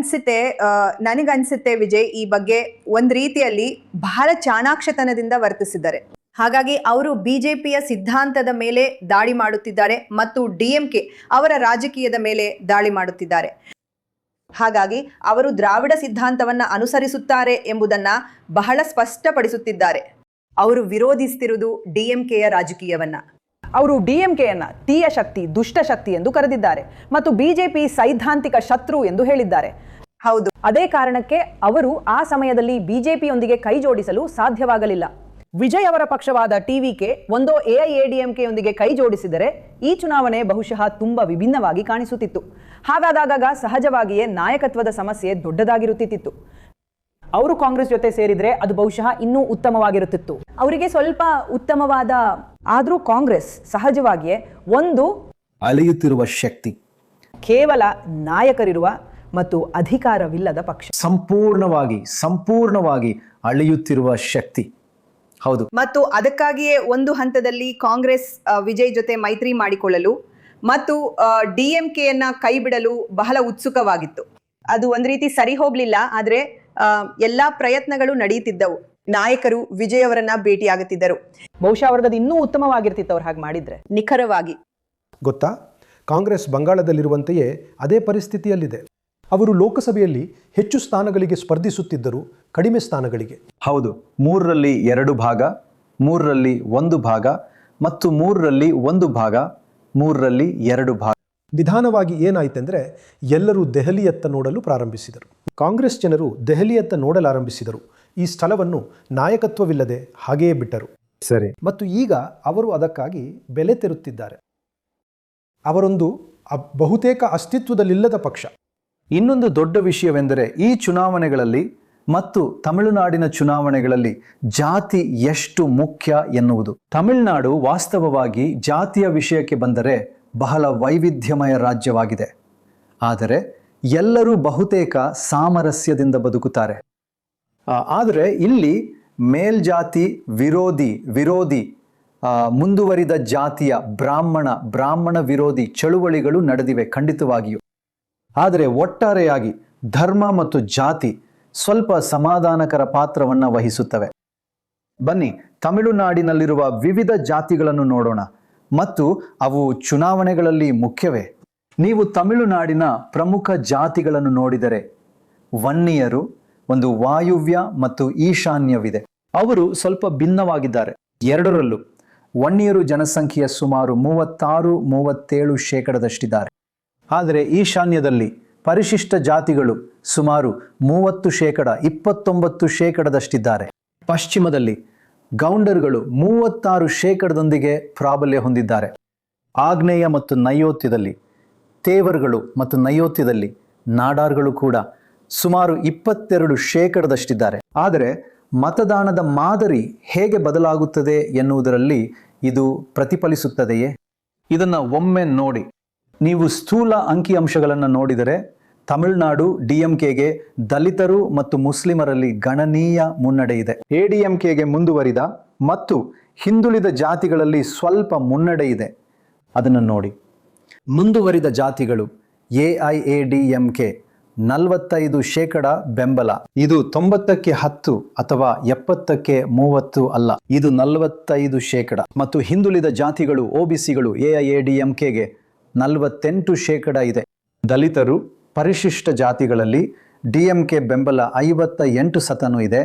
Speaker 9: ನನಗನ್ಸುತ್ತೆ ವಿಜಯ್ ಈ ಬಗ್ಗೆ ಒಂದು ರೀತಿಯಲ್ಲಿ ಬಹಳ ಚಾಣಾಕ್ಷತನದಿಂದ ವರ್ತಿಸಿದ್ದಾರೆ. ಹಾಗಾಗಿ ಅವರು BJPಯ ಸಿದ್ಧಾಂತದ ಮೇಲೆ ದಾಳಿ ಮಾಡುತ್ತಿದ್ದಾರೆ ಮತ್ತು DMK ಅವರ ರಾಜಕೀಯದ ಮೇಲೆ ದಾಳಿ ಮಾಡುತ್ತಿದ್ದಾರೆ. ಹಾಗಾಗಿ ಅವರು ದ್ರಾವಿಡ ಸಿದ್ಧಾಂತವನ್ನ ಅನುಸರಿಸುತ್ತಾರೆ ಎಂಬುದನ್ನ ಬಹಳ ಸ್ಪಷ್ಟಪಡಿಸುತ್ತಿದ್ದಾರೆ. ಅವರು ವಿರೋಧಿಸುತ್ತಿರುವುದು DMKಯ ರಾಜಕೀಯವನ್ನ. ಅವರು DMKಯನ್ನ ತೀಯ ಶಕ್ತಿ, ದುಷ್ಟ ಶಕ್ತಿ ಎಂದು ಕರೆದಿದ್ದಾರೆ ಮತ್ತು BJP ಸೈದ್ಧಾಂತಿಕ ಶತ್ರು ಎಂದು ಹೇಳಿದ್ದಾರೆ. ಹೌದು, ಅದೇ ಕಾರಣಕ್ಕೆ ಅವರು ಆ ಸಮಯದಲ್ಲಿ BJPಯೊಂದಿಗೆ ಕೈ ಜೋಡಿಸಲು ಸಾಧ್ಯವಾಗಲಿಲ್ಲ. ವಿಜಯ್ ಅವರ ಪಕ್ಷವಾದ TVK ಒಂದೋ AIADMKಯೊಂದಿಗೆ ಕೈ ಜೋಡಿಸಿದರೆ ಈ ಚುನಾವಣೆ ಬಹುಶಃ ತುಂಬಾ ವಿಭಿನ್ನವಾಗಿ ಕಾಣಿಸುತ್ತಿತ್ತು. ಹಾಗಾದಾಗ ಸಹಜವಾಗಿಯೇ ನಾಯಕತ್ವದ ಸಮಸ್ಯೆ ದೊಡ್ಡದಾಗಿರುತ್ತಿತ್ತು. ಅವರು ಕಾಂಗ್ರೆಸ್ ಜೊತೆ ಸೇರಿದ್ರೆ ಅದು ಬಹುಶಃ ಇನ್ನೂ ಉತ್ತಮವಾಗಿರುತ್ತಿತ್ತು. ಅವರಿಗೆ ಸ್ವಲ್ಪ ಉತ್ತಮವಾದ, ಆದರೂ ಕಾಂಗ್ರೆಸ್ ಸಹಜವಾಗಿಯೇ ಒಂದು
Speaker 7: ಅಲೆಯುತ್ತಿರುವ ಶಕ್ತಿ,
Speaker 9: ಕೇವಲ ನಾಯಕರಿರುವ ಮತ್ತು ಅಧಿಕಾರವಿಲ್ಲದ ಪಕ್ಷ,
Speaker 7: ಸಂಪೂರ್ಣವಾಗಿ ಅಳೆಯುತ್ತಿರುವ ಶಕ್ತಿ. ಹೌದು.
Speaker 9: ಮತ್ತು ಅದಕ್ಕಾಗಿಯೇ ಒಂದು ಹಂತದಲ್ಲಿ ಕಾಂಗ್ರೆಸ್ ವಿಜಯ್ ಜೊತೆ ಮೈತ್ರಿ ಮಾಡಿಕೊಳ್ಳಲು ಮತ್ತು DMKಯನ್ನ ಕೈ ಬಿಡಲು ಬಹಳ ಉತ್ಸುಕವಾಗಿತ್ತು. ಅದು ಒಂದು ರೀತಿ ಸರಿ ಹೋಗ್ಲಿಲ್ಲ. ಆದ್ರೆ ಎಲ್ಲಾ ಪ್ರಯತ್ನಗಳು ನಡೆಯುತ್ತಿದ್ದವು. ನಾಯಕರು ವಿಜಯ್ ಅವರನ್ನ ಭೇಟಿಯಾಗುತ್ತಿದ್ದರು. ಬಹುಶಃ ಅವ್ರದ್ದು ಇನ್ನೂ ಉತ್ತಮವಾಗಿರ್ತಿತ್ತು ಅವ್ರು ಹಾಗೆ ಮಾಡಿದ್ರೆ. ನಿಖರವಾಗಿ
Speaker 10: ಗೊತ್ತಾ, ಕಾಂಗ್ರೆಸ್ ಬಂಗಾಳದಲ್ಲಿರುವಂತೆಯೇ ಅದೇ ಪರಿಸ್ಥಿತಿಯಲ್ಲಿದೆ. ಅವರು ಲೋಕಸಭೆಯಲ್ಲಿ ಹೆಚ್ಚು ಸ್ಥಾನಗಳಿಗೆ ಸ್ಪರ್ಧಿಸುತ್ತಿದ್ದರು, ಕಡಿಮೆ ಸ್ಥಾನಗಳಿಗೆ.
Speaker 7: ಹೌದು, 3ರಲ್ಲಿ 2 ಭಾಗ, 3ರಲ್ಲಿ 1 ಭಾಗ ಮತ್ತು 3ರಲ್ಲಿ 1 ಭಾಗ, 3ರಲ್ಲಿ 2 ಭಾಗ.
Speaker 10: ವಿಧಾನವಾಗಿ ಏನಾಯ್ತೆಂದರೆ ಎಲ್ಲರೂ ದೆಹಲಿಯತ್ತ ನೋಡಲು ಪ್ರಾರಂಭಿಸಿದರು. ಕಾಂಗ್ರೆಸ್ ಜನರು ದೆಹಲಿಯತ್ತ ನೋಡಲಾರಂಭಿಸಿದರು. ಈ ಸ್ಥಳವನ್ನು ನಾಯಕತ್ವವಿಲ್ಲದೆ ಹಾಗೆಯೇ ಬಿಟ್ಟರು.
Speaker 7: ಸರಿ.
Speaker 10: ಮತ್ತು ಈಗ ಅವರು ಅದಕ್ಕಾಗಿ ಬೆಲೆ ತೆರುತ್ತಿದ್ದಾರೆ. ಅವರೊಂದು ಬಹುತೇಕ ಅಸ್ತಿತ್ವದಲ್ಲಿಲ್ಲದ ಪಕ್ಷ.
Speaker 7: ಇನ್ನೊಂದು ದೊಡ್ಡ ವಿಷಯವೆಂದರೆ ಈ ಚುನಾವಣೆಗಳಲ್ಲಿ ಮತ್ತು ತಮಿಳುನಾಡಿನ ಚುನಾವಣೆಗಳಲ್ಲಿ ಜಾತಿ ಎಷ್ಟು ಮುಖ್ಯ ಎನ್ನುವುದು. ತಮಿಳುನಾಡು ವಾಸ್ತವವಾಗಿ ಜಾತಿಯ ವಿಷಯಕ್ಕೆ ಬಂದರೆ ಬಹಳ ವೈವಿಧ್ಯಮಯ ರಾಜ್ಯವಾಗಿದೆ. ಆದರೆ ಎಲ್ಲರೂ ಬಹುತೇಕ ಸಾಮರಸ್ಯದಿಂದ ಬದುಕುತ್ತಾರೆ. ಆದರೆ ಇಲ್ಲಿ ಮೇಲ್ಜಾತಿ ವಿರೋಧಿ ಮುಂದುವರಿದ ಜಾತಿಯ ಬ್ರಾಹ್ಮಣ ವಿರೋಧಿ ಚಳುವಳಿಗಳು ನಡೆದಿವೆ ಖಂಡಿತವಾಗಿಯೂ. ಆದರೆ ಒಟ್ಟಾರೆಯಾಗಿ ಧರ್ಮ ಮತ್ತು ಜಾತಿ ಸ್ವಲ್ಪ ಸಮಾಧಾನಕರ ಪಾತ್ರವನ್ನು ವಹಿಸುತ್ತವೆ. ಬನ್ನಿ ತಮಿಳುನಾಡಿನಲ್ಲಿರುವ ವಿವಿಧ ಜಾತಿಗಳನ್ನು ನೋಡೋಣ ಮತ್ತು ಅವು ಚುನಾವಣೆಗಳಲ್ಲಿ ಮುಖ್ಯವೇ. ನೀವು ತಮಿಳುನಾಡಿನ ಪ್ರಮುಖ ಜಾತಿಗಳನ್ನು ನೋಡಿದರೆ ವನ್ನಿಯರು, ಒಂದು ವಾಯುವ್ಯ ಮತ್ತು ಈಶಾನ್ಯವಿದೆ. ಅವರು ಸ್ವಲ್ಪ ಭಿನ್ನವಾಗಿದ್ದಾರೆ ಎರಡರಲ್ಲೂ. ವನ್ನಿಯರು ಜನಸಂಖ್ಯೆಯ ಸುಮಾರು 36-37%. ಆದರೆ ಈಶಾನ್ಯದಲ್ಲಿ ಪರಿಶಿಷ್ಟ ಜಾತಿಗಳು ಸುಮಾರು 30%, 29%. ಪಶ್ಚಿಮದಲ್ಲಿ ಗೌಂಡರ್ಗಳು 36%ದೊಂದಿಗೆ ಪ್ರಾಬಲ್ಯ ಹೊಂದಿದ್ದಾರೆ. ಆಗ್ನೇಯ ಮತ್ತು ನೈಋತ್ಯದಲ್ಲಿ ತೇವರ್ಗಳು ಮತ್ತು ನೈಋತ್ಯದಲ್ಲಿ ನಾಡಾರ್ಗಳು ಕೂಡ ಸುಮಾರು 22%. ಆದರೆ ಮತದಾನದ ಮಾದರಿ ಹೇಗೆ ಬದಲಾಗುತ್ತದೆ ಎನ್ನುವುದರಲ್ಲಿ ಇದು ಪ್ರತಿಫಲಿಸುತ್ತದೆಯೇ? ಇದನ್ನು ಒಮ್ಮೆ ನೋಡಿ. ನೀವು ಸ್ಥೂಲ ಅಂಕಿಅಂಶಗಳನ್ನು ನೋಡಿದರೆ ತಮಿಳುನಾಡು ಡಿಎಂಕೆಗೆ ದಲಿತರು ಮತ್ತು ಮುಸ್ಲಿಮರಲ್ಲಿ ಗಣನೀಯ ಮುನ್ನಡೆ ಇದೆ. ಎಡಿಎಂಕೆಗೆ ಮುಂದುವರಿದ ಮತ್ತು ಹಿಂದುಳಿದ ಜಾತಿಗಳಲ್ಲಿ ಸ್ವಲ್ಪ ಮುನ್ನಡೆ ಇದೆ. ಅದನ್ನು ನೋಡಿ. ಮುಂದುವರಿದ ಜಾತಿಗಳು ಎಐಎಡಿಎಂಕೆ 45% ಬೆಂಬಲ. ಇದು 90ಕ್ಕೆ 10 ಅಥವಾ 70ಕ್ಕೆ 30 ಅಲ್ಲ, ಇದು 45%. ಮತ್ತು ಹಿಂದುಳಿದ ಜಾತಿಗಳು OBCಗಳು ಎಐಎಡಿಎಂಕೆಗೆ 48% ಇದೆ. ದಲಿತರು ಪರಿಶಿಷ್ಟ ಜಾತಿಗಳಲ್ಲಿ ಡಿಎಂಕೆ ಬೆಂಬಲ 58% ಇದೆ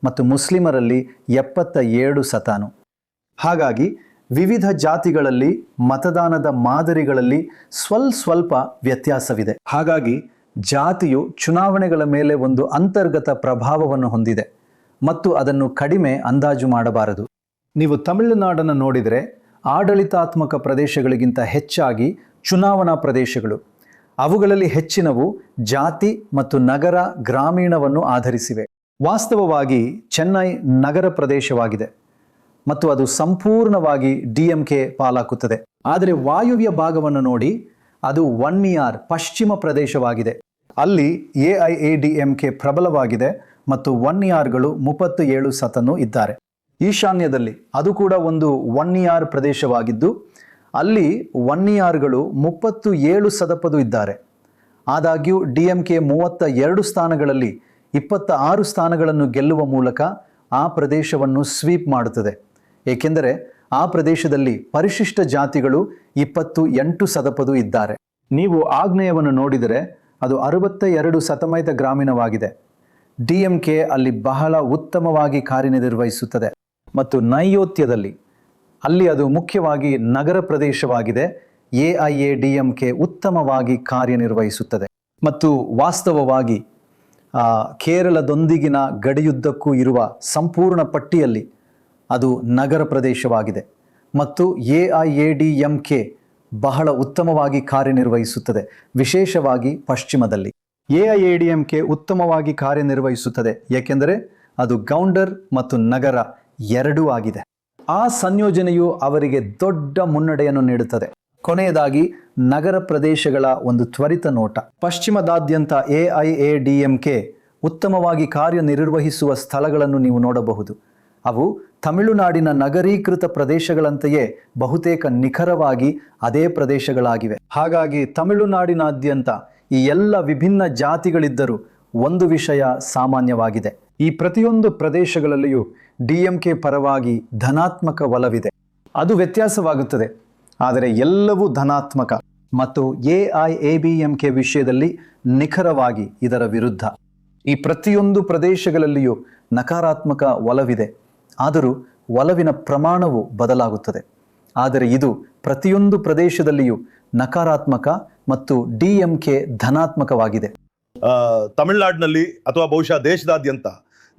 Speaker 7: ಮತ್ತು ಮುಸ್ಲಿಮರಲ್ಲಿ 77%. ಹಾಗಾಗಿ ವಿವಿಧ ಜಾತಿಗಳಲ್ಲಿ ಮತದಾನದ ಮಾದರಿಗಳಲ್ಲಿ ಸ್ವಲ್ಪ ವ್ಯತ್ಯಾಸವಿದೆ. ಹಾಗಾಗಿ ಜಾತಿಯು ಚುನಾವಣೆಗಳ ಮೇಲೆ ಒಂದು ಅಂತರ್ಗತ ಪ್ರಭಾವವನ್ನು ಹೊಂದಿದೆ ಮತ್ತು ಅದನ್ನು ಕಡಿಮೆ ಅಂದಾಜು ಮಾಡಬಾರದು. ನೀವು ತಮಿಳುನಾಡನ್ನು ನೋಡಿದರೆ ಆಡಳಿತಾತ್ಮಕ ಪ್ರದೇಶಗಳಿಗಿಂತ ಹೆಚ್ಚಾಗಿ ಚುನಾವಣಾ ಪ್ರದೇಶಗಳು, ಅವುಗಳಲ್ಲಿ ಹೆಚ್ಚಿನವು ಜಾತಿ ಮತ್ತು ನಗರ ಗ್ರಾಮೀಣವನ್ನು ಆಧರಿಸಿವೆ. ವಾಸ್ತವವಾಗಿ ಚೆನ್ನೈ ನಗರ ಪ್ರದೇಶವಾಗಿದೆ ಮತ್ತು ಅದು ಸಂಪೂರ್ಣವಾಗಿ ಡಿಎಂಕೆ ಪಾಲಾಗುತ್ತದೆ. ಆದರೆ ವಾಯುವ್ಯ ಭಾಗವನ್ನು ನೋಡಿ, ಅದು ವನ್ನಿಯಾರ್ ಪಶ್ಚಿಮ ಪ್ರದೇಶವಾಗಿದೆ. ಅಲ್ಲಿ ಎಐಎಡಿಎಂಕೆ ಪ್ರಬಲವಾಗಿದೆ ಮತ್ತು ವನ್ನಿಯಾರ್ಗಳು 37% ಇದ್ದಾರೆ. ಈಶಾನ್ಯದಲ್ಲಿ ಅದು ಕೂಡ ಒಂದು ವನ್ನಿಯಾರ್ ಪ್ರದೇಶವಾಗಿದ್ದು ಅಲ್ಲಿ ವನ್ನಿಯಾರ್ಗಳು 37% ಇದ್ದಾರೆ. ಆದಾಗ್ಯೂ ಡಿಎಂಕೆ 32 ಸ್ಥಾನಗಳಲ್ಲಿ 26 ಸ್ಥಾನಗಳನ್ನು ಗೆಲ್ಲುವ ಮೂಲಕ ಆ ಪ್ರದೇಶವನ್ನು ಸ್ವೀಪ್ ಮಾಡುತ್ತದೆ. ಏಕೆಂದರೆ ಆ ಪ್ರದೇಶದಲ್ಲಿ ಪರಿಶಿಷ್ಟ ಜಾತಿಗಳು 28% ಇದ್ದಾರೆ. ನೀವು ಆಗ್ನೇಯವನ್ನು ನೋಡಿದರೆ ಅದು 62% ಗ್ರಾಮೀಣವಾಗಿದೆ. ಡಿಎಂಕೆ ಅಲ್ಲಿ ಬಹಳ ಉತ್ತಮವಾಗಿ ಕಾರ್ಯನಿರ್ವಹಿಸುತ್ತದೆ. ಮತ್ತು ನೈಋತ್ಯದಲ್ಲಿ ಅಲ್ಲಿ ಅದು ಮುಖ್ಯವಾಗಿ ನಗರ ಪ್ರದೇಶವಾಗಿದೆ. ಎಐಎಡಿಎಂಕೆ ಉತ್ತಮವಾಗಿ ಕಾರ್ಯನಿರ್ವಹಿಸುತ್ತದೆ. ಮತ್ತು ವಾಸ್ತವವಾಗಿ ಕೇರಳದೊಂದಿಗಿನ ಗಡಿಯುದ್ದಕ್ಕೂ ಇರುವ ಸಂಪೂರ್ಣ ಪಟ್ಟಿಯಲ್ಲಿ ಅದು ನಗರ ಪ್ರದೇಶವಾಗಿದೆ ಮತ್ತು ಎಐಎಡಿಎಂಕೆ ಬಹಳ ಉತ್ತಮವಾಗಿ ಕಾರ್ಯನಿರ್ವಹಿಸುತ್ತದೆ, ವಿಶೇಷವಾಗಿ ಪಶ್ಚಿಮದಲ್ಲಿ. ಎಐಎಡಿಎಂಕೆ ಉತ್ತಮವಾಗಿ ಕಾರ್ಯನಿರ್ವಹಿಸುತ್ತದೆ ಏಕೆಂದರೆ ಅದು ಗೌಂಡರ್ ಮತ್ತು ನಗರ ಎರಡೂ ಆಗಿದೆ. ಆ ಸಂಯೋಜನೆಯು ಅವರಿಗೆ ದೊಡ್ಡ ಮುನ್ನಡೆಯನ್ನು ನೀಡುತ್ತದೆ. ಕೊನೆಯದಾಗಿ ನಗರ ಪ್ರದೇಶಗಳ ಒಂದು ತ್ವರಿತ ನೋಟ. ಪಶ್ಚಿಮದಾದ್ಯಂತ ಎಐಎಡಿಎಂಕೆ ಉತ್ತಮವಾಗಿ ಕಾರ್ಯನಿರ್ವಹಿಸುವ ಸ್ಥಳಗಳನ್ನು ನೀವು ನೋಡಬಹುದು. ಅವು ತಮಿಳುನಾಡಿನ ನಗರೀಕೃತ ಪ್ರದೇಶಗಳಂತೆಯೇ ಬಹುತೇಕ ನಿಖರವಾಗಿ ಅದೇ ಪ್ರದೇಶಗಳಾಗಿವೆ. ಹಾಗಾಗಿ ತಮಿಳುನಾಡಿನಾದ್ಯಂತ ಈ ಎಲ್ಲ ವಿಭಿನ್ನ ಜಾತಿಗಳಿದ್ದರೂ ಒಂದು ವಿಷಯ ಸಾಮಾನ್ಯವಾಗಿದೆ. ಈ ಪ್ರತಿಯೊಂದು ಪ್ರದೇಶಗಳಲ್ಲಿಯೂ ಡಿಎಂಕೆ ಪರವಾಗಿ ಧನಾತ್ಮಕ ಒಲವಿದೆ. ಅದು ವ್ಯತ್ಯಾಸವಾಗುತ್ತದೆ, ಆದರೆ ಎಲ್ಲವೂ ಧನಾತ್ಮಕ. ಮತ್ತು ಎಐಎಡಿಎಂಕೆ ವಿಷಯದಲ್ಲಿ ನಿಖರವಾಗಿ ಇದರ ವಿರುದ್ಧ. ಈ ಪ್ರತಿಯೊಂದು ಪ್ರದೇಶಗಳಲ್ಲಿಯೂ ನಕಾರಾತ್ಮಕ ಒಲವಿದೆ, ಆದರೂ ಒಲವಿನ ಪ್ರಮಾಣವು ಬದಲಾಗುತ್ತದೆ. ಆದರೆ ಇದು ಪ್ರತಿಯೊಂದು ಪ್ರದೇಶದಲ್ಲಿಯೂ ನಕಾರಾತ್ಮಕ ಮತ್ತು ಡಿಎಂಕೆ ಧನಾತ್ಮಕವಾಗಿದೆ.
Speaker 11: ತಮಿಳುನಾಡಿನಲ್ಲಿ ಅಥವಾ ಬಹುಶಃ ದೇಶದಾದ್ಯಂತ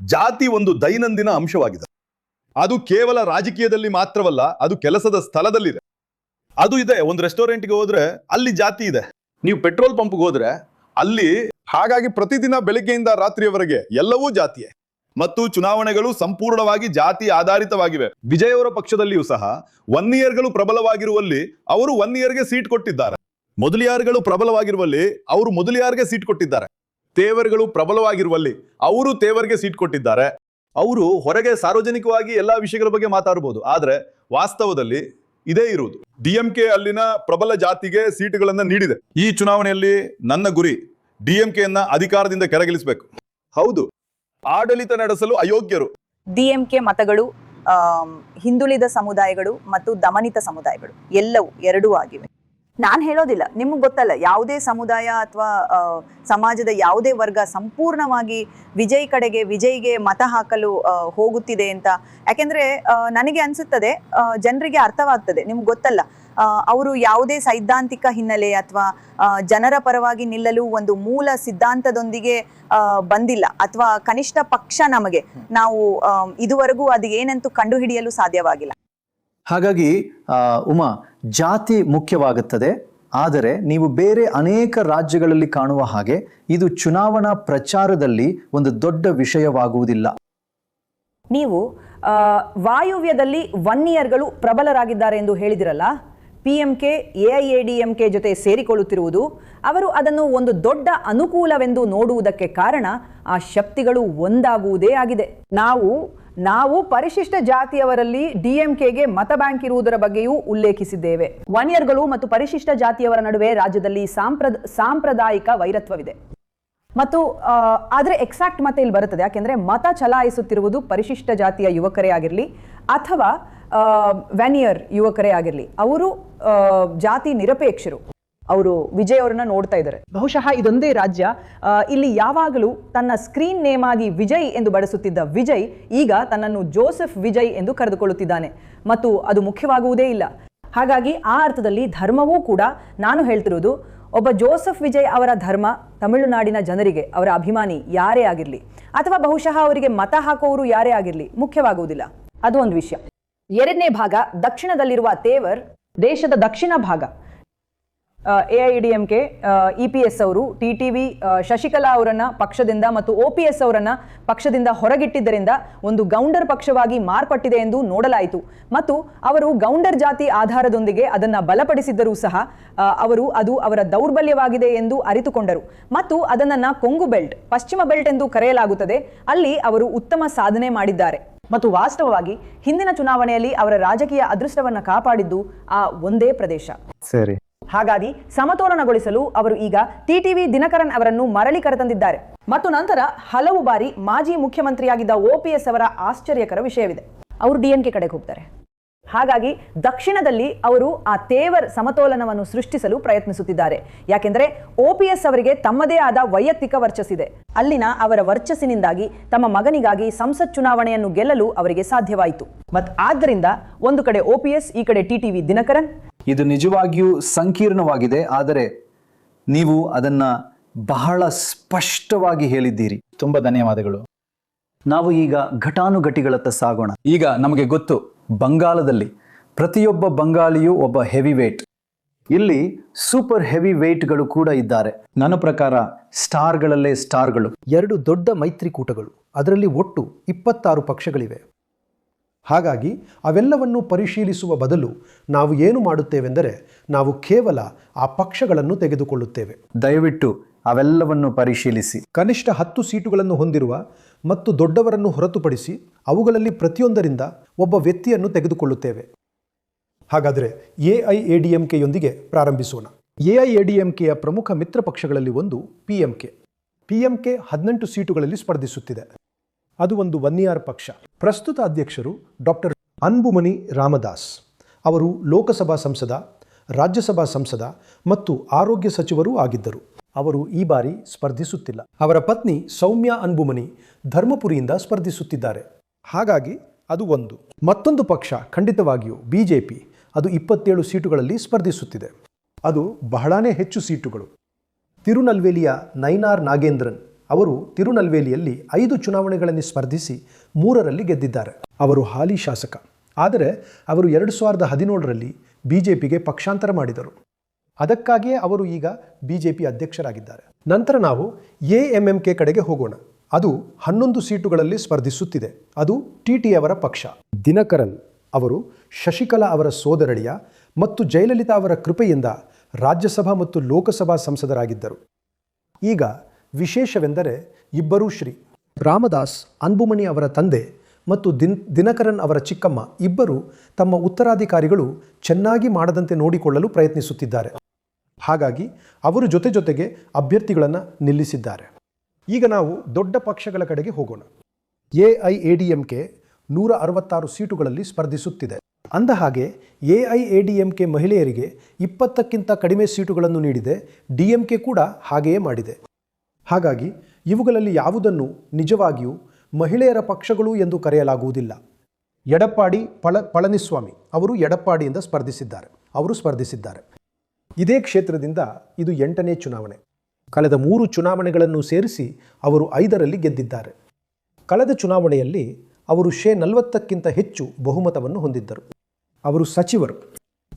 Speaker 11: ಜಾತಿ ಒಂದು ದೈನಂದಿನ ಅಂಶವಾಗಿದೆ. ಅದು ಕೇವಲ ರಾಜಕೀಯದಲ್ಲಿ ಮಾತ್ರವಲ್ಲ, ಅದು ಕೆಲಸದ ಸ್ಥಳದಲ್ಲಿದೆ. ಅದು ಇದೆ. ಒಂದು ರೆಸ್ಟೋರೆಂಟ್ಗೆ ಹೋದ್ರೆ ಅಲ್ಲಿ ಜಾತಿ ಇದೆ. ನೀವು ಪೆಟ್ರೋಲ್ ಪಂಪ್ಗೆ ಹೋದ್ರೆ ಅಲ್ಲಿ. ಹಾಗಾಗಿ ಪ್ರತಿದಿನ ಬೆಳಿಗ್ಗೆಯಿಂದ ರಾತ್ರಿಯವರೆಗೆ ಎಲ್ಲವೂ ಜಾತಿಯೇ. ಮತ್ತು ಚುನಾವಣೆಗಳು ಸಂಪೂರ್ಣವಾಗಿ ಜಾತಿ ಆಧಾರಿತವಾಗಿವೆ. ವಿಜಯ್ ಅವರ ಪಕ್ಷದಲ್ಲಿಯೂ ಸಹ ವನ್ನಿಯರ್ಗಳು ಪ್ರಬಲವಾಗಿರುವಲ್ಲಿ ಅವರು ವನ್ನಿಯರ್ಗೆ ಸೀಟ್ ಕೊಟ್ಟಿದ್ದಾರೆ. ಮೊದಲಿಯಾರ್ಗಳು ಪ್ರಬಲವಾಗಿರುವಲ್ಲಿ ಅವರು ಮೊದಲಿಯಾರ್ಗೆ ಸೀಟ್ ಕೊಟ್ಟಿದ್ದಾರೆ. ತೇವರುಗಳು ಪ್ರಬಲವಾಗಿರುವಲ್ಲಿ ಅವರು ತೇವರ್ಗೆ ಸೀಟ್ ಕೊಟ್ಟಿದ್ದಾರೆ. ಅವರು ಹೊರಗೆ ಸಾರ್ವಜನಿಕವಾಗಿ ಎಲ್ಲಾ ವಿಷಯಗಳ ಬಗ್ಗೆ ಮಾತಾಡಬಹುದು, ಆದ್ರೆ ವಾಸ್ತವದಲ್ಲಿ ಇದೇ ಇರುವುದು. ಡಿಎಂಕೆ ಅಲ್ಲಿನ ಪ್ರಬಲ ಜಾತಿಗೆ ಸೀಟುಗಳನ್ನ ನೀಡಿದೆ. ಈ ಚುನಾವಣೆಯಲ್ಲಿ ನನ್ನ ಗುರಿ ಡಿಎಂಕೆಯನ್ನ ಅಧಿಕಾರದಿಂದ ಕೆಳಗಿಳಿಸಬೇಕು. ಹೌದು, ಆಡಳಿತ ನಡೆಸಲು ಅಯೋಗ್ಯರು.
Speaker 9: ಡಿಎಂಕೆ ಮತಗಳು ಹಿಂದುಳಿದ ಸಮುದಾಯಗಳು ಮತ್ತು ದಮನಿತ ಸಮುದಾಯಗಳು ಎಲ್ಲವೂ ಎರಡೂ ಆಗಿವೆ. ನಾನು ಹೇಳೋದಿಲ್ಲ, ನಿಮಗೆ ಗೊತ್ತಲ್ಲ, ಯಾವುದೇ ಸಮುದಾಯ ಅಥವಾ ಸಮಾಜದ ಯಾವುದೇ ವರ್ಗ ಸಂಪೂರ್ಣವಾಗಿ ವಿಜಯ್ಗೆ ಮತ ಹಾಕಲು ಹೋಗುತ್ತಿದೆ ಅಂತ. ಯಾಕೆಂದ್ರೆ ನನಗೆ ಅನ್ಸುತ್ತದೆ, ಜನರಿಗೆ ಅರ್ಥವಾಗ್ತದೆ. ನಿಮ್ಗೆ ಗೊತ್ತಲ್ಲ, ಅವರು ಯಾವುದೇ ಸೈದ್ಧಾಂತಿಕ ಹಿನ್ನೆಲೆ ಅಥವಾ ಜನರ ಪರವಾಗಿ ನಿಲ್ಲಲು ಒಂದು ಮೂಲ ಸಿದ್ಧಾಂತದೊಂದಿಗೆ ಬಂದಿಲ್ಲ, ಅಥವಾ ಕನಿಷ್ಠ ಪಕ್ಷ ನಾವು ಇದುವರೆಗೂ ಅದು ಏನಂತೂ ಕಂಡುಹಿಡಿಯಲು ಸಾಧ್ಯವಾಗಿಲ್ಲ.
Speaker 7: ಹಾಗಾಗಿ ಉಮಾ, ಜಾತಿ ಮುಖ್ಯವಾಗುತ್ತದೆ, ಆದರೆ ನೀವು ಬೇರೆ ಅನೇಕ ರಾಜ್ಯಗಳಲ್ಲಿ ಕಾಣುವ ಹಾಗೆ ಇದು ಚುನಾವಣಾ ಪ್ರಚಾರದಲ್ಲಿ ಒಂದು ದೊಡ್ಡ ವಿಷಯವಾಗುವುದಿಲ್ಲ.
Speaker 9: ನೀವು ವಾಯುವ್ಯದಲ್ಲಿ ವನ್ನಿಯರ್ಗಳು ಪ್ರಬಲರಾಗಿದ್ದಾರೆ ಎಂದು ಹೇಳಿದಿರಲ್ಲ, PMK AIADMK ಜೊತೆ ಸೇರಿಕೊಳ್ಳುತ್ತಿರುವುದು, ಅವರು ಅದನ್ನು ಒಂದು ದೊಡ್ಡ ಅನುಕೂಲವೆಂದು ನೋಡುವುದಕ್ಕೆ ಕಾರಣ ಆ ಶಕ್ತಿಗಳು ಒಂದಾಗುವುದೇ ಆಗಿದೆ. ನಾವು ಪರಿಶಿಷ್ಟ ಜಾತಿಯವರಲ್ಲಿ DMKಗೆ ಮತ ಬ್ಯಾಂಕ್ ಇರುವುದರ ಬಗ್ಗೆಯೂ ಉಲ್ಲೇಖಿಸಿದ್ದೇವೆ. ವನ್ನಿಯರ್ಗಳು ಮತ್ತು ಪರಿಶಿಷ್ಟ ಜಾತಿಯವರ ನಡುವೆ ರಾಜ್ಯದಲ್ಲಿ ಸಾಂಪ್ರದಾಯಿಕ ವೈರತ್ವವಿದೆ. ಮತ್ತು ಆದರೆ ಎಕ್ಸಾಕ್ಟ್ ಮತ ಇಲ್ಲಿ ಬರುತ್ತದೆ, ಯಾಕೆಂದ್ರೆ ಮತ ಚಲಾಯಿಸುತ್ತಿರುವುದು ಪರಿಶಿಷ್ಟ ಜಾತಿಯ ಯುವಕರೇ ಆಗಿರಲಿ ಅಥವಾ ವ್ಯಾನಿಯರ್ ಯುವಕರೇ ಆಗಿರಲಿ, ಅವರು ಜಾತಿ ನಿರಪೇಕ್ಷರು. ಅವರು ವಿಜಯ್ ಅವರನ್ನ ನೋಡ್ತಾ ಇದ್ದಾರೆ. ಬಹುಶಃ ಇದೊಂದೇ ರಾಜ್ಯ ಇಲ್ಲಿ ಯಾವಾಗಲೂ ತನ್ನ ಸ್ಕ್ರೀನ್ ನೇಮ್ ಆಗಿ ವಿಜಯ್ ಎಂದು ಬಳಸುತ್ತಿದ್ದ ವಿಜಯ್ ಈಗ ತನ್ನನ್ನು ಜೋಸೆಫ್ ವಿಜಯ್ ಎಂದು ಕರೆದುಕೊಳ್ಳುತ್ತಿದ್ದಾನೆ, ಮತ್ತು ಅದು ಮುಖ್ಯವಾಗುವುದೇ ಇಲ್ಲ. ಹಾಗಾಗಿ ಆ ಅರ್ಥದಲ್ಲಿ ಧರ್ಮವೂ ಕೂಡ, ನಾನು ಹೇಳ್ತಿರೋದು, ಒಬ್ಬ ಜೋಸೆಫ್ ವಿಜಯ್ ಅವರ ಧರ್ಮ ತಮಿಳುನಾಡಿನ ಜನರಿಗೆ, ಅವರ ಅಭಿಮಾನಿ ಯಾರೇ ಆಗಿರಲಿ ಅಥವಾ ಬಹುಶಃ ಅವರಿಗೆ ಮತ ಹಾಕೋರು ಯಾರೇ ಆಗಿರಲಿ, ಮುಖ್ಯವಾಗುವುದಿಲ್ಲ. ಅದು ಒಂದು ವಿಷಯ. ಎರಡನೇ ಭಾಗ, ದಕ್ಷಿಣದಲ್ಲಿರುವ ತೇವರ್, ದೇಶದ ದಕ್ಷಿಣ ಭಾಗ, AIADMK EPS ಅವರು TTV ಶಶಿಕಲಾ ಅವರನ್ನ ಪಕ್ಷದಿಂದ ಮತ್ತು OPS ಅವರನ್ನ ಪಕ್ಷದಿಂದ ಹೊರಗಿಟ್ಟಿದ್ದರಿಂದ ಒಂದು ಗೌಂಡರ್ ಪಕ್ಷವಾಗಿ ಮಾರ್ಪಟ್ಟಿದೆ ಎಂದು ನೋಡಲಾಯಿತು. ಮತ್ತು ಅವರು ಗೌಂಡರ್ ಜಾತಿ ಆಧಾರದೊಂದಿಗೆ ಅದನ್ನು ಬಲಪಡಿಸಿದ್ದರೂ ಸಹ ಅದು ಅವರ ದೌರ್ಬಲ್ಯವಾಗಿದೆ ಎಂದು ಅರಿತುಕೊಂಡರು ಮತ್ತು ಅದನ್ನು ಕೊಂಗು ಬೆಲ್ಟ್, ಪಶ್ಚಿಮ ಬೆಲ್ಟ್ ಎಂದು ಕರೆಯಲಾಗುತ್ತದೆ, ಅಲ್ಲಿ ಅವರು ಉತ್ತಮ ಸಾಧನೆ ಮಾಡಿದ್ದಾರೆ. ಮತ್ತು ವಾಸ್ತವವಾಗಿ ಹಿಂದಿನ ಚುನಾವಣೆಯಲ್ಲಿ ಅವರ ರಾಜಕೀಯ ಅದೃಷ್ಟವನ್ನು ಕಾಪಾಡಿದ್ದು ಆ ಒಂದೇ ಪ್ರದೇಶ.
Speaker 7: ಸರಿ.
Speaker 9: ಹಾಗಾಗಿ ಸಮತೋಲನಗೊಳಿಸಲು ಅವರು ಈಗ TTV ದಿನಕರನ್ ಅವರನ್ನು ಮರಳಿ ಕರೆತಂದಿದ್ದಾರೆ. ಮತ್ತು ನಂತರ ಹಲವು ಬಾರಿ ಮಾಜಿ ಮುಖ್ಯಮಂತ್ರಿಯಾಗಿದ್ದ OPS ಅವರ ಆಶ್ಚರ್ಯಕರ ವಿಷಯವಿದೆ, ಅವರು DMK ಕಡೆಗೆ ಹೋಗ್ತಾರೆ. ಹಾಗಾಗಿ ದಕ್ಷಿಣದಲ್ಲಿ ಅವರು ಆ ತೇವರ್ ಸಮತೋಲನವನ್ನು ಸೃಷ್ಟಿಸಲು ಪ್ರಯತ್ನಿಸುತ್ತಿದ್ದಾರೆ. ಯಾಕೆಂದರೆ OPS ಅವರಿಗೆ ತಮ್ಮದೇ ಆದ ವೈಯಕ್ತಿಕ ವರ್ಚಸ್ಸಿದೆ. ಅಲ್ಲಿನ ಅವರ ವರ್ಚಸ್ಸಿನಿಂದಾಗಿ ತಮ್ಮ ಮಗನಿಗಾಗಿ ಸಂಸತ್ ಚುನಾವಣೆಯನ್ನು ಗೆಲ್ಲಲು ಅವರಿಗೆ ಸಾಧ್ಯವಾಯಿತು. ಮತ್ತು ಆದ್ದರಿಂದ ಒಂದು ಕಡೆ OPS, ಈ ಕಡೆ TTV ದಿನಕರನ್.
Speaker 7: ಇದು ನಿಜವಾಗಿಯೂ ಸಂಕೀರ್ಣವಾಗಿದೆ, ಆದರೆ ನೀವು ಅದನ್ನ ಬಹಳ ಸ್ಪಷ್ಟವಾಗಿ ಹೇಳಿದ್ದೀರಿ. ತುಂಬಾ ಧನ್ಯವಾದಗಳು. ನಾವು ಈಗ ಘಟಾನುಘಟಿಗಳತ್ತ ಸಾಗೋಣ. ಈಗ ನಮಗೆ ಗೊತ್ತು, ಬಂಗಾಲದಲ್ಲಿ ಪ್ರತಿಯೊಬ್ಬ ಬಂಗಾಳಿಯೂ ಒಬ್ಬ ಹೆವಿ ವೇಟ್. ಇಲ್ಲಿ ಸೂಪರ್ ಹೆವಿ ವೇಟ್ಗಳು ಕೂಡ ಇದ್ದಾರೆ. ನನ್ನ ಪ್ರಕಾರ ಸ್ಟಾರ್ಗಳಲ್ಲೇ ಸ್ಟಾರ್ಗಳು.
Speaker 10: 2 ದೊಡ್ಡ ಮೈತ್ರಿಕೂಟಗಳು, ಅದರಲ್ಲಿ ಒಟ್ಟು 26 ಪಕ್ಷಗಳಿವೆ. ಹಾಗಾಗಿ ಅವೆಲ್ಲವನ್ನು ಪರಿಶೀಲಿಸುವ ಬದಲು ನಾವು ಏನು ಮಾಡುತ್ತೇವೆಂದರೆ, ನಾವು ಕೇವಲ ಆ ಪಕ್ಷಗಳನ್ನು ತೆಗೆದುಕೊಳ್ಳುತ್ತೇವೆ.
Speaker 7: ದಯವಿಟ್ಟು ಅವೆಲ್ಲವನ್ನು ಪರಿಶೀಲಿಸಿ.
Speaker 10: ಕನಿಷ್ಠ 10 ಸೀಟುಗಳನ್ನು ಹೊಂದಿರುವ ಮತ್ತು ದೊಡ್ಡವರನ್ನು ಹೊರತುಪಡಿಸಿ ಅವುಗಳಲ್ಲಿ ಪ್ರತಿಯೊಂದರಿಂದ ಒಬ್ಬ ವ್ಯಕ್ತಿಯನ್ನು ತೆಗೆದುಕೊಳ್ಳುತ್ತೇವೆ. ಹಾಗಾದರೆ AIADMKಯೊಂದಿಗೆ ಪ್ರಾರಂಭಿಸೋಣ. AIADMKಯ ಪ್ರಮುಖ ಮಿತ್ರ ಪಕ್ಷಗಳಲ್ಲಿ ಒಂದು PMK. PMK 18 ಸೀಟುಗಳಲ್ಲಿ ಸ್ಪರ್ಧಿಸುತ್ತಿದೆ. ಅದು ಒಂದು ವನ್ನಿಯಾರ್ ಪಕ್ಷ. ಪ್ರಸ್ತುತ ಅಧ್ಯಕ್ಷರು ಡಾಕ್ಟರ್ ಅನ್ಬುಮನಿ ರಾಮದಾಸ್. ಅವರು ಲೋಕಸಭಾ ಸಂಸದ, ರಾಜ್ಯಸಭಾ ಸಂಸದ ಮತ್ತು ಆರೋಗ್ಯ ಸಚಿವರೂ ಆಗಿದ್ದರು. ಅವರು ಈ ಬಾರಿ ಸ್ಪರ್ಧಿಸುತ್ತಿಲ್ಲ. ಅವರ ಪತ್ನಿ ಸೌಮ್ಯ ಅನ್ಬುಮನಿ ಧರ್ಮಪುರಿಯಿಂದ ಸ್ಪರ್ಧಿಸುತ್ತಿದ್ದಾರೆ. ಹಾಗಾಗಿ ಅದು ಒಂದು. ಮತ್ತೊಂದು ಪಕ್ಷ ಖಂಡಿತವಾಗಿಯೂ BJP. ಅದು 27 ಸೀಟುಗಳಲ್ಲಿ ಸ್ಪರ್ಧಿಸುತ್ತಿದೆ. ಅದು ಬಹಳಾನೇ ಹೆಚ್ಚು ಸೀಟುಗಳು. ತಿರುನಲ್ವೇಲಿಯ ನೈನಾರ್ ನಾಗೇಂದ್ರನ್ ಅವರು ತಿರುನಲ್ವೇಲಿಯಲ್ಲಿ 5 ಚುನಾವಣೆಗಳಲ್ಲಿ ಸ್ಪರ್ಧಿಸಿ 3ರಲ್ಲಿ ಗೆದ್ದಿದ್ದಾರೆ. ಅವರು ಹಾಲಿ ಶಾಸಕ. ಆದರೆ ಅವರು 2017ರಲ್ಲಿ BJPಗೆ ಪಕ್ಷಾಂತರ ಮಾಡಿದರು. ಅದಕ್ಕಾಗಿಯೇ ಅವರು ಈಗ BJP ಅಧ್ಯಕ್ಷರಾಗಿದ್ದಾರೆ. ನಂತರ ನಾವು AMMK ಕಡೆಗೆ ಹೋಗೋಣ. ಅದು 11 ಸೀಟುಗಳಲ್ಲಿ ಸ್ಪರ್ಧಿಸುತ್ತಿದೆ. ಅದು TT ಅವರ ಪಕ್ಷ. ದಿನಕರನ್ ಅವರು ಶಶಿಕಲಾ ಅವರ ಸೋದರಳಿಯ ಮತ್ತು ಜಯಲಲಿತಾ ಅವರ ಕೃಪೆಯಿಂದ ರಾಜ್ಯಸಭಾ ಮತ್ತು ಲೋಕಸಭಾ ಸಂಸದರಾಗಿದ್ದರು. ಈಗ ವಿಶೇಷವೆಂದರೆ ಇಬ್ಬರೂ ಶ್ರೀ ರಾಮದಾಸ್ ಅನ್ಬುಮಣಿ ಅವರ ತಂದೆ ಮತ್ತು ದಿನಕರನ್ ಅವರ ಚಿಕ್ಕಮ್ಮ ಇಬ್ಬರು ತಮ್ಮ ಉತ್ತರಾಧಿಕಾರಿಗಳು ಚೆನ್ನಾಗಿ ಮಾಡದಂತೆ ನೋಡಿಕೊಳ್ಳಲು ಪ್ರಯತ್ನಿಸುತ್ತಿದ್ದಾರೆ. ಹಾಗಾಗಿ ಅವರು ಜೊತೆಗೆ ಅಭ್ಯರ್ಥಿಗಳನ್ನು ನಿಲ್ಲಿಸಿದ್ದಾರೆ. ಈಗ ನಾವು ದೊಡ್ಡ ಪಕ್ಷಗಳ ಕಡೆಗೆ ಹೋಗೋಣ. ಎಐಎಡಿಎಂಕೆ 166 ಸೀಟುಗಳಲ್ಲಿ ಸ್ಪರ್ಧಿಸುತ್ತಿದೆ. ಅಂದಹಾಗೆ ಎಐಎಡಿಎಂಕೆ ಮಹಿಳೆಯರಿಗೆ 20ಕ್ಕಿಂತ ಕಡಿಮೆ ಸೀಟುಗಳನ್ನು ನೀಡಿದೆ. ಡಿಎಂಕೆ ಕೂಡ ಹಾಗೆಯೇ ಮಾಡಿದೆ. ಹಾಗಾಗಿ ಇವುಗಳಲ್ಲಿ ಯಾವುದನ್ನು ನಿಜವಾಗಿಯೂ ಮಹಿಳೆಯರ ಪಕ್ಷಗಳು ಎಂದು ಕರೆಯಲಾಗುವುದಿಲ್ಲ. ಎಡಪ್ಪಾಡಿ ಪಳನಿಸ್ವಾಮಿ ಅವರು ಎಡಪ್ಪಾಡಿಯಿಂದ ಸ್ಪರ್ಧಿಸಿದ್ದಾರೆ. ಇದೇ ಕ್ಷೇತ್ರದಿಂದ ಇದು 8ನೇ ಚುನಾವಣೆ. ಕಳೆದ 3 ಚುನಾವಣೆಗಳನ್ನು ಸೇರಿಸಿ ಅವರು 5ರಲ್ಲಿ ಗೆದ್ದಿದ್ದಾರೆ. ಕಳೆದ ಚುನಾವಣೆಯಲ್ಲಿ ಅವರು 40ಕ್ಕಿಂತ ಹೆಚ್ಚು ಬಹುಮತವನ್ನು ಹೊಂದಿದ್ದರು. ಅವರು ಸಚಿವರು.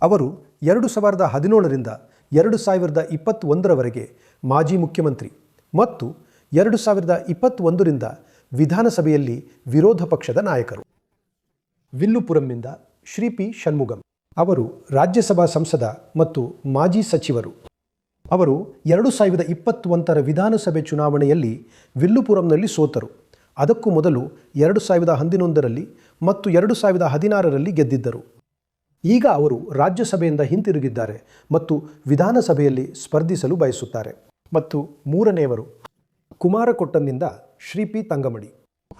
Speaker 10: ಅವರು 2017ರಿಂದ 2021ರವರೆಗೆ ಮಾಜಿ ಮುಖ್ಯಮಂತ್ರಿ ಮತ್ತು 2021ರಿಂದ ವಿಧಾನಸಭೆಯಲ್ಲಿ ವಿರೋಧ ಪಕ್ಷದ ನಾಯಕರು. ವಿಲ್ಲುಪುರಂನಿಂದ ಶ್ರೀ ಪಿ ಷಣ್ಮುಗಂ ಅವರು ರಾಜ್ಯಸಭಾ ಸಂಸದ ಮತ್ತು ಮಾಜಿ ಸಚಿವರು. ಅವರು 2021ರ ವಿಧಾನಸಭೆ ಚುನಾವಣೆಯಲ್ಲಿ ವಿಲ್ಲುಪುರಂನಲ್ಲಿ ಸೋತರು. ಅದಕ್ಕೂ ಮೊದಲು 2011ರಲ್ಲಿ ಮತ್ತು 2016ರಲ್ಲಿ ಗೆದ್ದಿದ್ದರು. ಈಗ ಅವರು ರಾಜ್ಯಸಭೆಯಿಂದ ಹಿಂತಿರುಗಿದ್ದಾರೆ ಮತ್ತು ವಿಧಾನಸಭೆಯಲ್ಲಿ ಸ್ಪರ್ಧಿಸಲು ಬಯಸುತ್ತಾರೆ. ಮತ್ತು 3ನೇವರು ಕುಮಾರಕೊಟ್ಟಂನಿಂದ ಶ್ರೀ ಪಿ ತಂಗಮಡಿ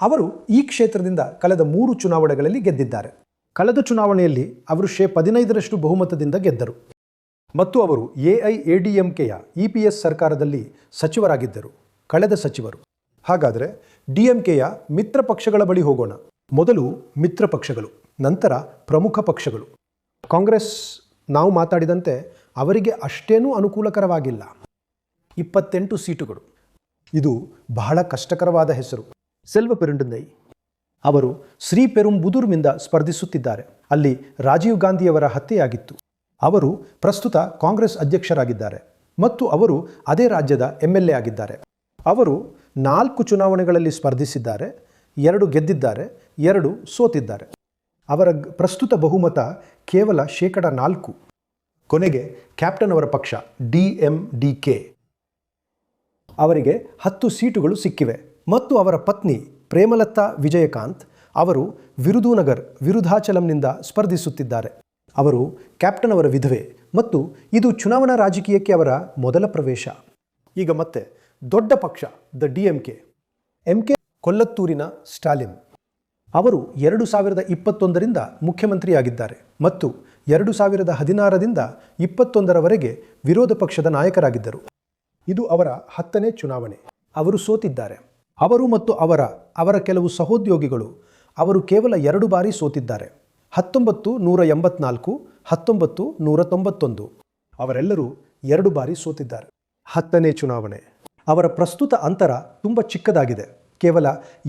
Speaker 10: ಅವರು ಈ ಕ್ಷೇತ್ರದಿಂದ ಕಳೆದ 3 ಚುನಾವಣೆಗಳಲ್ಲಿ ಗೆದ್ದಿದ್ದಾರೆ. ಕಳೆದ ಚುನಾವಣೆಯಲ್ಲಿ ಅವರು 15ರಷ್ಟು ಬಹುಮತದಿಂದ ಗೆದ್ದರು ಮತ್ತು ಅವರು ಎಐಎಡಿಎಂಕೆಯ ಇಪಿಎಸ್ ಸರ್ಕಾರದಲ್ಲಿ ಸಚಿವರಾಗಿದ್ದರು, ಕಳೆದ ಸಚಿವರು. ಹಾಗಾದರೆ ಡಿಎಂಕೆಯ ಮಿತ್ರ ಪಕ್ಷಗಳ ಬಳಿ ಹೋಗೋಣ. ಮೊದಲು ಮಿತ್ರ ಪಕ್ಷಗಳು, ನಂತರ ಪ್ರಮುಖ ಪಕ್ಷಗಳು. ಕಾಂಗ್ರೆಸ್ ನಾವು ಮಾತಾಡಿದಂತೆ ಅವರಿಗೆ ಅಷ್ಟೇನೂ ಅನುಕೂಲಕರವಾಗಿಲ್ಲ. 28 ಸೀಟುಗಳು. ಇದು ಬಹಳ ಕಷ್ಟಕರವಾದ ಹೆಸರು. ಸೆಲ್ವ ಪೆರುಂಡೈ ಅವರು ಶ್ರೀಪೆರುಂಬುದೂರ್ನಿಂದ ಸ್ಪರ್ಧಿಸುತ್ತಿದ್ದಾರೆ. ಅಲ್ಲಿ ರಾಜೀವ್ ಗಾಂಧಿಯವರ ಹತ್ಯೆಯಾಗಿತ್ತು. ಅವರು ಪ್ರಸ್ತುತ ಕಾಂಗ್ರೆಸ್ ಅಧ್ಯಕ್ಷರಾಗಿದ್ದಾರೆ ಮತ್ತು ಅವರು ಅದೇ ರಾಜ್ಯದ MLA ಆಗಿದ್ದಾರೆ. ಅವರು 4 ಚುನಾವಣೆಗಳಲ್ಲಿ ಸ್ಪರ್ಧಿಸಿದ್ದಾರೆ, 2 ಗೆದ್ದಿದ್ದಾರೆ, 2 ಸೋತಿದ್ದಾರೆ. ಅವರ ಪ್ರಸ್ತುತ ಬಹುಮತ ಕೇವಲ 4%. ಕೊನೆಗೆ ಕ್ಯಾಪ್ಟನ್ ಅವರ ಪಕ್ಷ DMDK ಅವರಿಗೆ 10 ಸೀಟುಗಳು ಸಿಕ್ಕಿವೆ ಮತ್ತು ಅವರ ಪತ್ನಿ ಪ್ರೇಮಲತಾ ವಿಜಯಕಾಂತ್ ಅವರು ವಿರುಧಾಚಲಂನಿಂದ ಸ್ಪರ್ಧಿಸುತ್ತಿದ್ದಾರೆ. ಅವರು ಕ್ಯಾಪ್ಟನ್ ಅವರ ವಿಧವೆ ಮತ್ತು ಇದು ಚುನಾವಣಾ ರಾಜಕೀಯಕ್ಕೆ ಅವರ ಮೊದಲ ಪ್ರವೇಶ. ಈಗ ಮತ್ತೆ ದೊಡ್ಡ ಪಕ್ಷ ದ DMK. MK ಕೊಲ್ಲತ್ತೂರಿನ ಸ್ಟಾಲಿನ್ ಅವರು 2021ರಿಂದ ಮುಖ್ಯಮಂತ್ರಿಯಾಗಿದ್ದಾರೆ ಮತ್ತು 2016ರಿಂದ 21ರವರೆಗೆ ವಿರೋಧ ಪಕ್ಷದ ನಾಯಕರಾಗಿದ್ದರು. ಇದು ಅವರ 10ನೇ ಚುನಾವಣೆ. ಅವರು ಸೋತಿದ್ದಾರೆ. ಅವರು ಮತ್ತು ಅವರ ಕೆಲವು ಸಹೋದ್ಯೋಗಿಗಳು ಅವರು ಕೇವಲ 2 ಬಾರಿ ಸೋತಿದ್ದಾರೆ. 1984, 1991. ಅವರೆಲ್ಲರೂ 2 ಬಾರಿ ಸೋತಿದ್ದಾರೆ. 10ನೇ ಚುನಾವಣೆ. ಅವರ ಪ್ರಸ್ತುತ ಅಂತರ ತುಂಬ ಚಿಕ್ಕದಾಗಿದೆ, ಕೇವಲ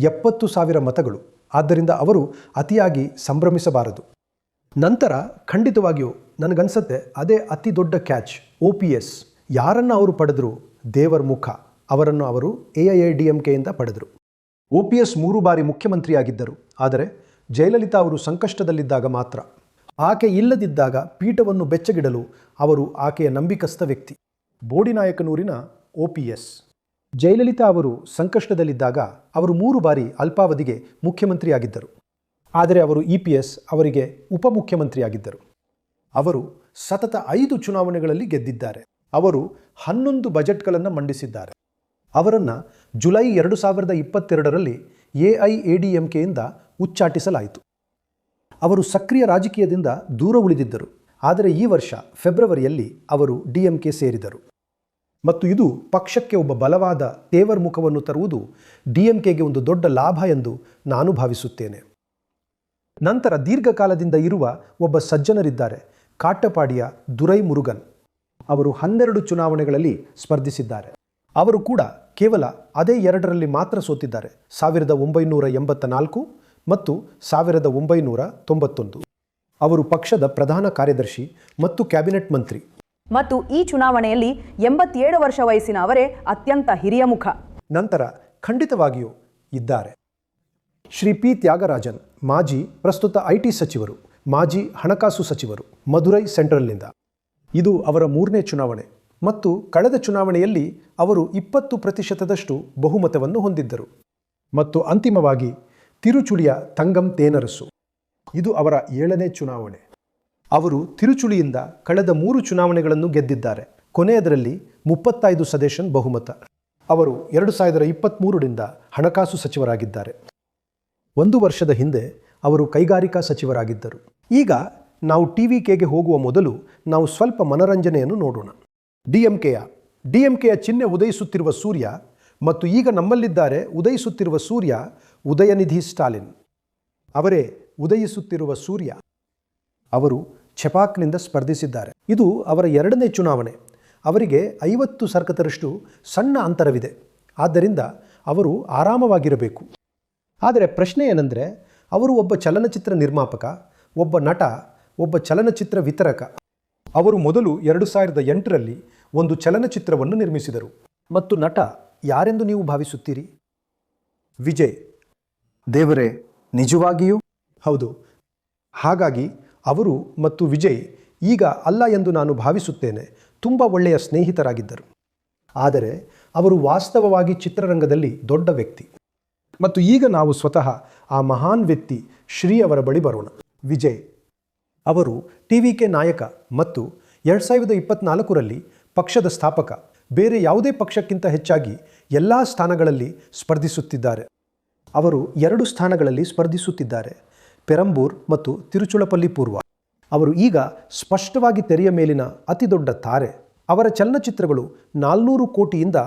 Speaker 10: 70,000 ಮತಗಳು. ಆದ್ದರಿಂದ ಅವರು ಅತಿಯಾಗಿ ಸಂಭ್ರಮಿಸಬಾರದು. ನಂತರ ಖಂಡಿತವಾಗಿಯೂ ನನಗನ್ಸುತ್ತೆ ಅದೇ ಅತಿ ದೊಡ್ಡ ಕ್ಯಾಚ್ OPS. ಯಾರನ್ನು ಅವರು ಪಡೆದರು? ದೇವರ್ ಮುಖ ಅವರನ್ನು ಅವರು AIADMKಯಿಂದ ಪಡೆದರು. OPS 3 ಬಾರಿ ಮುಖ್ಯಮಂತ್ರಿಯಾಗಿದ್ದರು. ಆದರೆ ಜಯಲಲಿತಾ ಅವರು ಸಂಕಷ್ಟದಲ್ಲಿದ್ದಾಗ ಮಾತ್ರ. ಆಕೆ ಇಲ್ಲದಿದ್ದಾಗ ಪೀಠವನ್ನು ಬೆಚ್ಚಗಿಡಲು ಅವರು ಆಕೆಯ ನಂಬಿಕಸ್ಥ ವ್ಯಕ್ತಿ. ಬೋಡಿನಾಯಕನೂರಿನ OPS. ಜಯಲಲಿತಾ ಅವರು ಸಂಕಷ್ಟದಲ್ಲಿದ್ದಾಗ ಅವರು 3 ಬಾರಿ ಅಲ್ಪಾವಧಿಗೆ ಮುಖ್ಯಮಂತ್ರಿಯಾಗಿದ್ದರು. ಆದರೆ ಅವರು EPS ಅವರಿಗೆ ಉಪಮುಖ್ಯಮಂತ್ರಿಯಾಗಿದ್ದರು. ಅವರು ಸತತ 5 ಚುನಾವಣೆಗಳಲ್ಲಿ ಗೆದ್ದಿದ್ದಾರೆ. ಅವರು 11 ಬಜೆಟ್ಗಳನ್ನು ಮಂಡಿಸಿದ್ದಾರೆ. ಅವರನ್ನು ಜುಲೈ 2022ರಲ್ಲಿ AIADMKಯಿಂದ ಉಚ್ಚಾಟಿಸಲಾಯಿತು. ಅವರು ಸಕ್ರಿಯ ರಾಜಕೀಯದಿಂದ ದೂರ ಉಳಿದಿದ್ದರು. ಆದರೆ ಈ ವರ್ಷ ಫೆಬ್ರವರಿಯಲ್ಲಿ ಅವರು DMK ಸೇರಿದರು ಮತ್ತು ಇದು ಪಕ್ಷಕ್ಕೆ ಒಬ್ಬ ಬಲವಾದ ತೇವರ್ ಮುಖವನ್ನು ತರುವುದು DMKಗೆ ಒಂದು ದೊಡ್ಡ ಲಾಭ ಎಂದು ನಾನು ಭಾವಿಸುತ್ತೇನೆ. ನಂತರ ದೀರ್ಘಕಾಲದಿಂದ ಇರುವ ಒಬ್ಬ ಸಜ್ಜನರಿದ್ದಾರೆ, ಕಾಟಪಾಡಿಯ ದುರೈ ಮುರುಗನ್. ಅವರು 12 ಚುನಾವಣೆಗಳಲ್ಲಿ ಸ್ಪರ್ಧಿಸಿದ್ದಾರೆ. ಅವರು ಕೂಡ ಕೇವಲ ಅದೇ 2ರಲ್ಲಿ ಮಾತ್ರ ಸೋತಿದ್ದಾರೆ, 1984 ಮತ್ತು 1991. ಅವರು ಪಕ್ಷದ ಪ್ರಧಾನ ಕಾರ್ಯದರ್ಶಿ ಮತ್ತು ಕ್ಯಾಬಿನೆಟ್ ಮಂತ್ರಿ.
Speaker 9: ಮತ್ತು ಈ ಚುನಾವಣೆಯಲ್ಲಿ 87 ವರ್ಷ ವಯಸ್ಸಿನ ಅವರೇ ಅತ್ಯಂತ ಹಿರಿಯ ಮುಖ.
Speaker 10: ನಂತರ ಖಂಡಿತವಾಗಿಯೂ ಇದ್ದಾರೆ ಶ್ರೀ ಪಿ ತ್ಯಾಗರಾಜನ್, ಮಾಜಿ ಪ್ರಸ್ತುತ IT ಸಚಿವರು, ಮಾಜಿ ಹಣಕಾಸು ಸಚಿವರು, ಮಧುರೈ ಸೆಂಟ್ರಲ್ನಿಂದ. ಇದು ಅವರ 3ನೇ ಚುನಾವಣೆ. ಮತ್ತು ಕಳೆದ ಚುನಾವಣೆಯಲ್ಲಿ ಅವರು 20% ಬಹುಮತವನ್ನು ಹೊಂದಿದ್ದರು. ಮತ್ತು ಅಂತಿಮವಾಗಿ ತಿರುಚುಳಿಯ ತಂಗಂ ತೇನರಸು. ಇದು ಅವರ 7ನೇ ಚುನಾವಣೆ. ಅವರು ತಿರುಚುಳಿಯಿಂದ ಕಳೆದ 3 ಚುನಾವಣೆಗಳನ್ನು ಗೆದ್ದಿದ್ದಾರೆ. ಕೊನೆಯದರಲ್ಲಿ 35 ಸದಸ್ಯನ್ ಬಹುಮತ. ಅವರು 2023ರಿಂದ ಹಣಕಾಸು ಸಚಿವರಾಗಿದ್ದಾರೆ. 1 ವರ್ಷದ ಹಿಂದೆ ಅವರು ಕೈಗಾರಿಕಾ ಸಚಿವರಾಗಿದ್ದರು. ಈಗ ನಾವು TVKಗೆ ಹೋಗುವ ಮೊದಲು ನಾವು ಸ್ವಲ್ಪ ಮನರಂಜನೆಯನ್ನು ನೋಡೋಣ. ಡಿಎಂಕೆಯ ಚಿಹ್ನೆ ಉದಯಿಸುತ್ತಿರುವ ಸೂರ್ಯ ಮತ್ತು ಈಗ ನಮ್ಮಲ್ಲಿದ್ದಾರೆ ಉದಯಿಸುತ್ತಿರುವ ಸೂರ್ಯ ಉದಯನಿಧಿ ಸ್ಟಾಲಿನ್. ಅವರೇ ಉದಯಿಸುತ್ತಿರುವ ಸೂರ್ಯ. ಅವರು ಚೆಪಾಕ್ನಿಂದ ಸ್ಪರ್ಧಿಸಿದ್ದಾರೆ. ಇದು ಅವರ 2ನೇ ಚುನಾವಣೆ. ಅವರಿಗೆ 50% ಸಣ್ಣ ಅಂತರವಿದೆ. ಆದ್ದರಿಂದ ಅವರು ಆರಾಮವಾಗಿರಬೇಕು. ಆದರೆ ಪ್ರಶ್ನೆ ಏನೆಂದರೆ, ಅವರು ಒಬ್ಬ ಚಲನಚಿತ್ರ ನಿರ್ಮಾಪಕ, ಒಬ್ಬ ನಟ, ಒಬ್ಬ ಚಲನಚಿತ್ರ ವಿತರಕ. ಅವರು ಮೊದಲು 2008ರಲ್ಲಿ ಒಂದು ಚಲನಚಿತ್ರವನ್ನು ನಿರ್ಮಿಸಿದರು. ಮತ್ತು ನಟ ಯಾರೆಂದು ನೀವು ಭಾವಿಸುತ್ತೀರಿ? ವಿಜಯ್.
Speaker 7: ದೇವರೇ, ನಿಜವಾಗಿಯೂ?
Speaker 10: ಹೌದು. ಹಾಗಾಗಿ ಅವರು ಮತ್ತು ವಿಜಯ್ ಈಗ ಅಲ್ಲ ಎಂದು ನಾನು ಭಾವಿಸುತ್ತೇನೆ. ತುಂಬ ಒಳ್ಳೆಯ ಸ್ನೇಹಿತರಾಗಿದ್ದರು. ಆದರೆ ಅವರು ವಾಸ್ತವವಾಗಿ ಚಿತ್ರರಂಗದಲ್ಲಿ ದೊಡ್ಡ ವ್ಯಕ್ತಿ. ಮತ್ತು ಈಗ ನಾವು ಸ್ವತಃ ಆ ಮಹಾನ್ ವ್ಯಕ್ತಿ ಶ್ರೀ ಅವರ ಬಳಿ ಬರೋಣ. ವಿಜಯ್ ಅವರು TVK ನಾಯಕ ಮತ್ತು 2024ರಲ್ಲಿ ಪಕ್ಷದ ಸ್ಥಾಪಕ. ಬೇರೆ ಯಾವುದೇ ಪಕ್ಷಕ್ಕಿಂತ ಹೆಚ್ಚಾಗಿ ಎಲ್ಲ ಸ್ಥಾನಗಳಲ್ಲಿ ಸ್ಪರ್ಧಿಸುತ್ತಿದ್ದಾರೆ. ಅವರು 2 ಸ್ಥಾನಗಳಲ್ಲಿ ಸ್ಪರ್ಧಿಸುತ್ತಿದ್ದಾರೆ, ಪೆರಂಬೂರ್ ಮತ್ತು ತಿರುಚುಳಪಲ್ಲಿ ಪೂರ್ವ. ಅವರು ಈಗ ಸ್ಪಷ್ಟವಾಗಿ ತೆರೆಯ ಮೇಲಿನ ಅತಿದೊಡ್ಡ ತಾರೆ. ಅವರ ಚಲನಚಿತ್ರಗಳು 400 ಕೋಟಿಯಿಂದ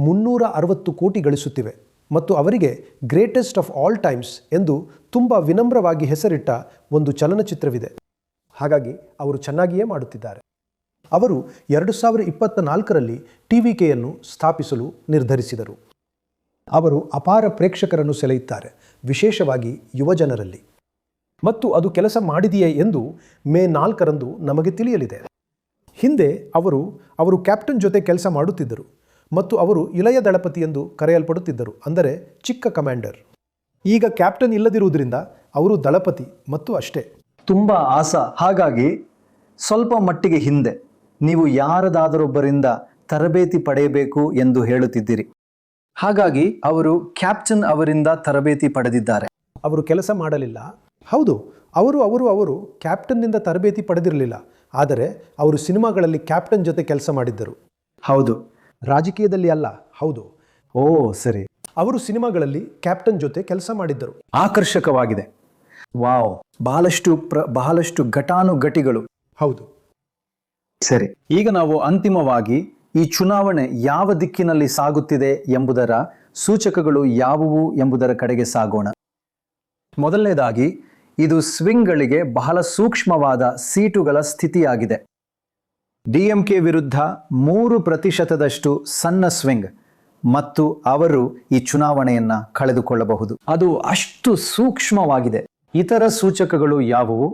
Speaker 10: 360 ಕೋಟಿ ಗಳಿಸುತ್ತಿವೆ ಮತ್ತು ಅವರಿಗೆ ಗ್ರೇಟೆಸ್ಟ್ ಆಫ್ ಆಲ್ ಟೈಮ್ಸ್ ಎಂದು ತುಂಬ ವಿನಮ್ರವಾಗಿ ಹೆಸರಿಟ್ಟ ಒಂದು ಚಲನಚಿತ್ರವಿದೆ. ಹಾಗಾಗಿ ಅವರು ಚೆನ್ನಾಗಿಯೇ ಮಾಡುತ್ತಿದ್ದಾರೆ. ಅವರು 2024ರಲ್ಲಿ TVKಯನ್ನು ಸ್ಥಾಪಿಸಲು ನಿರ್ಧರಿಸಿದರು. ಅವರು ಅಪಾರ ಪ್ರೇಕ್ಷಕರನ್ನು ಸೆಳೆಯುತ್ತಾರೆ, ವಿಶೇಷವಾಗಿ ಯುವಜನರಲ್ಲಿ. ಮತ್ತು ಅದು ಕೆಲಸ ಮಾಡಿದೆಯೇ ಎಂದು ಮೇ 4ರಂದು ನಮಗೆ ತಿಳಿಯಲಿದೆ. ಹಿಂದೆ ಅವರು ಕ್ಯಾಪ್ಟನ್ ಜೊತೆ ಕೆಲಸ ಮಾಡುತ್ತಿದ್ದರು ಮತ್ತು ಅವರು ಇಳೆಯ ದಳಪತಿ ಎಂದು ಕರೆಯಲ್ಪಡುತ್ತಿದ್ದರು, ಅಂದರೆ ಚಿಕ್ಕ ಕಮಾಂಡರ್. ಈಗ ಕ್ಯಾಪ್ಟನ್ ಇಲ್ಲದಿರುವುದರಿಂದ ಅವರು ದಳಪತಿ ಮತ್ತು ಅಷ್ಟೇ.
Speaker 7: ತುಂಬ ಹಾಗಾಗಿ ಸ್ವಲ್ಪ ಮಟ್ಟಿಗೆ ಹಿಂದೆ ನೀವು ಯಾರದಾದರೊಬ್ಬರಿಂದ ತರಬೇತಿ ಪಡೆಯಬೇಕು ಎಂದು ಹೇಳುತ್ತಿದ್ದೀರಿ. ಹಾಗಾಗಿ ಅವರು ಕ್ಯಾಪ್ಟನ್ ಅವರಿಂದ ತರಬೇತಿ ಪಡೆದಿದ್ದಾರೆ.
Speaker 10: ಅವರು ಕೆಲಸ ಮಾಡಲಿಲ್ಲ. ಹೌದು, ಅವರು ಕ್ಯಾಪ್ಟನ್ನಿಂದ ತರಬೇತಿ ಪಡೆದಿರಲಿಲ್ಲ. ಆದರೆ ಅವರು ಸಿನಿಮಾಗಳಲ್ಲಿ ಕ್ಯಾಪ್ಟನ್ ಜೊತೆ ಕೆಲಸ ಮಾಡಿದ್ದರು.
Speaker 7: ಹೌದು.
Speaker 10: ರಾಜಕೀಯದಲ್ಲಿ ಅಲ್ಲ. ಹೌದು.
Speaker 7: ಓ ಸರಿ.
Speaker 10: ಅವರು ಸಿನಿಮಾಗಳಲ್ಲಿ ಕ್ಯಾಪ್ಟನ್ ಜೊತೆ ಕೆಲಸ ಮಾಡಿದ್ದರು.
Speaker 7: ಆಕರ್ಷಕವಾಗಿದೆ. ವಾವ್, ಬಹಳಷ್ಟು ಘಟಾನುಘಟಿಗಳು.
Speaker 10: ಹೌದು.
Speaker 7: ಸರಿ, ಈಗ ನಾವು ಅಂತಿಮವಾಗಿ ಈ ಚುನಾವಣೆ ಯಾವ ದಿಕ್ಕಿನಲ್ಲಿ ಸಾಗುತ್ತಿದೆ ಎಂಬುದರ ಸೂಚಕಗಳು ಯಾವುವು ಎಂಬುದರ ಕಡೆಗೆ ಸಾಗೋಣ. ಮೊದಲನೇದಾಗಿ, ಇದು ಸ್ವಿಂಗ್ಗಳಿಗೆ ಬಹಳ ಸೂಕ್ಷ್ಮವಾದ ಸೀಟುಗಳ ಸ್ಥಿತಿಯಾಗಿದೆ. DMK ವಿರುದ್ಧ 3% ಸಣ್ಣ ಸ್ವಿಂಗ್ ಮತ್ತು ಅವರು ಈ ಚುನಾವಣೆಯನ್ನ ಕಳೆದುಕೊಳ್ಳಬಹುದು. ಅದು ಅಷ್ಟು ಸೂಕ್ಷ್ಮವಾಗಿದೆ. ಇತರ ಸೂಚಕಗಳು ಯಾವುವು?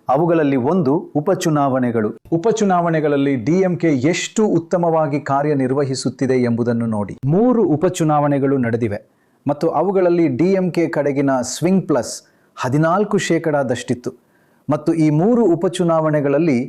Speaker 7: ಅವುಗಳಲ್ಲಿ ಒಂದು ಉಪಚುನಾವಣೆಗಳು. ಉಪಚುನಾವಣೆಗಳಲ್ಲಿ DMK ಎಷ್ಟು ಉತ್ತಮವಾಗಿ ಕಾರ್ಯನಿರ್ವಹಿಸುತ್ತಿದೆ ಎಂಬುದನ್ನು ನೋಡಿ. 3 ಉಪಚುನಾವಣೆಗಳು ನಡೆದಿವೆ ಮತ್ತು ಅವುಗಳಲ್ಲಿ DMK ಕಡೆಗಿನ ಸ್ವಿಂಗ್ ಪ್ಲಸ್ 14% ಮತ್ತು ಈ 3 ಉಪಚುನಾವಣೆಗಳಲ್ಲಿ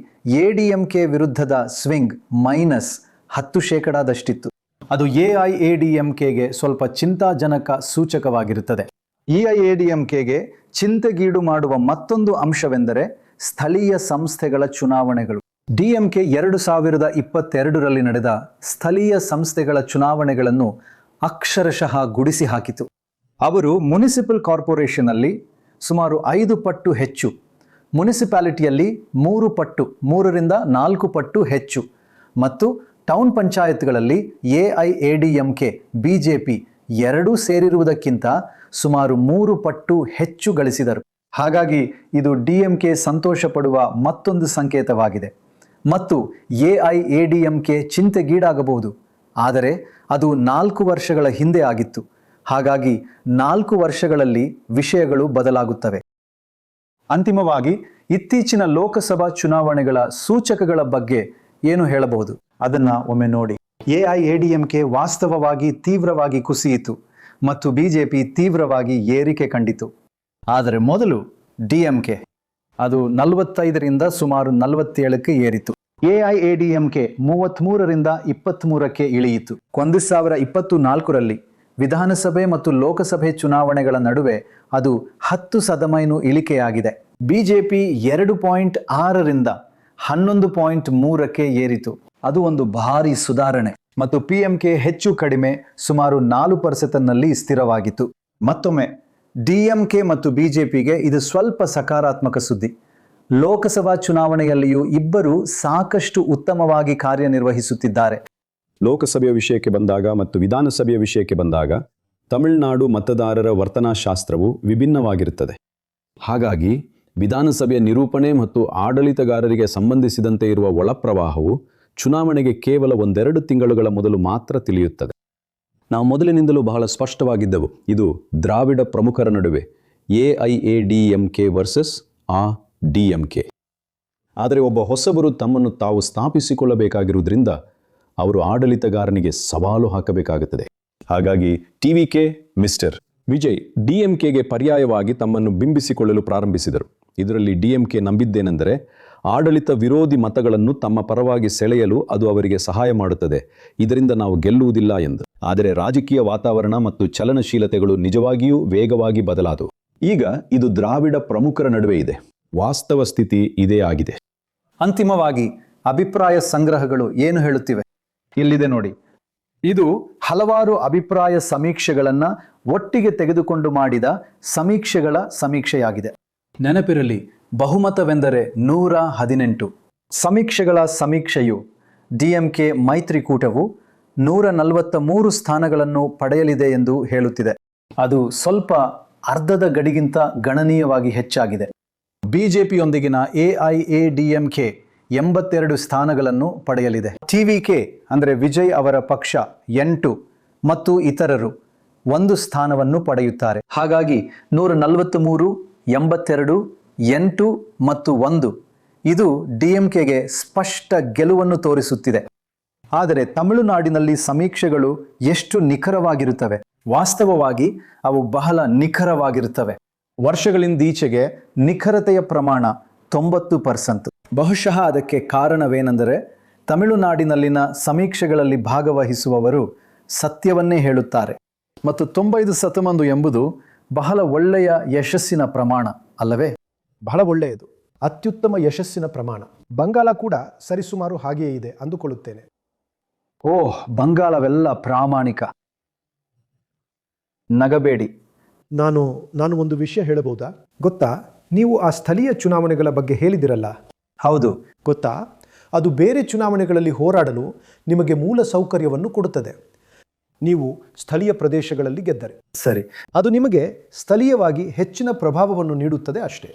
Speaker 7: ADMK ವಿರುದ್ಧದ ಸ್ವಿಂಗ್ ಮೈನಸ್ 10% ಅದು AIADMKಗೆ ಸ್ವಲ್ಪ ಚಿಂತಾಜನಕ ಸೂಚಕವಾಗಿರುತ್ತದೆ. AIADMKಗೆ ಚಿಂತೆಗೀಡು ಮಾಡುವ ಮತ್ತೊಂದು ಅಂಶವೆಂದರೆ ಸ್ಥಳೀಯ ಸಂಸ್ಥೆಗಳ ಚುನಾವಣೆಗಳು. DMK 2022ರಲ್ಲಿ ನಡೆದ ಸ್ಥಳೀಯ ಸಂಸ್ಥೆಗಳ ಚುನಾವಣೆಗಳನ್ನು ಅಕ್ಷರಶಃ ಗುಡಿಸಿ ಹಾಕಿತು. ಅವರು ಮುನಿಸಿಪಲ್ ಕಾರ್ಪೊರೇಷನ್ ಅಲ್ಲಿ ಸುಮಾರು 5 ಪಟ್ಟು ಹೆಚ್ಚು, ಮುನಿಸಿಪಾಲಿಟಿಯಲ್ಲಿ 3 ಪಟ್ಟು, 3ರಿಂದ 4 ಪಟ್ಟು ಹೆಚ್ಚು ಮತ್ತು ಟೌನ್ ಪಂಚಾಯತ್ಗಳಲ್ಲಿ AIADMK BJP ಎರಡೂ ಸೇರಿರುವುದಕ್ಕಿಂತ ಸುಮಾರು 3 ಪಟ್ಟು ಹೆಚ್ಚು ಗಳಿಸಿದರು. ಹಾಗಾಗಿ ಇದು DMK ಸಂತೋಷ ಪಡುವ ಮತ್ತೊಂದು ಸಂಕೇತವಾಗಿದೆ ಮತ್ತು AIADMK ಚಿಂತೆಗೀಡಾಗಬಹುದು. ಆದರೆ ಅದು 4 ವರ್ಷಗಳ ಹಿಂದೆ ಆಗಿತ್ತು. ಹಾಗಾಗಿ 4 ವರ್ಷಗಳಲ್ಲಿ ವಿಷಯಗಳು ಬದಲಾಗುತ್ತವೆ. ಅಂತಿಮವಾಗಿ, ಇತ್ತೀಚಿನ ಲೋಕಸಭಾ ಚುನಾವಣೆಗಳ ಸೂಚಕಗಳ ಬಗ್ಗೆ ಏನು ಹೇಳಬಹುದು ಅದನ್ನ ಒಮ್ಮೆ ನೋಡಿ. AIADMK ವಾಸ್ತವವಾಗಿ ತೀವ್ರವಾಗಿ ಕುಸಿಯಿತು ಮತ್ತು BJP ತೀವ್ರವಾಗಿ ಏರಿಕೆ ಕಂಡಿತು. ಆದರೆ ಮೊದಲು DMK ಅದು 45ರಿಂದ ಸುಮಾರು 47ಕ್ಕೆ ಏರಿತು. ಎಐಎಡಿಎಂಕೆ 33ರಿಂದ 23ಕ್ಕೆ ಇಳಿಯಿತು. 2024ರಲ್ಲಿ ವಿಧಾನಸಭೆ ಮತ್ತು ಲೋಕಸಭೆ ಚುನಾವಣೆಗಳ ನಡುವೆ ಅದು 10% ಇಳಿಕೆಯಾಗಿದೆ. ಬಿಜೆಪಿ 2.6ರಿಂದ 11.3ಕ್ಕೆ ಏರಿತು. ಅದು ಒಂದು ಭಾರಿ ಸುಧಾರಣೆ. ಮತ್ತು ಪಿಎಂಕೆ ಹೆಚ್ಚು ಕಡಿಮೆ ಸುಮಾರು 4%ನಲ್ಲಿ ಸ್ಥಿರವಾಗಿತ್ತು. ಮತ್ತೊಮ್ಮೆ ಡಿಎಂಕೆ ಮತ್ತು ಬಿಜೆಪಿಗೆ ಇದು ಸ್ವಲ್ಪ ಸಕಾರಾತ್ಮಕ ಸುದ್ದಿ. ಲೋಕಸಭಾ ಚುನಾವಣೆಯಲ್ಲಿಯೂ ಇಬ್ಬರು ಸಾಕಷ್ಟು ಉತ್ತಮವಾಗಿ ಕಾರ್ಯನಿರ್ವಹಿಸುತ್ತಿದ್ದಾರೆ.
Speaker 11: ಲೋಕಸಭೆಯ ವಿಷಯಕ್ಕೆ ಬಂದಾಗ ಮತ್ತು ವಿಧಾನಸಭೆಯ ವಿಷಯಕ್ಕೆ ಬಂದಾಗ ತಮಿಳುನಾಡು ಮತದಾರರ ವರ್ತನಾಶಾಸ್ತ್ರವು ವಿಭಿನ್ನವಾಗಿರುತ್ತದೆ. ಹಾಗಾಗಿ ವಿಧಾನಸಭೆಯ ನಿರೂಪಣೆ ಮತ್ತು ಆಡಳಿತಗಾರರಿಗೆ ಸಂಬಂಧಿಸಿದಂತೆ ಇರುವ ಒಳಪ್ರವಾಹವು ಚುನಾವಣೆಗೆ ಕೇವಲ 1-2 ತಿಂಗಳುಗಳ ಮೊದಲು ಮಾತ್ರ ತಿಳಿಯುತ್ತದೆ. ನಾವು ಮೊದಲಿನಿಂದಲೂ ಬಹಳ ಸ್ಪಷ್ಟವಾಗಿದ್ದೆವು, ಇದು ದ್ರಾವಿಡ ಪ್ರಮುಖರ ನಡುವೆ ಎಐಎಡಿಎಂಕೆ ವರ್ಸಸ್ ಆ ಡಿಎಂಕೆ. ಆದರೆ ಒಬ್ಬ ಹೊಸಬರು ತಮ್ಮನ್ನು ತಾವು ಸ್ಥಾಪಿಸಿಕೊಳ್ಳಬೇಕಾಗಿರುವುದರಿಂದ ಅವರು ಆಡಳಿತಗಾರನಿಗೆ ಸವಾಲು ಹಾಕಬೇಕಾಗುತ್ತದೆ. ಹಾಗಾಗಿ ಟಿವಿಕೆ ಮಿಸ್ಟರ್ ವಿಜಯ್ ಡಿಎಂಕೆಗೆ ಪರ್ಯಾಯವಾಗಿ ತಮ್ಮನ್ನು ಬಿಂಬಿಸಿಕೊಳ್ಳಲು ಪ್ರಾರಂಭಿಸಿದರು. ಇದರಲ್ಲಿ ಡಿಎಂಕೆ ನಂಬಿದ್ದೇನೆಂದರೆ ಆಡಳಿತ ವಿರೋಧಿ ಮತಗಳನ್ನು ತಮ್ಮ ಪರವಾಗಿ ಸೆಳೆಯಲು ಅದು ಅವರಿಗೆ ಸಹಾಯ ಮಾಡುತ್ತದೆ, ಇದರಿಂದ ನಾವು ಗೆಲ್ಲುವುದಿಲ್ಲ ಎಂದು. ಆದರೆ ರಾಜಕೀಯ ವಾತಾವರಣ ಮತ್ತು ಚಲನಶೀಲತೆಗಳು ನಿಜವಾಗಿಯೂ ವೇಗವಾಗಿ ಬದಲಾದವು. ಈಗ ಇದು ದ್ರಾವಿಡ ಪ್ರಮುಖರ ನಡುವೆ ಇದೆ. ವಾಸ್ತವ ಸ್ಥಿತಿ ಇದೇ ಆಗಿದೆ.
Speaker 7: ಅಂತಿಮವಾಗಿ ಅಭಿಪ್ರಾಯ ಸಂಗ್ರಹಗಳು ಏನು ಹೇಳುತ್ತಿವೆ? ಇಲ್ಲಿದೆ ನೋಡಿ. ಇದು ಹಲವಾರು ಅಭಿಪ್ರಾಯ ಸಮೀಕ್ಷೆಗಳನ್ನು ಒಟ್ಟಿಗೆ ತೆಗೆದುಕೊಂಡು ಮಾಡಿದ ಸಮೀಕ್ಷೆಗಳ ಸಮೀಕ್ಷೆಯಾಗಿದೆ. ನೆನಪಿರಲಿ, ಬಹುಮತವೆಂದರೆ 118. ಸಮೀಕ್ಷೆಗಳ ಸಮೀಕ್ಷೆಯು ಡಿಎಂಕೆ ಮೈತ್ರಿಕೂಟವು 143 ಸ್ಥಾನಗಳನ್ನು ಪಡೆಯಲಿದೆ ಎಂದು ಹೇಳುತ್ತಿದೆ. ಅದು ಸ್ವಲ್ಪ ಅರ್ಧದ ಗಡಿಗಿಂತ ಗಣನೀಯವಾಗಿ ಹೆಚ್ಚಾಗಿದೆ. ಬಿಜೆಪಿಯೊಂದಿಗಿನ ಎಐಎಡಿಎಂಕೆ 82 ಸ್ಥಾನಗಳನ್ನು ಪಡೆಯಲಿದೆ. ಟಿವಿಕೆ ಅಂದರೆ ವಿಜಯ್ ಅವರ ಪಕ್ಷ 8 ಮತ್ತು ಇತರರು 1 ಸ್ಥಾನವನ್ನು ಪಡೆಯುತ್ತಾರೆ. ಹಾಗಾಗಿ 143, 82, 8 ಮತ್ತು 1 ಇದು ಡಿಎಂಕೆಗೆ ಸ್ಪಷ್ಟ ಗೆಲುವನ್ನು ತೋರಿಸುತ್ತಿದೆ. ಆದರೆ ತಮಿಳುನಾಡಿನಲ್ಲಿ ಸಮೀಕ್ಷೆಗಳು ಎಷ್ಟು ನಿಖರವಾಗಿರುತ್ತವೆ? ವಾಸ್ತವವಾಗಿ ಅವು ಬಹಳ ನಿಖರವಾಗಿರುತ್ತವೆ. ವರ್ಷಗಳಿಂದೀಚೆಗೆ ನಿಖರತೆಯ ಪ್ರಮಾಣ 90%. ಬಹುಶಃ ಅದಕ್ಕೆ ಕಾರಣವೇನೆಂದರೆ ತಮಿಳುನಾಡಿನಲ್ಲಿನ ಸಮೀಕ್ಷೆಗಳಲ್ಲಿ ಭಾಗವಹಿಸುವವರು ಸತ್ಯವನ್ನೇ ಹೇಳುತ್ತಾರೆ. ಮತ್ತು 95% ಎಂಬುದು ಬಹಳ ಒಳ್ಳೆಯ ಯಶಸ್ಸಿನ ಪ್ರಮಾಣ ಅಲ್ಲವೇ?
Speaker 10: ಬಹಳ ಒಳ್ಳೆಯದು, ಅತ್ಯುತ್ತಮ ಯಶಸ್ಸಿನ ಪ್ರಮಾಣ. ಬಂಗಾಲ ಕೂಡ ಸರಿಸುಮಾರು ಹಾಗೆಯೇ ಇದೆ ಅಂದುಕೊಳ್ಳುತ್ತೇನೆ.
Speaker 7: ಓಹ್, ಬಂಗಾಲವೆಲ್ಲ ಪ್ರಾಮಾಣಿಕ. ನಗಬೇಡಿ.
Speaker 10: ನಾನು ಒಂದು ವಿಷಯ ಹೇಳಬಹುದಾ? ಗೊತ್ತಾ, ನೀವು ಆ ಸ್ಥಳೀಯ ಚುನಾವಣೆಗಳ ಬಗ್ಗೆ ಹೇಳಿದಿರಲ್ಲ?
Speaker 7: ಹೌದು.
Speaker 10: ಗೊತ್ತಾ, ಅದು ಬೇರೆ ಚುನಾವಣೆಗಳಲ್ಲಿ ಹೋರಾಡಲು ನಿಮಗೆ ಮೂಲ ಸೌಕರ್ಯವನ್ನು ಕೊಡುತ್ತದೆ. ನೀವು ಸ್ಥಳೀಯ ಪ್ರದೇಶಗಳಲ್ಲಿ ಗೆದ್ದರೆ
Speaker 7: ಸರಿ,
Speaker 10: ಅದು ನಿಮಗೆ ಸ್ಥಳೀಯವಾಗಿ ಹೆಚ್ಚಿನ ಪ್ರಭಾವವನ್ನು ನೀಡುತ್ತದೆ ಅಷ್ಟೇ.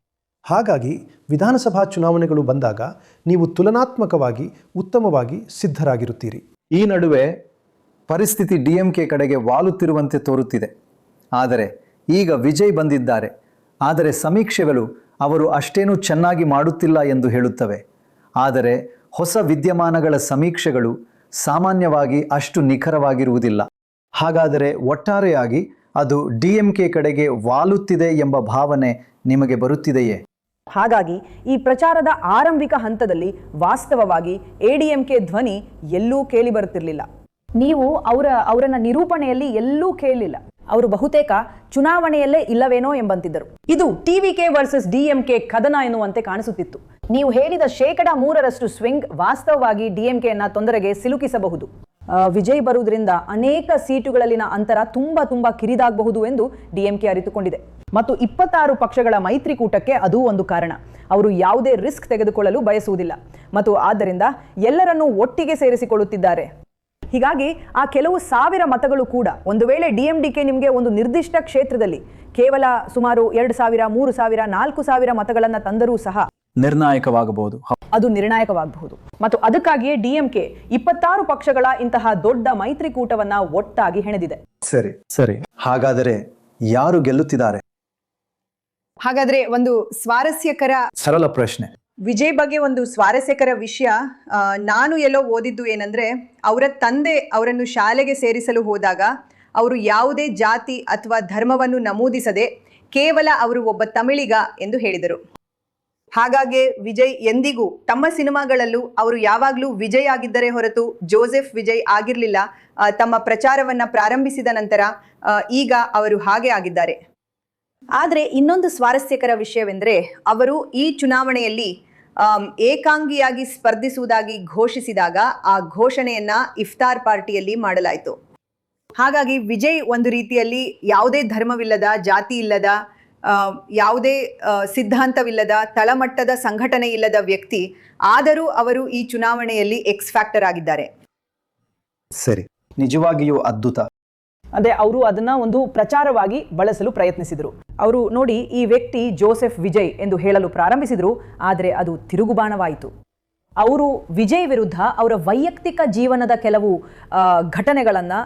Speaker 10: ಹಾಗಾಗಿ ವಿಧಾನಸಭಾ ಚುನಾವಣೆಗಳು ಬಂದಾಗ ನೀವು ತುಲನಾತ್ಮಕವಾಗಿ ಉತ್ತಮವಾಗಿ ಸಿದ್ಧರಾಗಿರುತ್ತೀರಿ.
Speaker 7: ಈ ನಡುವೆ ಪರಿಸ್ಥಿತಿ ಡಿಎಂಕೆ ಕಡೆಗೆ ವಾಲುತ್ತಿರುವಂತೆ ತೋರುತ್ತಿದೆ. ಆದರೆ ಈಗ ವಿಜಯ್ ಬಂದಿದ್ದಾರೆ. ಆದರೆ ಸಮೀಕ್ಷೆಗಳು ಅವರು ಅಷ್ಟೇನೂ ಚೆನ್ನಾಗಿ ಮಾಡುತ್ತಿಲ್ಲ ಎಂದು ಹೇಳುತ್ತವೆ. ಆದರೆ ಹೊಸ ವಿದ್ಯಮಾನಗಳ ಸಮೀಕ್ಷೆಗಳು ಸಾಮಾನ್ಯವಾಗಿ ಅಷ್ಟು ನಿಖರವಾಗಿರುವುದಿಲ್ಲ. ಹಾಗಾದರೆ ಒಟ್ಟಾರೆಯಾಗಿ ಅದು ಡಿಎಂಕೆ ಕಡೆಗೆ ವಾಲುತ್ತಿದೆ ಎಂಬ ಭಾವನೆ ನಿಮಗೆ ಬರುತ್ತಿದೆಯೇ?
Speaker 9: ಹಾಗಾಗಿ ಈ ಪ್ರಚಾರದ ಆರಂಭಿಕ ಹಂತದಲ್ಲಿ ವಾಸ್ತವವಾಗಿ ಎಡಿಎಂಕೆ ಧ್ವನಿ ಎಲ್ಲೂ ಕೇಳಿ ಬರುತ್ತಿರಲಿಲ್ಲ. ನೀವು ಅವರನ್ನ ನಿರೂಪಣೆಯಲ್ಲಿ ಎಲ್ಲೂ ಕೇಳಲಿಲ್ಲ. ಅವರು ಬಹುತೇಕ ಚುನಾವಣೆಯಲ್ಲೇ ಇಲ್ಲವೇನೋ ಎಂಬಂತಿದ್ದರು. ಇದು ಟಿವಿಕೆ ವರ್ಸಸ್ ಡಿಎಂಕೆ ಕದನ ಎನ್ನುವಂತೆ ಕಾಣಿಸುತ್ತಿತ್ತು. ನೀವು ಹೇಳಿದ 3% ಸ್ವಿಂಗ್ ವಾಸ್ತವವಾಗಿ ಡಿಎಂಕೆಯನ್ನ ತೊಂದರೆಗೆ ಸಿಲುಕಿಸಬಹುದು. ವಿಜಯ್ ಬರುವುದರಿಂದ ಅನೇಕ ಸೀಟುಗಳಲ್ಲಿನ ಅಂತರ ತುಂಬಾ ಕಿರಿದಾಗಬಹುದು ಎಂದು ಡಿಎಂಕೆ ಅರಿತುಕೊಂಡಿದೆ. ಮತ್ತು 26 ಪಕ್ಷಗಳ ಮೈತ್ರಿಕೂಟಕ್ಕೆ ಅದೂ ಒಂದು ಕಾರಣ. ಅವರು ಯಾವುದೇ ರಿಸ್ಕ್ ತೆಗೆದುಕೊಳ್ಳಲು ಬಯಸುವುದಿಲ್ಲ ಮತ್ತು ಆದ್ದರಿಂದ ಎಲ್ಲರನ್ನೂ ಒಟ್ಟಿಗೆ ಸೇರಿಸಿಕೊಳ್ಳುತ್ತಿದ್ದಾರೆ. ಹೀಗಾಗಿ ಆ ಕೆಲವು ಸಾವಿರ ಮತಗಳು ಕೂಡ ಒಂದು ವೇಳೆ ಡಿಎಂಡಿಕೆ ನಿಮಗೆ ಒಂದು ನಿರ್ದಿಷ್ಟ ಕ್ಷೇತ್ರದಲ್ಲಿ ಕೇವಲ ಸುಮಾರು 2,000, 3,000, 4,000 ಮತಗಳನ್ನು ತಂದರೂ ಸಹ
Speaker 7: ನಿರ್ಣಾಯಕವಾಗಬಹುದು.
Speaker 9: ಅದು ನಿರ್ಣಾಯಕವಾಗಬಹುದು. ಮತ್ತು ಅದಕ್ಕಾಗಿಯೇ ಡಿಎಂಕೆ 26 ಪಕ್ಷಗಳ ಇಂತಹ ದೊಡ್ಡ ಮೈತ್ರಿಕೂಟವನ್ನ ಒಟ್ಟಾಗಿ ಹೆಣೆದಿದೆ.
Speaker 7: ಸರಿ. ಹಾಗಾದರೆ ಯಾರು ಗೆಲ್ಲುತ್ತಿದ್ದಾರೆ?
Speaker 9: ಹಾಗಾದ್ರೆ ಒಂದು ಸ್ವಾರಸ್ಯಕರ
Speaker 7: ಸರಳ ಪ್ರಶ್ನೆ.
Speaker 9: ವಿಜಯ್ ಬಗ್ಗೆ ಒಂದು ಸ್ವಾರಸ್ಯಕರ ವಿಷಯ ನಾನು ಎಲ್ಲೋ ಓದಿದ್ದು ಏನಂದ್ರೆ, ಅವರ ತಂದೆ ಅವರನ್ನು ಶಾಲೆಗೆ ಸೇರಿಸಲು ಹೋದಾಗ ಅವರು ಯಾವುದೇ ಜಾತಿ ಅಥವಾ ಧರ್ಮವನ್ನು ನಮೂದಿಸದೆ ಕೇವಲ ಅವರು ಒಬ್ಬ ತಮಿಳಿಗ ಎಂದು ಹೇಳಿದರು. ಹಾಗಾಗಿ ವಿಜಯ್ ಎಂದಿಗೂ ತಮ್ಮ ಸಿನಿಮಾಗಳಲ್ಲೂ ಅವರು ಯಾವಾಗಲೂ ವಿಜಯ್ ಆಗಿದ್ದರೆ ಹೊರತು ಜೋಸೆಫ್ ವಿಜಯ್ ಆಗಿರಲಿಲ್ಲ. ತಮ್ಮ ಪ್ರಚಾರವನ್ನ ಪ್ರಾರಂಭಿಸಿದ ನಂತರ ಈಗ ಅವರು ಹಾಗೆ ಆಗಿದ್ದಾರೆ. ಆದರೆ ಇನ್ನೊಂದು ಸ್ವಾರಸ್ಯಕರ ವಿಷಯವೆಂದರೆ ಅವರು ಈ ಚುನಾವಣೆಯಲ್ಲಿ ಏಕಾಂಗಿಯಾಗಿ ಸ್ಪರ್ಧಿಸುವುದಾಗಿ ಘೋಷಿಸಿದಾಗ ಆ ಘೋಷಣೆಯನ್ನ ಇಫ್ತಾರ್ ಪಾರ್ಟಿಯಲ್ಲಿ ಮಾಡಲಾಯಿತು. ಹಾಗಾಗಿ ವಿಜಯ್ ಒಂದು ರೀತಿಯಲ್ಲಿ ಯಾವುದೇ ಧರ್ಮವಿಲ್ಲದ, ಜಾತಿ ಇಲ್ಲದ, ಯಾವುದೇ ಸಿದ್ಧಾಂತವಿಲ್ಲದ, ತಳಮಟ್ಟದ ಸಂಘಟನೆ ಇಲ್ಲದ ವ್ಯಕ್ತಿ. ಆದರೂ ಅವರು ಈ ಚುನಾವಣೆಯಲ್ಲಿ ಎಕ್ಸ್ ಫ್ಯಾಕ್ಟರ್ ಆಗಿದ್ದಾರೆ.
Speaker 7: ಸರಿ, ನಿಜವಾಗಿಯೂ ಅದ್ಭುತ.
Speaker 4: ಅದೇ ಅವರು ಅದನ್ನ ಒಂದು ಪ್ರಚಾರವಾಗಿ ಬಳಸಲು ಪ್ರಯತ್ನಿಸಿದರು. ಅವರು ನೋಡಿ, ಈ ವ್ಯಕ್ತಿ ಜೋಸೆಫ್ ವಿಜಯ್ ಎಂದು ಹೇಳಲು ಪ್ರಾರಂಭಿಸಿದರು, ಆದರೆ ಅದು ತಿರುಗುಬಾಣವಾಯಿತು. ಅವರು ವಿಜಯ್ ವಿರುದ್ಧ ಅವರ ವೈಯಕ್ತಿಕ ಜೀವನದ ಕೆಲವು ಘಟನೆಗಳನ್ನು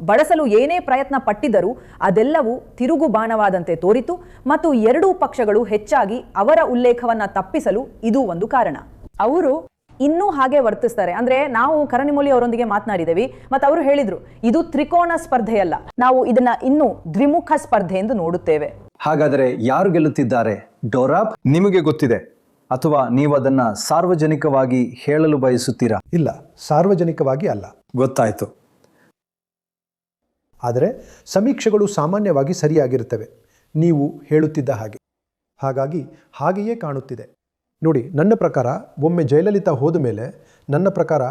Speaker 4: ಬಳಸಲು ಏನೇ ಪ್ರಯತ್ನ ಪಟ್ಟಿದ್ದರೂ ಅದೆಲ್ಲವೂ ತಿರುಗುಬಾಣವಾದಂತೆ ತೋರಿತು ಮತ್ತು ಎರಡೂ ಪಕ್ಷಗಳು ಹೆಚ್ಚಾಗಿ ಅವರ ಉಲ್ಲೇಖವನ್ನು ತಪ್ಪಿಸಲು ಇದು ಒಂದು ಕಾರಣ. ಅವರು ಇನ್ನೂ ಹಾಗೆ ವರ್ತಿಸ್ತಾರೆ. ಅಂದ್ರೆ ನಾವು ಕರಣಿಮೊಳಿ ಅವರೊಂದಿಗೆ ಮಾತನಾಡಿದ್ದೇವೆ ಮತ್ತು ಅವರು ಹೇಳಿದ್ರು, ಇದು ತ್ರಿಕೋಣ ಸ್ಪರ್ಧೆಯಲ್ಲ, ನಾವು ಇದನ್ನ ಇನ್ನೂ ದ್ವಿಮುಖ ಸ್ಪರ್ಧೆ ಎಂದು ನೋಡುತ್ತೇವೆ.
Speaker 7: ಹಾಗಾದರೆ ಯಾರು ಗೆಲ್ಲುತ್ತಿದ್ದಾರೆ? ಡೋರಾಬ್, ನಿಮಗೆ ಗೊತ್ತಿದೆ ಅಥವಾ ನೀವು ಅದನ್ನ ಸಾರ್ವಜನಿಕವಾಗಿ ಹೇಳಲು ಬಯಸುತ್ತೀರಾ?
Speaker 10: ಇಲ್ಲ, ಸಾರ್ವಜನಿಕವಾಗಿ ಅಲ್ಲ.
Speaker 7: ಗೊತ್ತಾಯ್ತು.
Speaker 10: ಆದರೆ ಸಮೀಕ್ಷೆಗಳು ಸಾಮಾನ್ಯವಾಗಿ ಸರಿಯಾಗಿರುತ್ತವೆ, ನೀವು ಹೇಳುತ್ತಿದ್ದ ಹಾಗೆ. ಹಾಗಾಗಿ ಹಾಗೆಯೇ ಕಾಣುತ್ತಿದೆ. ನೋಡಿ, ನನ್ನ ಪ್ರಕಾರ ಒಮ್ಮೆ ಜಯಲಲಿತಾ ಹೋದ ಮೇಲೆ ನನ್ನ ಪ್ರಕಾರ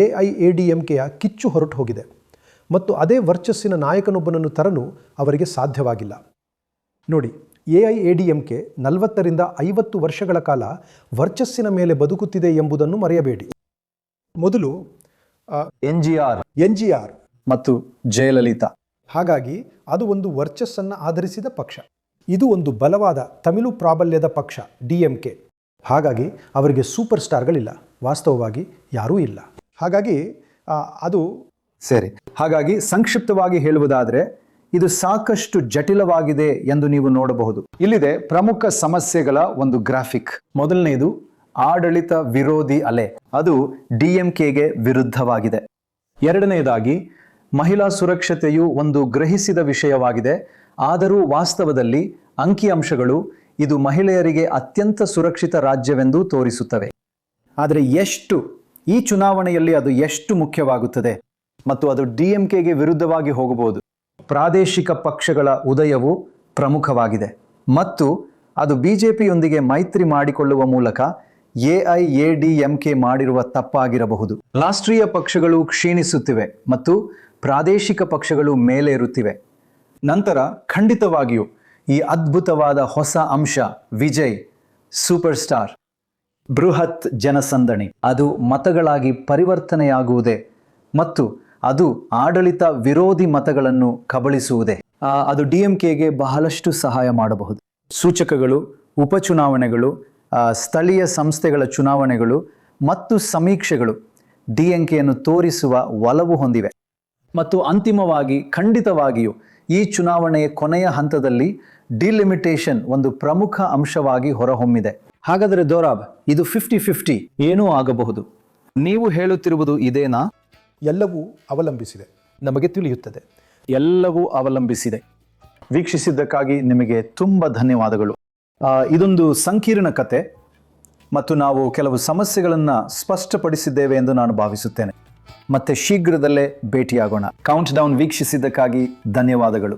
Speaker 10: AIADMKಯ ಕಿಚ್ಚು ಹೊರಟು ಹೋಗಿದೆ ಮತ್ತು ಅದೇ ವರ್ಚಸ್ಸಿನ ನಾಯಕನೊಬ್ಬನನ್ನು ತರಲು ಅವರಿಗೆ ಸಾಧ್ಯವಾಗಿಲ್ಲ. ನೋಡಿ, AIADMK 40ರಿಂದ 50 ವರ್ಷಗಳ ಕಾಲ ವರ್ಚಸ್ಸಿನ ಮೇಲೆ ಬದುಕುತ್ತಿದೆ ಎಂಬುದನ್ನು ಮರೆಯಬೇಡಿ. ಮೊದಲು NGR
Speaker 7: ಮತ್ತು ಜಯಲಲಿತಾ.
Speaker 10: ಹಾಗಾಗಿ ಅದು ಒಂದು ವರ್ಚಸ್ಸನ್ನು ಆಧರಿಸಿದ ಪಕ್ಷ. ಇದು ಒಂದು ಬಲವಾದ ತಮಿಳು ಪ್ರಾಬಲ್ಯದ ಪಕ್ಷ DMK. ಹಾಗಾಗಿ ಅವರಿಗೆ ಸೂಪರ್ ಸ್ಟಾರ್ಗಳಿಲ್ಲ, ವಾಸ್ತವವಾಗಿ ಯಾರೂ ಇಲ್ಲ. ಹಾಗಾಗಿ ಅದು
Speaker 7: ಸರಿ. ಹಾಗಾಗಿ ಸಂಕ್ಷಿಪ್ತವಾಗಿ ಹೇಳುವುದಾದರೆ ಇದು ಸಾಕಷ್ಟು ಜಟಿಲವಾಗಿದೆ ಎಂದು ನೀವು ನೋಡಬಹುದು. ಇಲ್ಲಿದೆ ಪ್ರಮುಖ ಸಮಸ್ಯೆಗಳ ಒಂದು ಗ್ರಾಫಿಕ್. ಮೊದಲನೆಯದು ಆಡಳಿತ ವಿರೋಧಿ ಅಲೆ, ಅದು DMKಗೆ ವಿರುದ್ಧವಾಗಿದೆ. ಎರಡನೆಯದಾಗಿ ಮಹಿಳಾ ಸುರಕ್ಷತೆಯು ಒಂದು ಗ್ರಹಿಸಿದ ವಿಷಯವಾಗಿದೆ, ಆದರೂ ವಾಸ್ತವದಲ್ಲಿ ಅಂಕಿಅಂಶಗಳು ಇದು ಮಹಿಳೆಯರಿಗೆ ಅತ್ಯಂತ ಸುರಕ್ಷಿತ ರಾಜ್ಯವೆಂದು ತೋರಿಸುತ್ತವೆ. ಆದರೆ ಈ ಚುನಾವಣೆಯಲ್ಲಿ ಅದು ಎಷ್ಟು ಮುಖ್ಯವಾಗುತ್ತದೆ ಮತ್ತು ಅದು DMKಗೆ ವಿರುದ್ಧವಾಗಿ ಹೋಗಬಹುದು. ಪ್ರಾದೇಶಿಕ ಪಕ್ಷಗಳ ಉದಯವು ಪ್ರಮುಖವಾಗಿದೆ ಮತ್ತು ಅದು BJPಯೊಂದಿಗೆ ಮೈತ್ರಿ ಮಾಡಿಕೊಳ್ಳುವ ಮೂಲಕ AIADMK ಮಾಡಿರುವ ತಪ್ಪಾಗಿರಬಹುದು. ರಾಷ್ಟ್ರೀಯ ಪಕ್ಷಗಳು ಕ್ಷೀಣಿಸುತ್ತಿವೆ ಮತ್ತು ಪ್ರಾದೇಶಿಕ ಪಕ್ಷಗಳು ಮೇಲೇರುತ್ತಿವೆ. ನಂತರ ಖಂಡಿತವಾಗಿಯೂ ಈ ಅದ್ಭುತವಾದ ಹೊಸ ಅಂಶ ವಿಜಯ್, ಸೂಪರ್ ಸ್ಟಾರ್, ಬೃಹತ್ ಜನಸಂದಣಿ, ಅದು ಮತಗಳಾಗಿ ಪರಿವರ್ತನೆಯಾಗುವುದೇ ಮತ್ತು ಅದು ಆಡಳಿತ ವಿರೋಧಿ ಮತಗಳನ್ನು ಕಬಳಿಸುವುದೇ. ಅದು DMKಗೆ ಬಹಳಷ್ಟು ಸಹಾಯ ಮಾಡಬಹುದು. ಸೂಚಕಗಳು, ಉಪಚುನಾವಣೆಗಳು, ಸ್ಥಳೀಯ ಸಂಸ್ಥೆಗಳ ಚುನಾವಣೆಗಳು ಮತ್ತು ಸಮೀಕ್ಷೆಗಳು DMKಯನ್ನು ತೋರಿಸುವ ಒಲವು ಹೊಂದಿವೆ. ಮತ್ತು ಅಂತಿಮವಾಗಿ ಖಂಡಿತವಾಗಿಯೂ ಈ ಚುನಾವಣೆಯ ಕೊನೆಯ ಹಂತದಲ್ಲಿ ಡಿಲಿಮಿಟೇಷನ್ ಒಂದು ಪ್ರಮುಖ ಅಂಶವಾಗಿ ಹೊರಹೊಮ್ಮಿದೆ. ಹಾಗಾದರೆ ದೋರಾಬ್, ಇದು 50-50 ಏನೂ ಆಗಬಹುದು. ನೀವು ಹೇಳುತ್ತಿರುವುದು ಇದೇನಾ?
Speaker 10: ಎಲ್ಲವೂ ಅವಲಂಬಿಸಿದೆ, ನಮಗೆ ತಿಳಿಯುತ್ತದೆ.
Speaker 7: ಎಲ್ಲವೂ ಅವಲಂಬಿಸಿದೆ. ವೀಕ್ಷಿಸಿದ್ದಕ್ಕಾಗಿ ನಿಮಗೆ ತುಂಬ ಧನ್ಯವಾದಗಳು. ಇದೊಂದು ಸಂಕೀರ್ಣ ಕತೆ ಮತ್ತು ನಾವು ಕೆಲವು ಸಮಸ್ಯೆಗಳನ್ನು ಸ್ಪಷ್ಟಪಡಿಸಿದ್ದೇವೆ ಎಂದು ನಾನು ಭಾವಿಸುತ್ತೇನೆ. ಮತ್ತೆ ಶೀಘ್ರದಲ್ಲೇ ಭೇಟಿಯಾಗೋಣ. ಕೌಂಟ್ ಡೌನ್ ವೀಕ್ಷಿಸಿದ್ದಕ್ಕಾಗಿ ಧನ್ಯವಾದಗಳು.